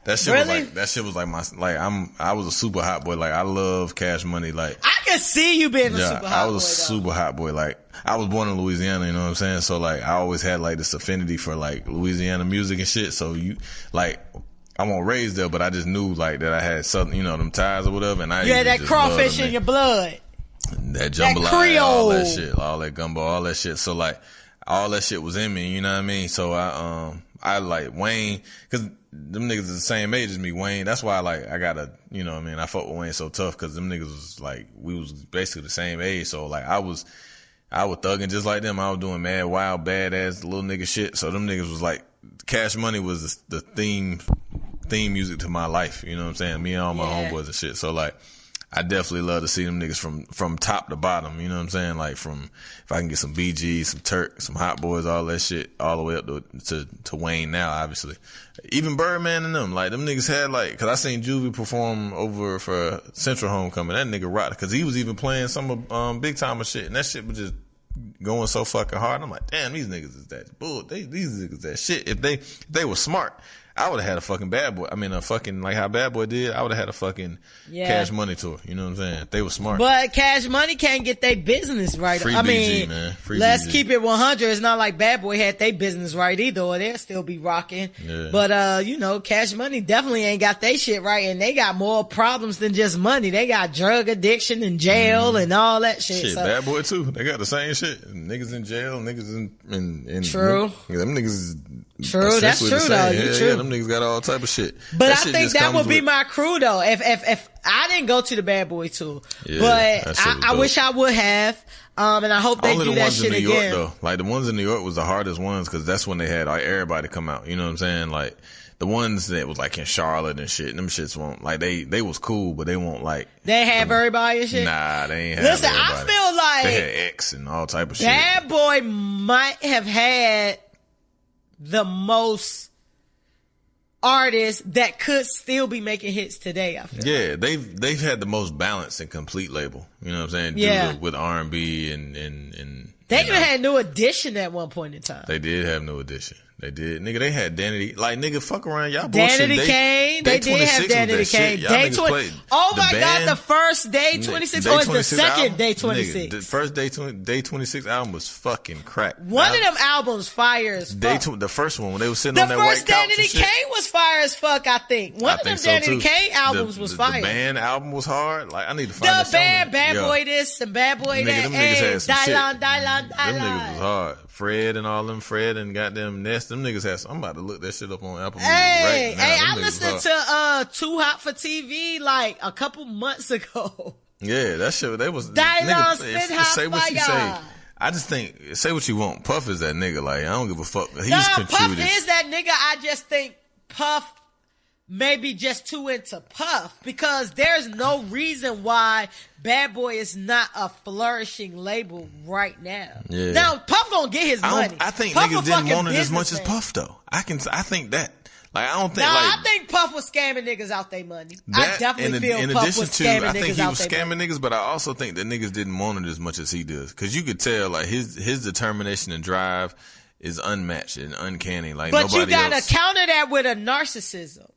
S3: That shit was like I was a super hot boy. Like I love Cash Money. Like
S2: I can see you being a super hot boy. I was a
S3: super hot boy. Like I was born in Louisiana, you know what I'm saying? So like I always had like this affinity for like Louisiana music and shit. So I won't raise there, but I just knew like that I had something, you know, them ties or whatever. And I
S2: had that crawfish in your blood.
S3: That jambalaya, all that shit, all that gumbo, all that shit. So like all that shit was in me, you know what I mean? So I like Wayne, cause them niggas is the same age as me, Wayne. That's why I gotta, you know what I mean? I fuck with Wayne so tough cause them niggas was like, we was basically the same age. So like I was thugging just like them. I was doing mad, wild, badass little nigga shit. So them niggas was like, Cash Money was the theme music to my life. You know what I'm saying? Me and all my homeboys and shit. So like, I definitely love to see them niggas from top to bottom. You know what I'm saying? Like if I can get some BG, some Turk, some Hot Boys, all that shit, all the way up to Wayne now, obviously. Even Birdman and them, like them niggas had like, cause I seen Juvie perform over for Central Homecoming. That nigga rocked, cause he was even playing some Big Time shit, and that shit was just going so fucking hard. I'm like, damn, these niggas is that bull. These niggas that shit. If they were smart, I would have had a fucking Bad Boy. I mean, a fucking, like how Bad Boy did, I would have had a fucking Cash Money tour. You know what I'm saying? They were smart.
S2: But Cash Money can't get their business right.
S3: Free BG, man. Free
S2: let's
S3: BG.
S2: keep it 100. It's not like Bad Boy had their business right either, or they'll still be rocking.
S3: Yeah.
S2: But, you know, Cash Money definitely ain't got their shit right, and they got more problems than just money. They got drug addiction and jail and all that shit.
S3: Shit,
S2: so.
S3: Bad Boy too. They got the same shit. Niggas in jail, niggas in
S2: True.
S3: Them niggas is
S2: true. That's true though.
S3: Yeah,
S2: true.
S3: Yeah, them niggas got all type of shit.
S2: But I think that would be my crew though. If I didn't go to the Bad Boy tour, but I wish I would have. And I hope they do that shit again.
S3: York, though. Like the ones in New York was the hardest ones because that's when they had like everybody come out. You know what I'm saying? Like the ones that was like in Charlotte and shit, them shits won't like they was cool, but they won't like.
S2: They have everybody and shit.
S3: Nah, they ain't have.
S2: Listen,
S3: everybody.
S2: I feel like
S3: they had X and all type of shit.
S2: Bad Boy might have had the most artists that could still be making hits today. I feel.
S3: Yeah, they've had the most balanced and complete label. You know what I'm saying?
S2: Yeah,
S3: with R&B and
S2: they even had New Edition at one point in time.
S3: They did have New Edition. They did. Nigga, they had Danity. Like, nigga, fuck around. Y'all
S2: Danity
S3: bullshit.
S2: Kane. They did have Danity Kane. Day 20. Oh my God, the first Day 26 or the second album, Day 26?
S3: Nigga, the first Day 26 album was fucking crack.
S2: One of them albums fire as fuck.
S3: The first one when they were sitting on that white couch. The
S2: first Danity Kane was fire as fuck, I think. One of them Danity Kane albums was fire.
S3: The band album was hard. Like, I need to find
S2: the band, Bad Boy this and Bad Boy that.
S3: Them niggas had some shit.
S2: Dylan.
S3: Them niggas was hard. Fred and all them, Fred and goddamn Nest, them niggas had some. I'm about to look that shit up on Apple Music right now.
S2: Hey, I listened to Too Hot for TV like a couple months ago.
S3: Yeah, that shit, they was,
S2: nigga,
S3: say what you say. I just think, say what you want. Puff is that nigga, like, I don't give a fuck. He's contributed.
S2: Puff is that nigga. I just think Puff maybe just too into Puff because there's no reason why Bad Boy is not a flourishing label right now. Yeah. Now Puff gonna get his money.
S3: I think Puff niggas didn't want it as much as Puff though. I think that. Like I don't think.
S2: No, I think Puff was scamming niggas out their money. I definitely feel Puff was scamming niggas out their money. I think he was scamming
S3: niggas, but I also think that niggas didn't want it as much as he does. Cause you could tell like his determination and drive is unmatched and uncanny. Like
S2: but
S3: nobody
S2: you gotta
S3: else.
S2: counter that with a narcissism.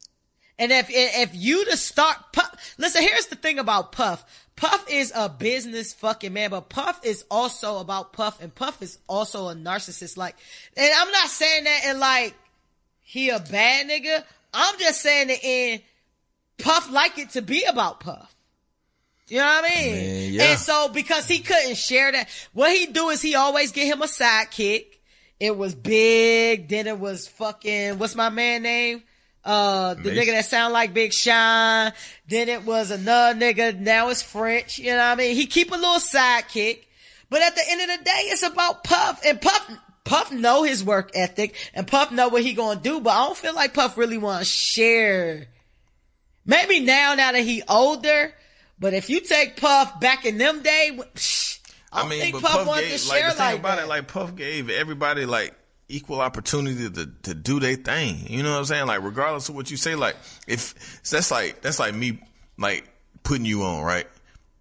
S2: And if you to start Puff, listen, here's the thing about Puff. Puff is a business fucking man, but Puff is also about Puff, and Puff is also a narcissist. Like, and I'm not saying that in like he a bad nigga. I'm just saying that in Puff like it to be about Puff. You know what I mean?
S3: Man, yeah.
S2: And so because he couldn't share that, what he do is he always get him a sidekick. It was Big, then it was fucking what's my man name? The nigga that sound like Big Sean. Then it was another nigga. Now it's French. You know what I mean? He keep a little sidekick. But at the end of the day, it's about Puff. And Puff know his work ethic. And Puff know what he gonna do. But I don't feel like Puff really want to share. Maybe now that he older. But if you take Puff back in them days, I don't think Puff wanted to share like that.
S3: Like Puff gave everybody like equal opportunity to do their thing. You know what I'm saying? Like, regardless of what you say, like, if that's like me, like, putting you on, right?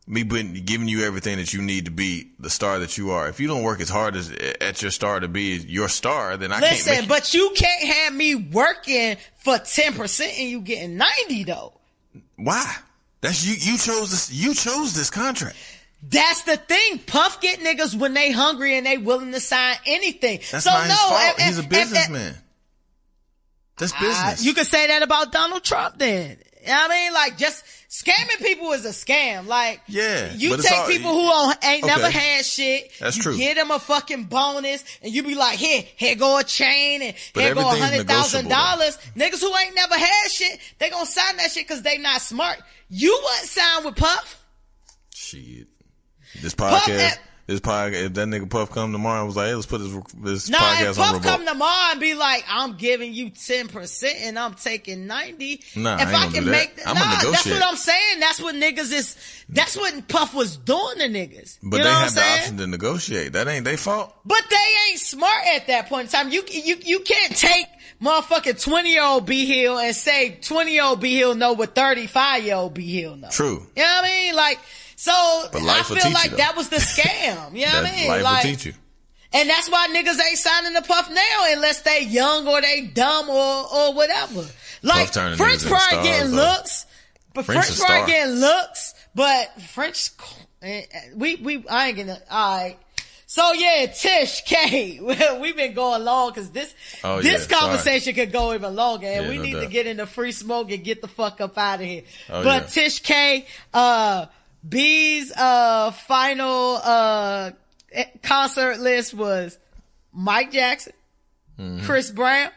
S3: Me giving you everything that you need to be the star that you are. If you don't work as hard as at your star to be your star, then I can't.
S2: Listen, but you can't have me working for 10% and you getting 90 though.
S3: Why? That's you chose this. You chose this contract.
S2: That's the thing. Puff get niggas when they hungry and they willing to sign anything.
S3: That's not his fault. He's a businessman. That's business.
S2: You could say that about Donald Trump then. You know what I mean? Like, just scamming people is a scam. Like,
S3: yeah,
S2: you take people who ain't never had shit.
S3: That's
S2: you
S3: true.
S2: Get them a fucking bonus and you be like, here go a chain and here go $100,000. Niggas who ain't never had shit, they gonna sign that shit cause they not smart. You wouldn't sign with Puff.
S3: Shit. This podcast, if that nigga Puff come tomorrow and was like, hey, let's put this podcast
S2: if
S3: on
S2: Puff
S3: remote.
S2: come tomorrow and be like, I'm giving you 10% and I'm taking 90.
S3: Nah,
S2: if I can make
S3: that, I'm gonna negotiate.
S2: That's what I'm saying. That's what niggas is, that's what Puff was doing to niggas.
S3: But
S2: you
S3: they
S2: know
S3: had the option to negotiate. That ain't their fault.
S2: But they ain't smart at that point in time. You can't take motherfucking 20-year-old B Hill and say 20-year-old B Hill know what 35-year-old B Hill know.
S3: True.
S2: You know what I mean? Like, so I feel like that was the scam. You know what I mean?
S3: Life
S2: like,
S3: will teach you.
S2: And that's why niggas ain't signing the Puff now unless they young or they dumb or whatever. Like, French probably getting looks, but French probably getting looks, but French, I ain't gonna, alright. So yeah, Tish K, we've been going long cause this conversation could go even longer and we need to get into free smoke and get the fuck up out of here. But Tish K, B's final concert list was Mike Jackson, Chris Brown,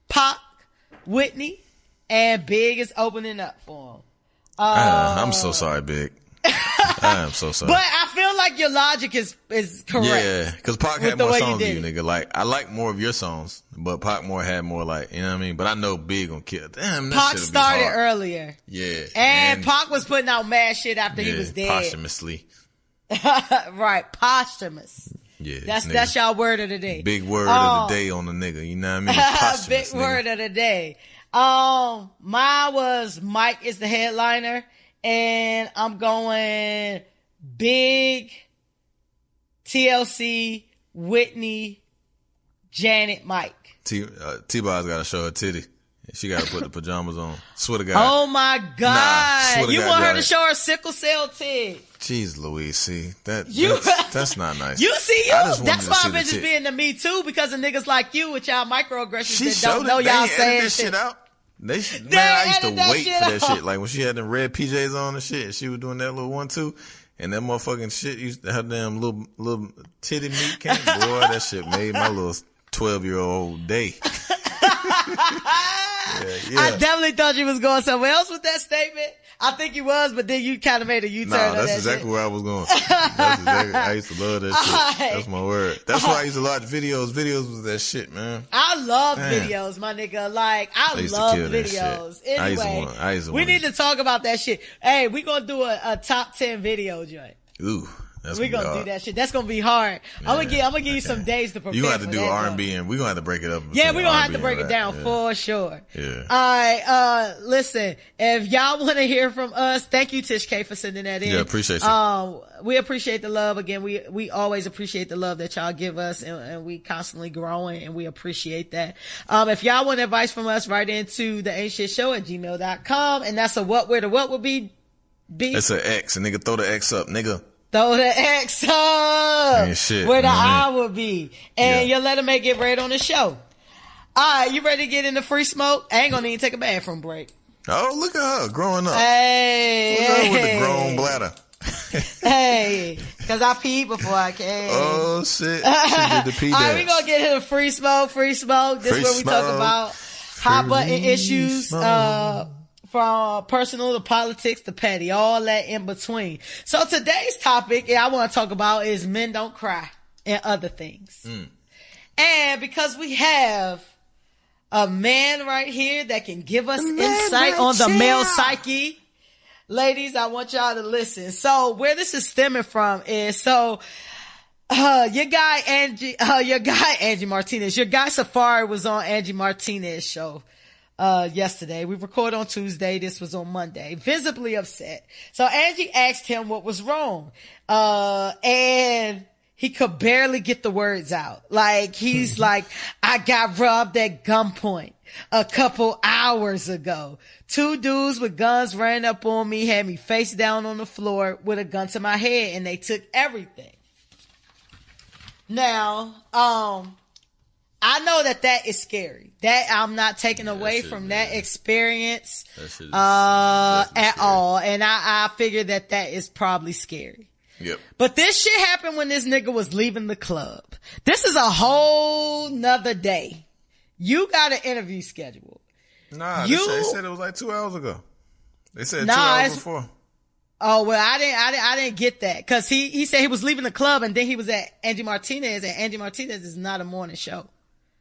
S2: Pac, Whitney, and Big is opening up for him.
S3: I'm so sorry, Big. I am so sorry.
S2: But I feel like your logic is correct.
S3: Yeah, because Pac had more songs than you, nigga. Like, I like more of your songs, but Pac had more like, you know what I mean? But I know Big gonna kill. Damn, that
S2: Pac started earlier.
S3: Yeah.
S2: And Pac was putting out mad shit after he was dead.
S3: Posthumously.
S2: Right, posthumous.
S3: Yeah.
S2: That's y'all word of the day.
S3: Big word of the day on the nigga, you know what I mean? Posthumous,
S2: big word of the day. Mine was Mike is the headliner. And I'm going Big, TLC, Whitney, Janet, Mike.
S3: T-Boz gotta show her titty. She gotta put the pajamas on. Swear to God.
S2: Oh my God. You want her to show her sickle cell titty.
S3: Jeez Louise, see, that's not nice.
S2: You see, that's why bitches be into me too, because of niggas like you with y'all microaggressions that don't know y'all saying shit.
S3: Out. Man, I used to wait for that shit. Like when she had them red PJs on and shit, and she was doing that little 1-2, and that motherfucking shit used to have damn little titty meat came. Boy, that shit made my little 12-year-old day. Yeah.
S2: I definitely thought you was going somewhere else with that statement. I think you was, but then you kind of made a U-turn on that
S3: that's exactly where I was going. I used to love that shit. Right. That's my word. That's why I used to watch videos. Videos was that shit, man.
S2: I love videos, my nigga. Like, I love videos. Anyway, we need to talk about that shit. Hey, we gonna do a top 10 video joint.
S3: Ooh.
S2: We're gonna do that shit. That's gonna be hard. Yeah, I'm gonna give you some days to prepare.
S3: You gonna have to do R&B and we're gonna have to break it up.
S2: Yeah, we're gonna have to break it down for sure.
S3: Yeah.
S2: Alright, listen, if y'all wanna hear from us, thank you Tish K for sending that in.
S3: Yeah, appreciate you.
S2: We appreciate the love. Again, we always appreciate the love that y'all give us and we constantly growing and we appreciate that. If y'all want advice from us, write into the ain'tshitshow@gmail.com and that's a what, where the what would be.
S3: It's an X, and nigga throw the X up, nigga.
S2: Throw the X up
S3: shit,
S2: where the I would be. And your letter may get read on the show. Alright, you ready to get into free smoke? I ain't gonna even take a bathroom break.
S3: Oh, look at her growing up.
S2: Hey.
S3: Look at her with the grown bladder.
S2: Hey, cause I peed before I came.
S3: Oh shit. She did the pee dance.
S2: Alright, we gonna get into free smoke. This is where we talk about hot button issues, from personal to politics to petty, all that in between. So today's topic I want to talk about is men don't cry and other things. And because we have a man right here that can give us insight on the male psyche, ladies, I want y'all to listen. So where this is stemming from is, Your guy Angie Martinez, your guy Safari was on Angie Martinez show yesterday. We record on Tuesday. This was on Monday. Visibly upset. So Angie asked him what was wrong. And he could barely get the words out. Like, he's like, I got robbed at gunpoint a couple hours ago. 2 dudes with guns ran up on me, had me face down on the floor with a gun to my head, and they took everything. Now, I know that is scary. That I'm not taking away from that experience, at all. And I figure that is probably scary.
S3: Yep.
S2: But this shit happened when this nigga was leaving the club. This is a whole nother day. You got an interview scheduled.
S3: Nah, they said it was like 2 hours ago. They said 2 hours before.
S2: Oh, well, I didn't get that. Cause he said he was leaving the club and then he was at Angie Martinez, and Angie Martinez is not a morning show.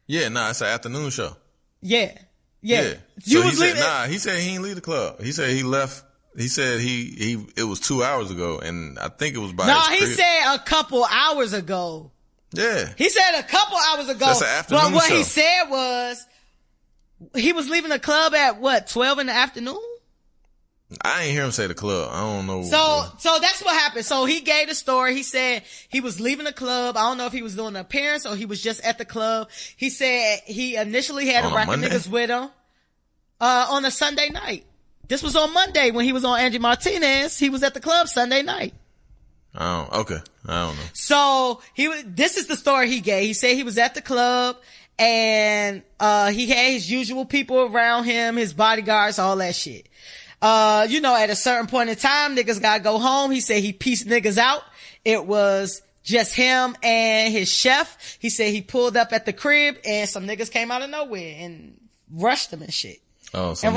S3: Yeah, nah, it's an afternoon show.
S2: Yeah.
S3: You so was leaving. He said he didn't leave the club. He said he left. He said it was 2 hours ago, and I think it was by his crib.
S2: Said a couple hours ago.
S3: Yeah.
S2: He said a couple hours ago.
S3: That's an afternoon
S2: But what
S3: show.
S2: he said was, he was leaving the club at what, 12 in the afternoon?
S3: I ain't hear him say the club. I don't know.
S2: So that's what happened. So he gave the story. He said he was leaving the club. I don't know if he was doing an appearance or he was just at the club. He said he initially had a rack of niggas with him, on a Sunday night. This was on Monday when he was on Angie Martinez. He was at the club Sunday night.
S3: Okay. I don't know.
S2: So this is the story he gave. He said he was at the club and, he had his usual people around him, his bodyguards, all that shit. At a certain point in time, niggas gotta go home. He said he pieced niggas out. It was just him and his chef. He said he pulled up at the crib and some niggas came out of nowhere and rushed him and shit.
S3: Oh, so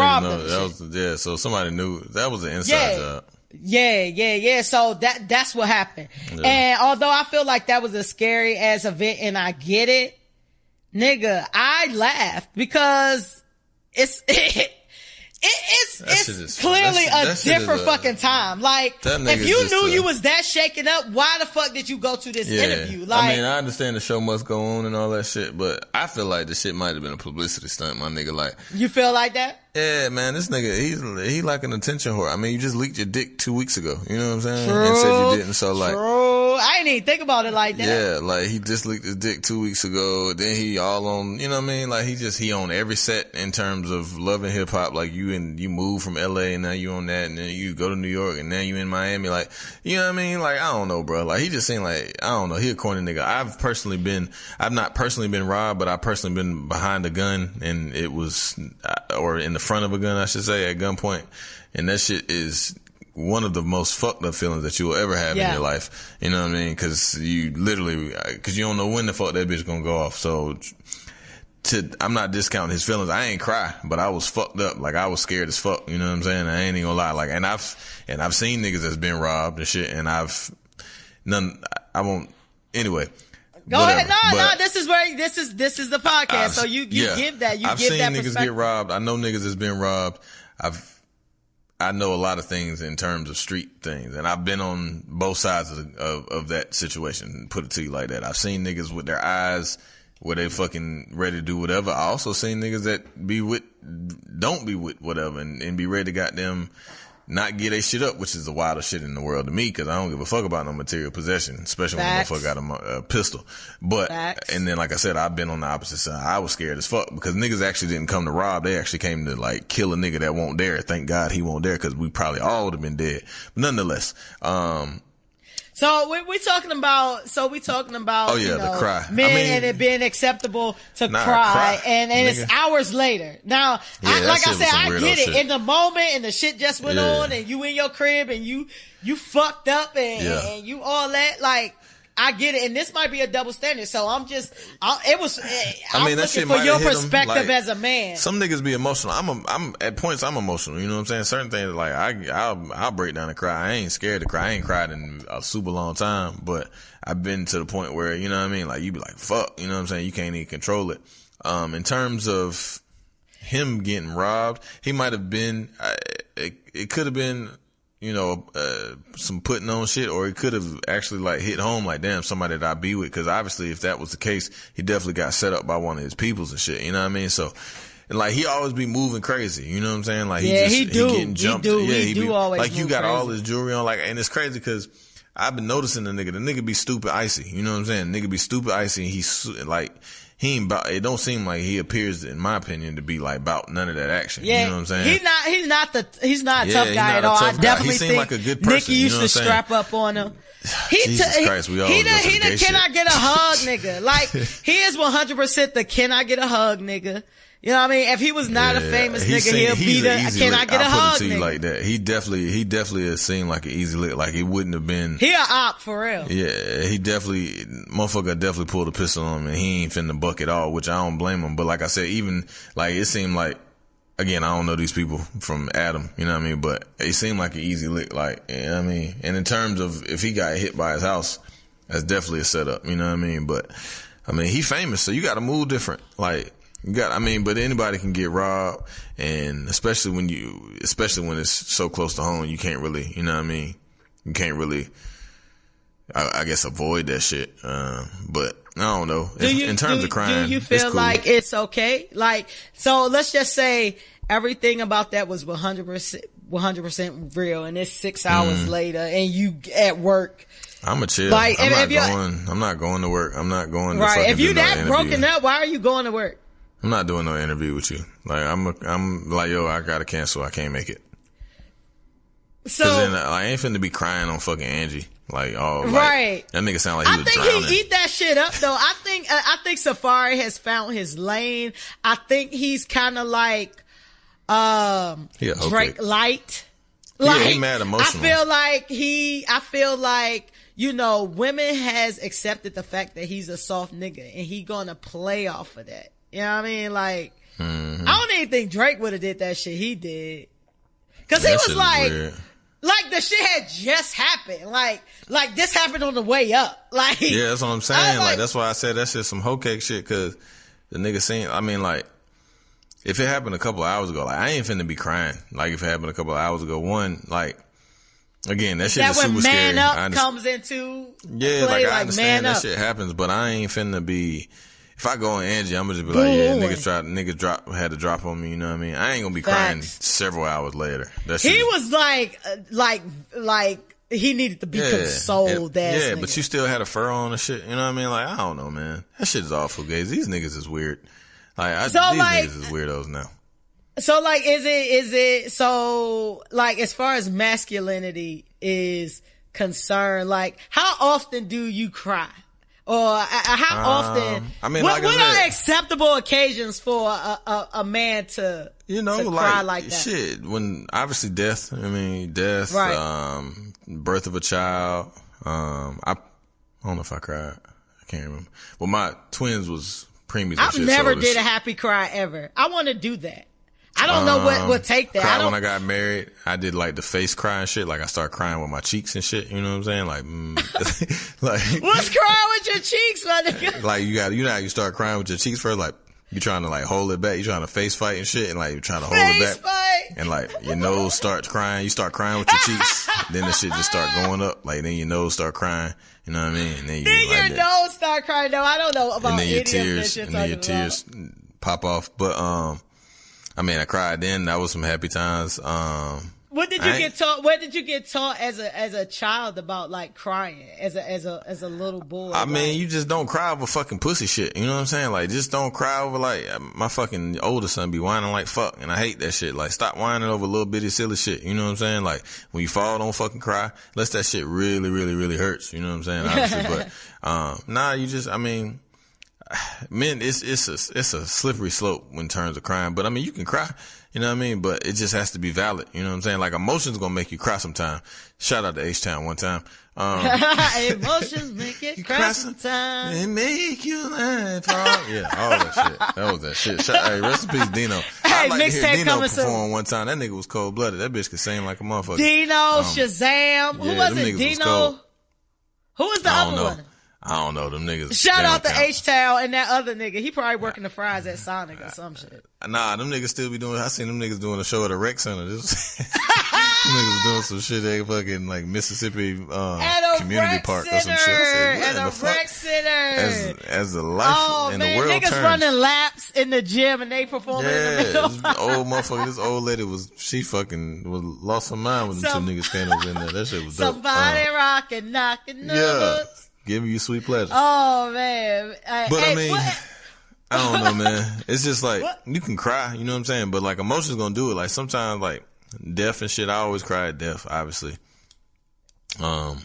S3: so somebody knew that was an inside job.
S2: Yeah. So that's what happened. Yeah. And although I feel like that was a scary ass event and I get it, nigga, I laughed because it's clearly a different fucking time. Like, if you knew you was that shaken up, why the fuck did you go to this interview? Like,
S3: I mean, I understand the show must go on and all that shit, but I feel like the shit might have been a publicity stunt, my nigga. Like,
S2: you feel like that?
S3: Yeah, man, this nigga, he like an attention whore. I mean, you just leaked your dick 2 weeks ago. You know what I'm saying?
S2: True.
S3: And said you didn't, so like.
S2: True. I didn't even think about it like that.
S3: Yeah, like he just leaked his dick 2 weeks ago. Then he all on, you know what I mean? Like he on every set in terms of Love and Hip Hop. Like you moved from LA and now you on that, and then you go to New York and now you in Miami. Like, you know what I mean? Like, I don't know, bro. Like he just seemed like, I don't know. He a corny nigga. I've not personally been robbed, but I've personally been behind a gun and it was, or in the front of a gun, I should say, at gunpoint. And that shit is one of the most fucked up feelings that you will ever have in your life. You know what I mean? Cause you don't know when the fuck that bitch gonna go off. So I'm not discounting his feelings. I ain't cry, but I was fucked up. Like I was scared as fuck. You know what I'm saying? I ain't even gonna lie. Like, and I've seen niggas that's been robbed and shit, and I won't, anyway.
S2: Go ahead. No, this is the podcast. So you give that,
S3: I've
S2: give
S3: seen
S2: that
S3: niggas get robbed. I know niggas that's been robbed. I know a lot of things in terms of street things, and I've been on both sides of that situation. Put it to you like that. I've seen niggas with their eyes where they fucking ready to do whatever. I also seen niggas that don't be with whatever and be ready to goddamn not get their shit up, which is the wildest shit in the world to me, because I don't give a fuck about no material possession, especially when a motherfucker got a pistol. But, and then like I said, I've been on the opposite side. I was scared as fuck because niggas actually didn't come to rob. They actually came to like kill a nigga that won't dare. Thank God he won't dare, because we probably all would have been dead. But nonetheless,
S2: so we talking about
S3: the cry.
S2: Men and it being acceptable to cry. And it's hours later. Now, I get it. In the moment and the shit just went on and you in your crib and you fucked up and you all that, like, I get it, and this might be a double standard. So I'm looking for your perspective as a man.
S3: Some niggas be emotional. I'm at points I'm emotional. You know what I'm saying? Certain things like I'll break down and cry. I ain't scared to cry. I ain't cried in a super long time, but I've been to the point where, you know what I mean? Like you be like, fuck, you know what I'm saying? You can't even control it. In terms of him getting robbed, he might have been. It could have been some putting on shit, or he could have actually like hit home like, damn, somebody that I be with. Cause obviously if that was the case, he definitely got set up by one of his peoples and shit. You know what I mean? So, and like he always be moving crazy. You know what I'm saying? Like he getting jumped.
S2: He do always
S3: like you got
S2: crazy.
S3: all his jewelry on, like, and it's crazy cause I've been noticing the nigga be stupid icy. You know what I'm saying? Nigga be stupid icy, and he's like, he ain't about, it don't seem like he appears, in my opinion, to be like about none of that action.
S2: Yeah,
S3: you know what I'm saying?
S2: He's not a tough guy at all. I definitely think
S3: like a good person,
S2: Nikki used to strap up on him.
S3: Jesus Christ, we all
S2: he the can I get a hug nigga. Like, he is 100% the can I get a hug nigga. You know what I mean? If he was not a famous nigga, he'll be the can I get a hug
S3: I'll put it to
S2: nigga.
S3: you like that. He definitely has seemed like an easy lick. Like he wouldn't have been.
S2: He a op for real.
S3: Yeah, motherfucker definitely pulled a pistol on him, and he ain't finna buck at all, which I don't blame him. But like I said, even like it seemed like, again, I don't know these people from Adam, you know what I mean? But it seemed like an easy lick, like, you know what I mean? And in terms of if he got hit by his house, that's definitely a setup, you know what I mean? But I mean, he famous, so you gotta move different. Like, but anybody can get robbed, and especially when it's so close to home, you can't really, you know what I mean? You can't really, I guess, avoid that shit. But I don't know. In terms of crime,
S2: do you feel
S3: cool.
S2: like it's okay? Like, so let's just say everything about that was 100% real, and it's 6 hours later, and you at work.
S3: I'm a chill.
S2: Like,
S3: I'm not going to work. I'm not going to
S2: right. If you that broken
S3: interview.
S2: up, why are you going to work?
S3: I'm not doing no interview with you. Like, I'm like, yo, I gotta cancel. I can't make it.
S2: So,
S3: then, I ain't finna be crying on fucking Angie. Like, oh, like,
S2: right.
S3: That nigga sound like he was drowning.
S2: I think he eat that shit up though. I think Safari has found his lane. I think he's kind of like, Drake light. Like,
S3: he mad emotional.
S2: I feel like, women has accepted the fact that he's a soft nigga, and he gonna play off of that. You know what I mean? Like, I don't even think Drake would have did that shit he did. Cause he was like the shit had just happened. Like this happened on the way up. Like,
S3: yeah, that's what I'm saying. Like, that's why I said that shit some hoe cake shit. Cause the nigga seen, I mean, like, if it happened a couple of hours ago, like, I ain't finna be crying. Like, if it happened a couple of hours ago, like, again, that shit is super scary.
S2: Man up comes into
S3: play,
S2: like,
S3: I understand that shit happens, but I ain't finna be. If I go on Angie, I'm gonna just be like, yeah, niggas had to drop on me. You know what I mean? I ain't gonna be crying several hours later.
S2: He was like he needed to be consoled.
S3: Yeah, but you still had a fur on and shit. You know what I mean? Like, I don't know, man. That shit is awful, guys. These niggas is weird. Like, these niggas is weirdos now.
S2: So, like, is it so, like, as far as masculinity is concerned, like, how often do you cry? Or how often? I mean, what are acceptable occasions for a man to cry like that?
S3: Shit, when obviously death. I mean, death. Right. Birth of a child. I don't know if I cried. I can't remember. Well, my twins was preemies.
S2: I've never did a happy cry ever. I want to do that. I don't know what take that.
S3: When I got married, I did like the face cry and shit. Like, I started crying with my cheeks and shit. You know what I'm saying? Like, like,
S2: what's crying with your cheeks, my nigga?
S3: Like, you know how you start crying with your cheeks first? Like, you trying to like hold it back. You trying to face fight and shit, and like you trying to hold it back. And like your nose starts crying. You start crying with your cheeks. Then the shit just start going up. Like, then your nose start crying. You know what I mean? And then
S2: your nose start crying. No, I don't know about any of this shit.
S3: And then your tears pop off. But I mean, I cried then. That was some happy times.
S2: What did you get taught? What did you get taught as a child about like crying as a little boy?
S3: I mean, you just don't cry over fucking pussy shit. You know what I'm saying? Like, just don't cry over like my fucking older son be whining like fuck, and I hate that shit. Like, stop whining over little bitty silly shit. You know what I'm saying? Like, when you fall, don't fucking cry unless that shit really, really, really hurts. You know what I'm saying? Obviously, but you just, I mean. Men, it's a slippery slope in terms of crying, but I mean, you can cry, you know what I mean? But it just has to be valid, you know what I'm saying? Like, emotions gonna make you cry sometime. Shout out to H-Town one time.
S2: Emotions make you cry sometime.
S3: They make you laugh. Yeah, all that shit. That was that shit. Hey, rest in peace, Dino. I'd like to hear Dino perform one time. That nigga was cold blooded. That bitch could sing like a motherfucker.
S2: Dino, Shazam. Who was it? Dino. Who was the other one?
S3: I don't know, them niggas.
S2: Shout out to H-Town and that other nigga. He probably working the fries at Sonic or some shit.
S3: Nah, them niggas still be doing, I seen them niggas doing a show at a rec center. Niggas doing some shit at fucking like Mississippi community park
S2: center,
S3: or some shit. I said,
S2: at a rec center.
S3: As the life in the world
S2: niggas
S3: turns.
S2: running laps in the gym and they performing in the middle.
S3: This old lady she fucking lost her mind when them two niggas came over in there. That shit was dope.
S2: Somebody rocking, knocking
S3: numbers. Give you sweet pleasure.
S2: Oh man.
S3: But I mean, I don't know, man. It's just like, you can cry, you know what I'm saying? But like emotions gonna do it. Like sometimes like death and shit, I always cry at death, obviously. Cried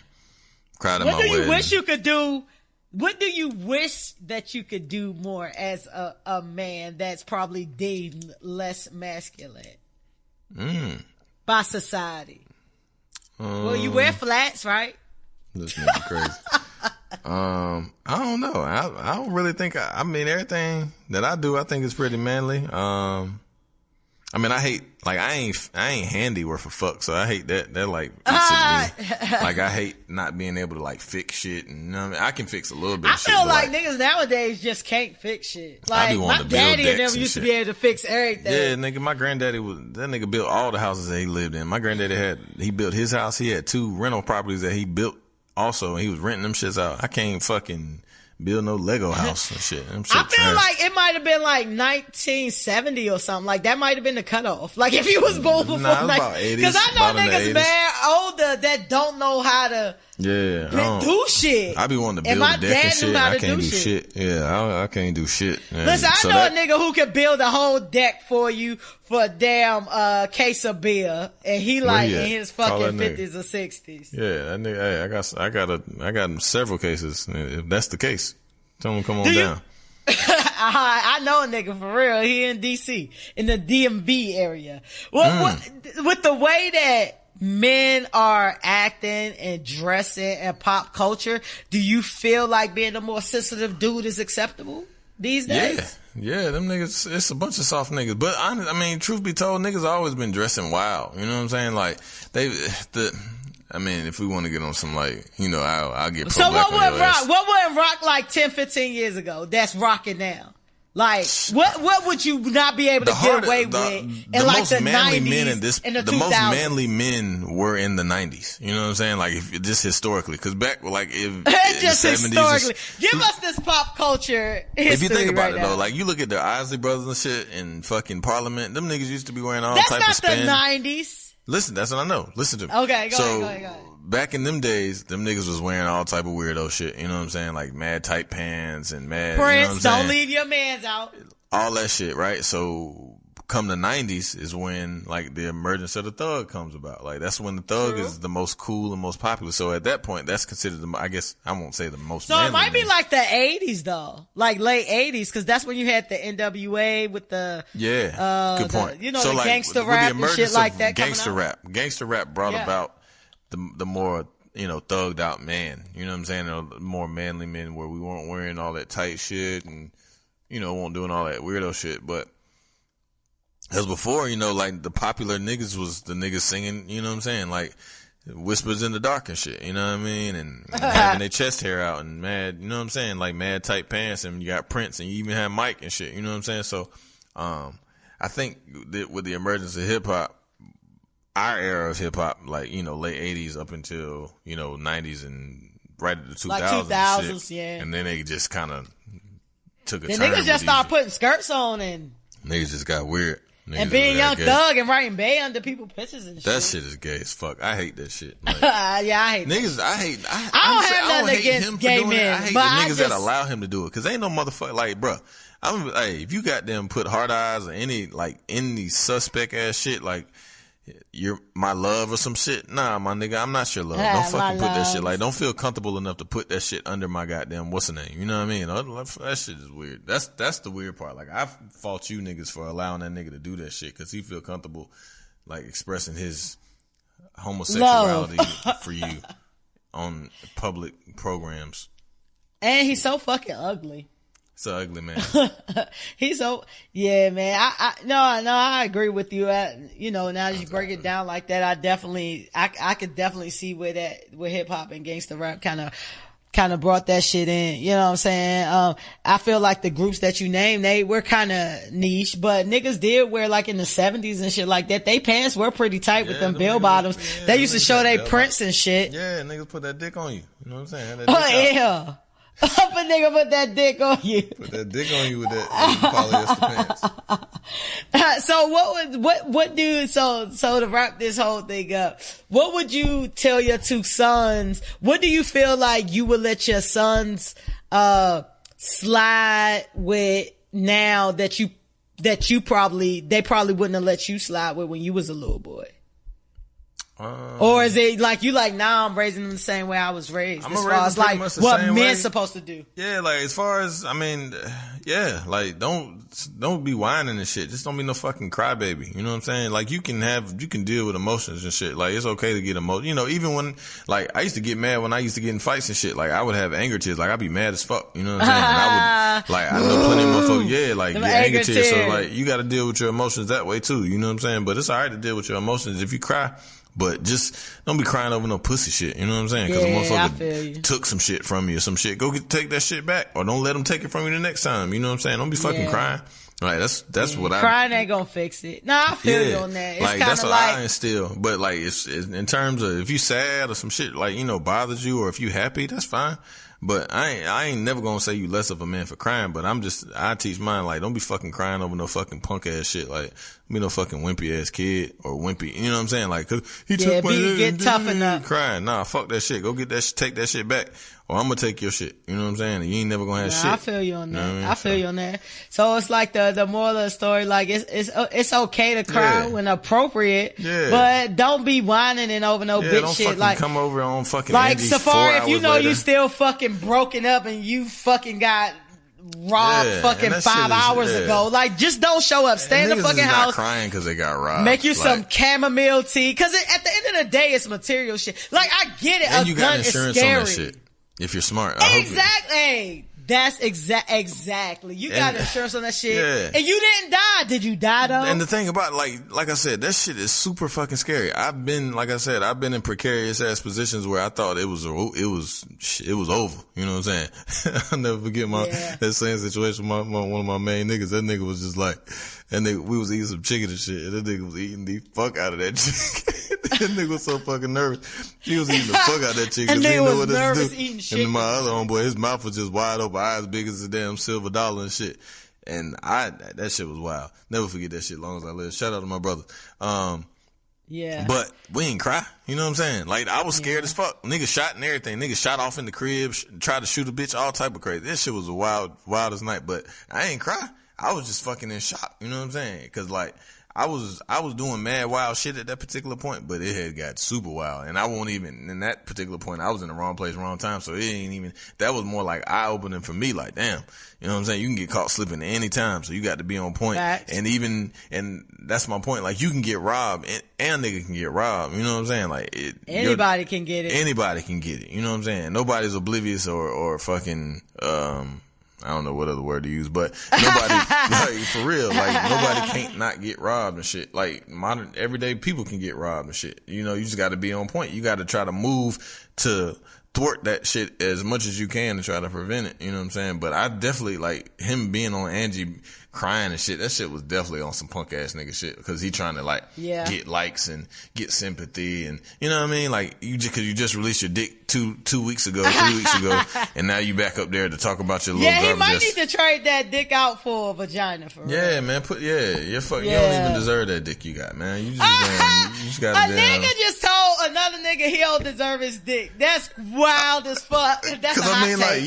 S3: at my wedding. What do you wish you could do?
S2: What do you wish that you could do more as a man that's probably deemed less masculine by society? Well, you wear flats, right?
S3: This nigga crazy. I don't know. I don't really think. I mean, everything that I do, I think is pretty manly. I mean, I hate, like, I ain't handy worth a fuck, so I hate that like, like, I hate not being able to, like, fix shit, and, you know what I mean? I can fix a little bit of shit.
S2: I feel like niggas nowadays just can't fix shit. Like, my daddy and them used to be able to fix everything.
S3: Yeah, nigga, my granddaddy that nigga built all the houses that he lived in. My granddaddy he built his house, he had 2 rental properties that he built also, and he was renting them shits out. I can't fucking build no Lego house and shit. I
S2: feel like it might have been like 1970 or something. Like that might have been the cutoff. Like if you was born before,
S3: about 80s.
S2: Because I know niggas mad older that don't know how to do shit.
S3: I be wanting to build a deck and shit. I can't do shit. Yeah, I can't do shit. Man.
S2: Listen, I know a nigga who can build a whole deck for you for a damn case of beer, and he like in his fucking 50s or 60s.
S3: Yeah, that nigga. I got several cases. If that's the case, tell him come on down.
S2: I know a nigga for real. He in DC, in the DMV area. With the way that men are acting and dressing and pop culture, do you feel like being a more sensitive dude is acceptable these days?
S3: Yeah, them niggas, it's a bunch of soft niggas. But I mean, truth be told, niggas always been dressing wild. You know what I'm saying? Like, I mean, if we want to get on some, like, you know, I'll get pro-black. So what
S2: wouldn't rock like 10, 15 years ago that's rocking now? Like, what would you not be able to get away with in like the 90s and the 2000s?
S3: The most manly men were in the 90s. You know what I'm saying? Like, just historically. Cause back, like,
S2: just historically. Give us this pop culture history.
S3: If you think about it
S2: now.
S3: though, like, you look at the Isley Brothers and shit in fucking Parliament, them niggas used to be wearing all type of span.
S2: That's not the 90s.
S3: Listen, that's what I know. Listen to me.
S2: Okay, go ahead.
S3: Back in them days, them niggas was wearing all type of weirdo shit. You know what I'm saying? Like mad tight pants and mad.
S2: Prince,
S3: you know what I'm saying?
S2: Don't leave your mans out.
S3: All that shit, right? So come the 90s is when like the emergence of the thug comes about. Like that's when the thug is the most cool and most popular. So at that point, that's considered I guess I won't say the most.
S2: So it might be like the 80s though, like late 80s, because that's when you had the NWA with the
S3: good point.
S2: The the gangster rap and shit like that.
S3: Gangster rap brought about the more, you know, thugged out man. You know what I'm saying? The more manly men where we weren't wearing all that tight shit and, you know, weren't doing all that weirdo shit. But as before, you know, like the popular niggas was the niggas singing, you know what I'm saying? Like Whispers in the Dark and shit, you know what I mean? And having their chest hair out and mad, you know what I'm saying? Like mad tight pants, and you got Prince and you even have Mike and shit, you know what I'm saying? So, I think that with the emergence of hip hop, our era of hip hop, like, you know, late 80s up until, you know, 90s and right at the 2000s.
S2: Like 2000s, yeah.
S3: And then they just kind of took a turn.
S2: Niggas just started putting skirts on and
S3: niggas just got weird. Niggas
S2: and being Young Thug and writing Bay under people's pictures and shit.
S3: That shit is gay as fuck. I hate that shit. Like,
S2: yeah, I hate
S3: niggas. I
S2: don't have nothing against gay men.
S3: I hate the niggas that allow him to do it. Cause ain't no motherfucker like, bruh. Hey, if you got them put hard eyes or any suspect ass shit, like, you're my love or some shit. Nah, my nigga, I'm not your love. Don't fucking put that shit. Like, don't feel comfortable enough to put that shit under my goddamn what's the name. You know what I mean? That shit is weird. That's the weird part. Like, I fault you niggas for allowing that nigga to do that shit because he feel comfortable, like, expressing his homosexuality for you on public programs.
S2: And he's so fucking ugly.
S3: It's ugly, man.
S2: He's so, yeah, man. I agree with you. You know, now that you break it down like that, I could definitely see where hip hop and gangster rap kind of kind of brought that shit in. You know what I'm saying? I feel like the groups that you named, they were kind of niche, but niggas did wear like in the 70s and shit like that. They pants were pretty tight with them bell bottoms. They used to show they prints and shit.
S3: Yeah, niggas put that dick on you. You know what I'm saying?
S2: Yeah. If a nigga put that dick on you.
S3: Put that dick on you with that polyester pants.
S2: So to wrap this whole thing up, what would you tell your two sons? What do you feel like you would let your sons, slide with now that they probably wouldn't have let you slide with when you was a little boy? Or is it like you like, nah, I'm raising them the same way I was raised? As far as like what men's supposed to do.
S3: Yeah, like as far as, I mean, yeah, like don't be whining and shit. Just don't be no fucking crybaby. You know what I'm saying? Like you can deal with emotions and shit. Like it's okay to get emotional. You know, even when, like I used to get mad when I used to get in fights and shit. Like I would have anger tears. Like I'd be mad as fuck. You know what I'm saying? And I would, like, I know plenty of motherfuckers, yeah, like get anger tears. So like you gotta deal with your emotions that way too. You know what I'm saying? But it's alright to deal with your emotions if you cry. But just don't be crying over no pussy shit. You know what I'm saying? Cause a motherfucker took some shit from you or some shit. Go take that shit back, or don't let them take it from you the next time. You know what I'm saying? Don't be fucking crying. Like that's what
S2: crying ain't gonna fix it. Nah, I feel you on that. It's
S3: like that's what
S2: like,
S3: I instill. But like it's in terms of if you sad or some shit like, you know, bothers you, or if you happy, that's fine. But I ain't never gonna say you less of a man for crying, but I teach mine, like, don't be fucking crying over no fucking punk ass shit, like, be no fucking wimpy ass kid, or wimpy, you know what I'm saying? Like, cause he took my
S2: get tough enough.
S3: Crying. Nah, fuck that shit. Go get that take that shit back, or I'm gonna take your shit. You know what I'm saying? And you ain't never gonna have shit.
S2: I feel you on that. You know what I mean? I feel you on that. So it's like the moral of the story, like, it's okay to cry when appropriate, but don't be whining and over no bitch
S3: don't
S2: shit.
S3: Fucking
S2: like,
S3: come over on fucking
S2: like
S3: Andy's
S2: Safari, if you know
S3: later.
S2: you still fucking broken up and you fucking got robbed fucking 5 hours ago. Like, just don't show up. Stay in the fucking house.
S3: Not crying because they got robbed.
S2: Make you some chamomile tea. Cause at the end of the day, it's material shit. Like, I get it.
S3: And
S2: a
S3: you
S2: gun
S3: got insurance
S2: is scary.
S3: on that shit. If you're smart.
S2: Exactly. That's exactly. You got insurance on that shit. And you didn't die. Did you die though?
S3: And the thing about, like I said, that shit is super fucking scary. I've been in precarious ass positions where I thought it was over. You know what I'm saying? I'll never forget that same situation with one of my main niggas. That nigga was just like, we was eating some chicken and shit, and that nigga was eating the fuck out of that chicken. That nigga was so fucking nervous. He was eating the fuck out of that chicken.
S2: And
S3: he
S2: nigga
S3: didn't know
S2: was
S3: what
S2: nervous
S3: to do.
S2: eating shit.
S3: And my other homeboy, his mouth was just wide open, eyes big as a damn silver dollar and shit. And that shit was wild. Never forget that shit long as I live. Shout out to my brother. But we ain't cry. You know what I'm saying? Like, I was scared as fuck. Niggas shot and everything. Niggas shot off in the crib, tried to shoot a bitch, all type of crazy. This shit was a wildest night, but I ain't cry. I was just fucking in shock. You know what I'm saying? Cause like, I was doing mad wild shit at that particular point, but it had got super wild. And I won't even, in that particular point, I was in the wrong place, wrong time. So it ain't even, that was more like eye opening for me. Like, damn, you know what I'm saying? You can get caught slipping at any time. So you got to be on point.
S2: Facts.
S3: And that's my point. Like, you can get robbed and a nigga can get robbed. You know what I'm saying? Like,
S2: anybody can get it.
S3: Anybody can get it. You know what I'm saying? Nobody's oblivious or fucking, I don't know what other word to use, but nobody, like, for real, like, nobody can't not get robbed and shit. Like, modern, everyday people can get robbed and shit. You know, you just gotta be on point. You gotta try to move to thwart that shit as much as you can to try to prevent it. You know what I'm saying? But I definitely, like, him being on Angie crying and shit, that shit was definitely on some punk ass nigga shit, because he trying to, like, get likes and get sympathy, and you know what I mean? Like, cause you just released your dick 3 weeks ago, and now you back up there to talk about your little
S2: he might need to trade that dick out for a vagina for real.
S3: Yeah, man, you don't even deserve that dick you got, man. You just got
S2: a nigga just told another nigga he don't deserve his dick. That's wild as fuck. That's
S3: cause I mean, like,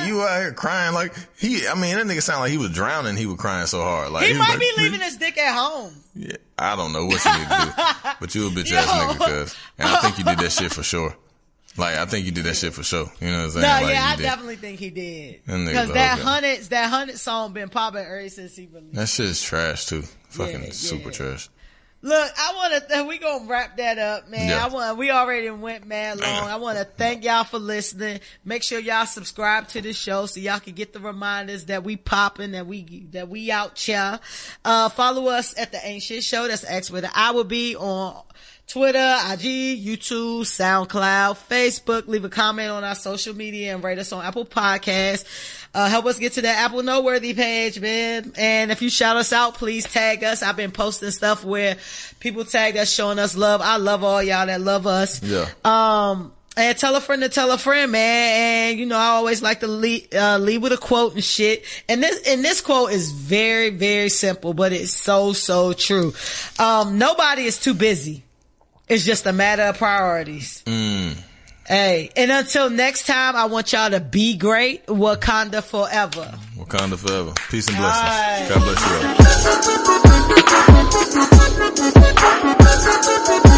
S3: you out here crying like that nigga sound like he was drowning. He was crying so hard. Like,
S2: he might be leaving his dick at home.
S3: Yeah, I don't know what you need to do, but you a bitch ass nigga, cuz. And I think you did that shit for sure. Like, I think you did that shit for sure. You know what I'm saying?
S2: No,
S3: like,
S2: I definitely think he did. Because that hundred song been popping ever since he released.
S3: That shit is trash too. Fucking super trash.
S2: Look, we gonna wrap that up, man. Yeah. We already went mad long. I want to thank y'all for listening. Make sure y'all subscribe to the show so y'all can get the reminders that we popping, that we out here. Follow us at the Ain't Shit Show. That's X with an I will be on Twitter, IG, YouTube, SoundCloud, Facebook. Leave a comment on our social media and rate us on Apple Podcasts. Help us get to that Apple Noteworthy page, man. And if you shout us out, please tag us. I've been posting stuff where people tag us, showing us love. I love all y'all that love us.
S3: Yeah.
S2: And tell a friend, man. And, I always like to lead with a quote and shit. And this quote is very, very simple, but it's so, so true. Nobody is too busy. It's just a matter of priorities. Hey, and until next time, I want y'all to be great. Wakanda forever.
S3: Wakanda forever. Peace and blessings.
S2: Right.
S3: God bless you all.